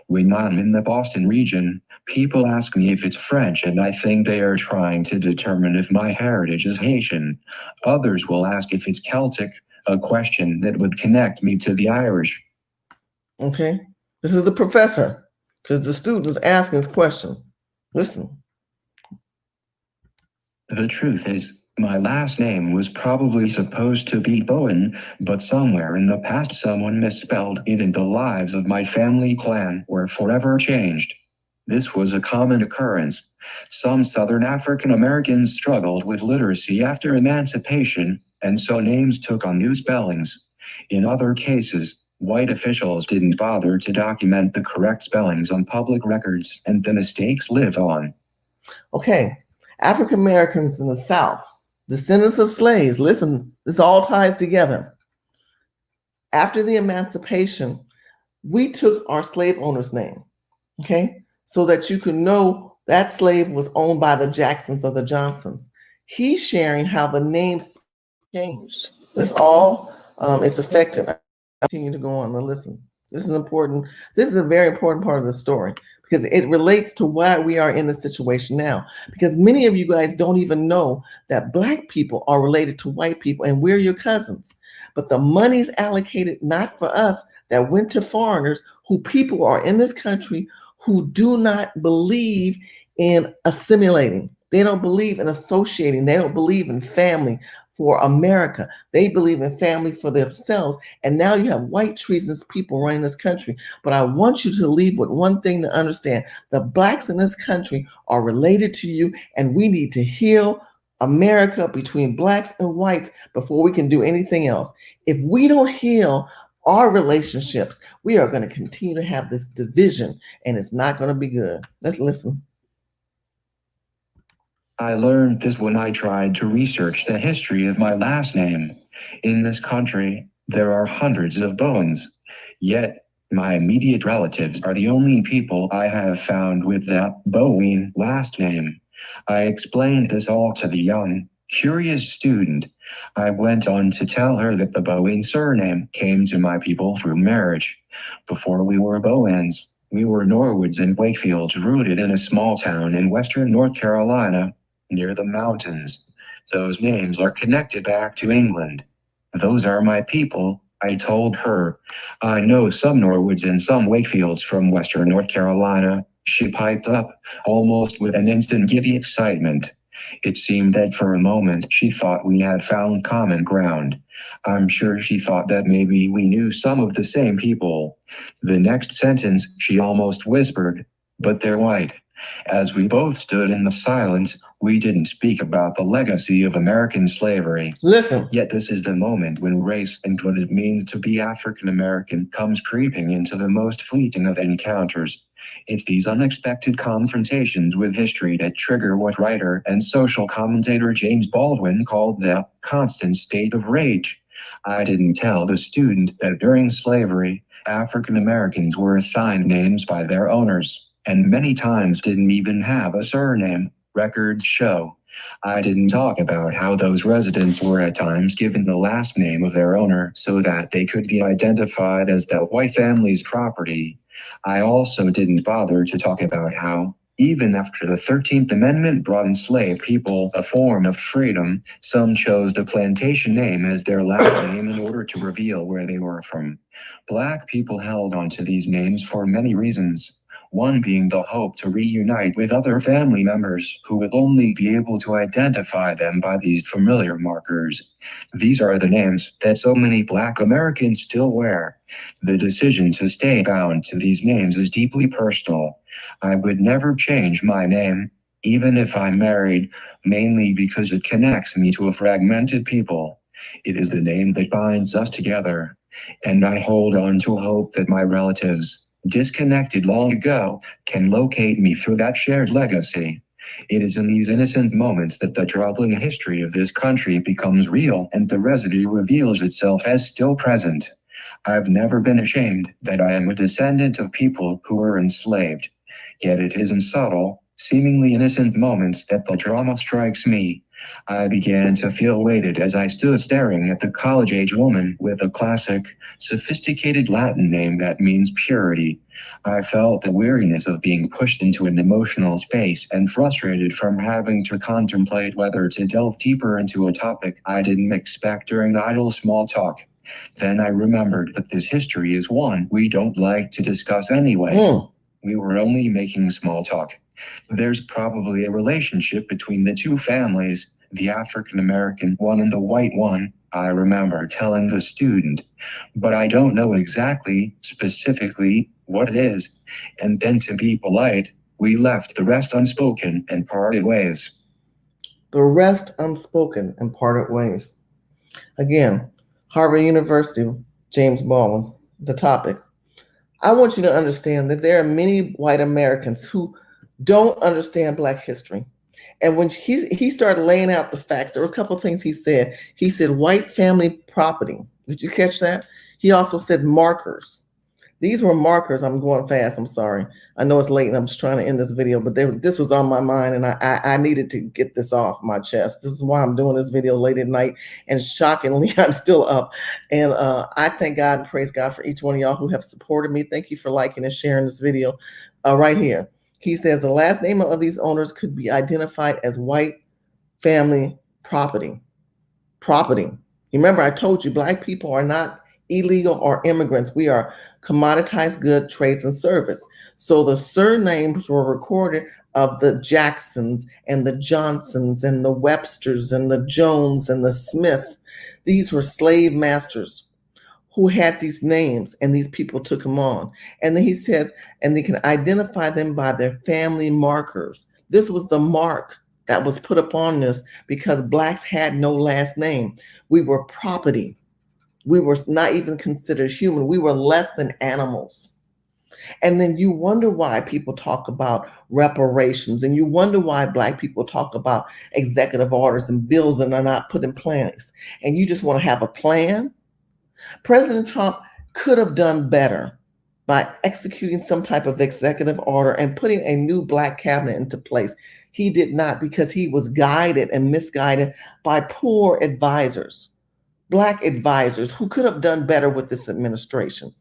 When I'm in the Boston region, people ask me if it's French, and I think they are trying to determine if my heritage is Haitian. Others will ask if it's Celtic, a question that would connect me to the Irish. Okay, this is the professor, because the student is asking this question. Listen. The truth is, my last name was probably supposed to be Bowen, but somewhere in the past someone misspelled it and the lives of my family clan were forever changed. This was a common occurrence. Some Southern African Americans struggled with literacy after emancipation, and so names took on new spellings. In other cases, white officials didn't bother to document the correct spellings on public records, and the mistakes live on. Okay, African Americans in the South, descendants of slaves, listen, this all ties together. After the emancipation, we took our slave owner's name, okay, so that you could know that slave was owned by the Jacksons or the Johnsons. He's sharing how the names changed. This all is effective. I continue to go on and listen. This is important. This is a very important part of the story because it relates to why we are in this situation now. Because many of you guys don't even know that Black people are related to white people and we're your cousins. But the money's allocated not for us, that went to foreigners who people are in this country who do not believe in assimilating. They don't believe in associating. They don't believe in family for America. They believe in family for themselves. And now you have white treasonous people running this country. But I want you to leave with one thing to understand. The Blacks in this country are related to you, and we need to heal America between Blacks and whites before we can do anything else. If we don't heal our relationships, we are going to continue to have this division, and it's not going to be good. Let's listen. I learned this when I tried to research the history of my last name. In this country, there are hundreds of Bowens, yet my immediate relatives are the only people I have found with that Bowen last name. I explained this all to the young, curious student. I went on to tell her that the Bowen surname came to my people through marriage. Before we were Bowens, we were Norwoods and Wakefields, rooted in a small town in western North Carolina, near the mountains. Those names are connected back to England. Those are my people, I told her. I know some Norwoods and some Wakefields from western North Carolina, she piped up, almost with an instant giddy excitement. It seemed that for a moment she thought we had found common ground. I'm sure she thought that maybe we knew some of the same people. The next sentence she almost whispered, but they're white. As we both stood in the silence, we didn't speak about the legacy of American slavery. Listen. Yet this is the moment when race and what it means to be African American comes creeping into the most fleeting of encounters. It's these unexpected confrontations with history that trigger what writer and social commentator James Baldwin called the constant state of rage. I didn't tell the student that during slavery, African Americans were assigned names by their owners, and many times didn't even have a surname, records show. I didn't talk about how those residents were at times given the last name of their owner so that they could be identified as the white family's property. I also didn't bother to talk about how, even after the 13th Amendment brought enslaved people a form of freedom, some chose the plantation name as their last name in order to reveal where they were from. Black people held on to these names for many reasons. One being the hope to reunite with other family members who would only be able to identify them by these familiar markers. These are the names that so many Black Americans still wear. The decision to stay bound to these names is deeply personal. I would never change my name, even if I'm married, mainly because it connects me to a fragmented people. It is the name that binds us together, and I hold on to hope that my relatives, disconnected long ago, can locate me through that shared legacy. It is in these innocent moments that the troubling history of this country becomes real and the residue reveals itself as still present. I've never been ashamed that I am a descendant of people who were enslaved. Yet it is in subtle, seemingly innocent moments that the drama strikes me. I began to feel weighted as I stood staring at the college-age woman with a classic, sophisticated Latin name that means purity. I felt the weariness of being pushed into an emotional space and frustrated from having to contemplate whether to delve deeper into a topic I didn't expect during idle small talk. Then I remembered that this history is one we don't like to discuss anyway. We were only making small talk. There's probably a relationship between the two families, the African-American one and the white one, I remember telling the student. But I don't know exactly, specifically, what it is. And then to be polite, we left the rest unspoken and parted ways. The rest unspoken and parted ways. Again, Harvard University, James Baldwin, the topic. I want you to understand that there are many white Americans who don't understand Black history. And when he started laying out the facts, there were a couple of things he said. He said white family property. Did you catch that? He also said markers. These were markers. I'm going fast. I'm sorry. I know it's late and I'm just trying to end this video, but this was on my mind and I needed to get this off my chest. This is why I'm doing this video late at night, and shockingly, I'm still up. And I thank God and praise God for each one of y'all who have supported me. Thank you for liking and sharing this video right here. He says the last name of these owners could be identified as white family property. Property. Remember, I told you Black people are not illegal or immigrants. We are commoditized good, trades, and service. So the surnames were recorded of the Jacksons and the Johnsons and the Websters and the Jones and the Smith. These were slave masters who had these names, and these people took them on. And then he says, and they can identify them by their family markers. This was the mark that was put upon this because Blacks had no last name. We were property. We were not even considered human. We were less than animals. And then you wonder why people talk about reparations, and you wonder why Black people talk about executive orders and bills that are not put in place. And you just want to have a plan. President Trump could have done better by executing some type of executive order and putting a new Black cabinet into place. He did not, because he was guided and misguided by poor advisors, Black advisors who could have done better with this administration.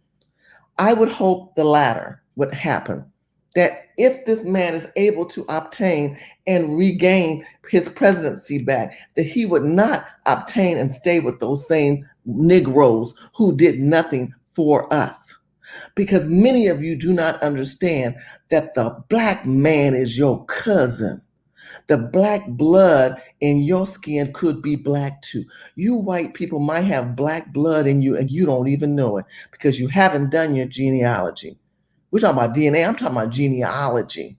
I would hope the latter would happen, that if this man is able to obtain and regain his presidency back, that he would not obtain and stay with those same Negroes who did nothing for us. Because many of you do not understand that the Black man is your cousin. The Black blood in your skin could be Black too. You white people might have Black blood in you and you don't even know it because you haven't done your genealogy. We're talking about DNA. I'm talking about genealogy.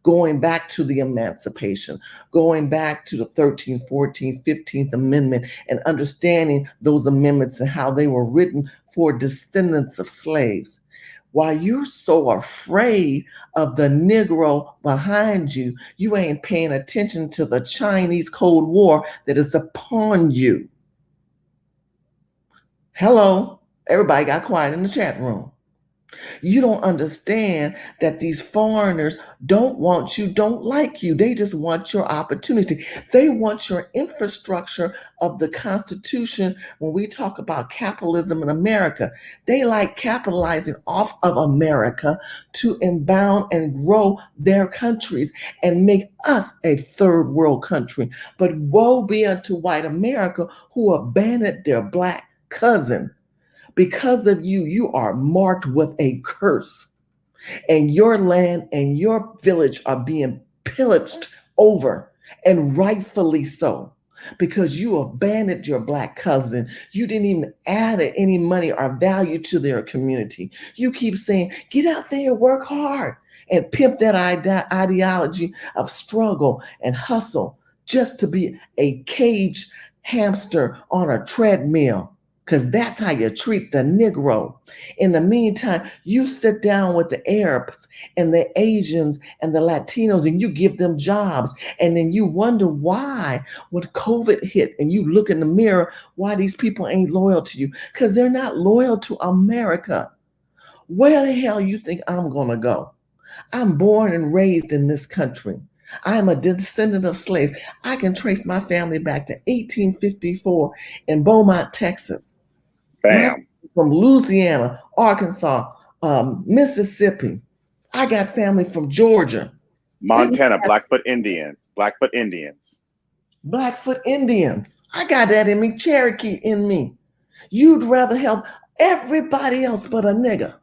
Going back to the Emancipation, going back to the 13th, 14th, 15th Amendment, and understanding those amendments and how they were written for descendants of slaves. While you're so afraid of the Negro behind you, you ain't paying attention to the Chinese Cold War that is upon you. Hello, everybody got quiet in the chat room. You don't understand that these foreigners don't want you, don't like you. They just want your opportunity. They want your infrastructure of the Constitution. When we talk about capitalism in America, they like capitalizing off of America to inbound and grow their countries and make us a third world country. But woe be unto white America who abandoned their Black cousin. Because of you, you are marked with a curse, and your land and your village are being pillaged over, and rightfully so, because you abandoned your Black cousin. You didn't even add any money or value to their community. You keep saying, get out there and work hard, and pimp that ideology of struggle and hustle just to be a cage hamster on a treadmill. Because that's how you treat the Negro. In the meantime, you sit down with the Arabs and the Asians and the Latinos and you give them jobs. And then you wonder why, when COVID hit and you look in the mirror, why these people ain't loyal to you. Because they're not loyal to America. Where the hell you think I'm going to go? I'm born and raised in this country. I am a descendant of slaves. I can trace my family back to 1854 in Beaumont, Texas. Bam. From Louisiana, Arkansas, Mississippi. I got family from Georgia. Montana, Blackfoot Indians. Blackfoot Indians. Blackfoot Indians. I got that in me. Cherokee in me. You'd rather help everybody else but a nigga.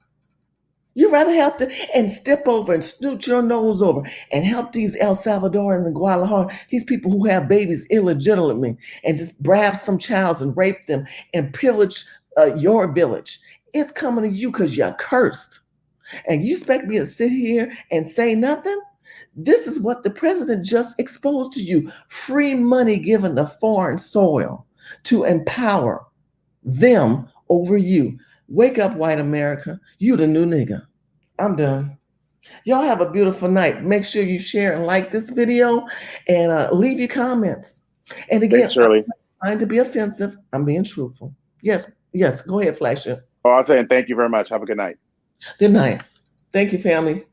You'd rather help them and step over and snoot your nose over and help these El Salvadorans and Guadalajara, these people who have babies illegitimately, and just grab some childs and rape them and pillage your village. It's coming to you because you're cursed. And you expect me to sit here and say nothing? This is what the president just exposed to you. Free money given to foreign soil to empower them over you. Wake up, white America. You the new nigga. I'm done. Y'all have a beautiful night. Make sure you share and like this video and leave your comments. And again, Thanks, Shirley. I'm not trying to be offensive. I'm being truthful. Yes, go ahead, Flasher. Oh, I was saying thank you very much. Have a good night. Good night. Thank you, family.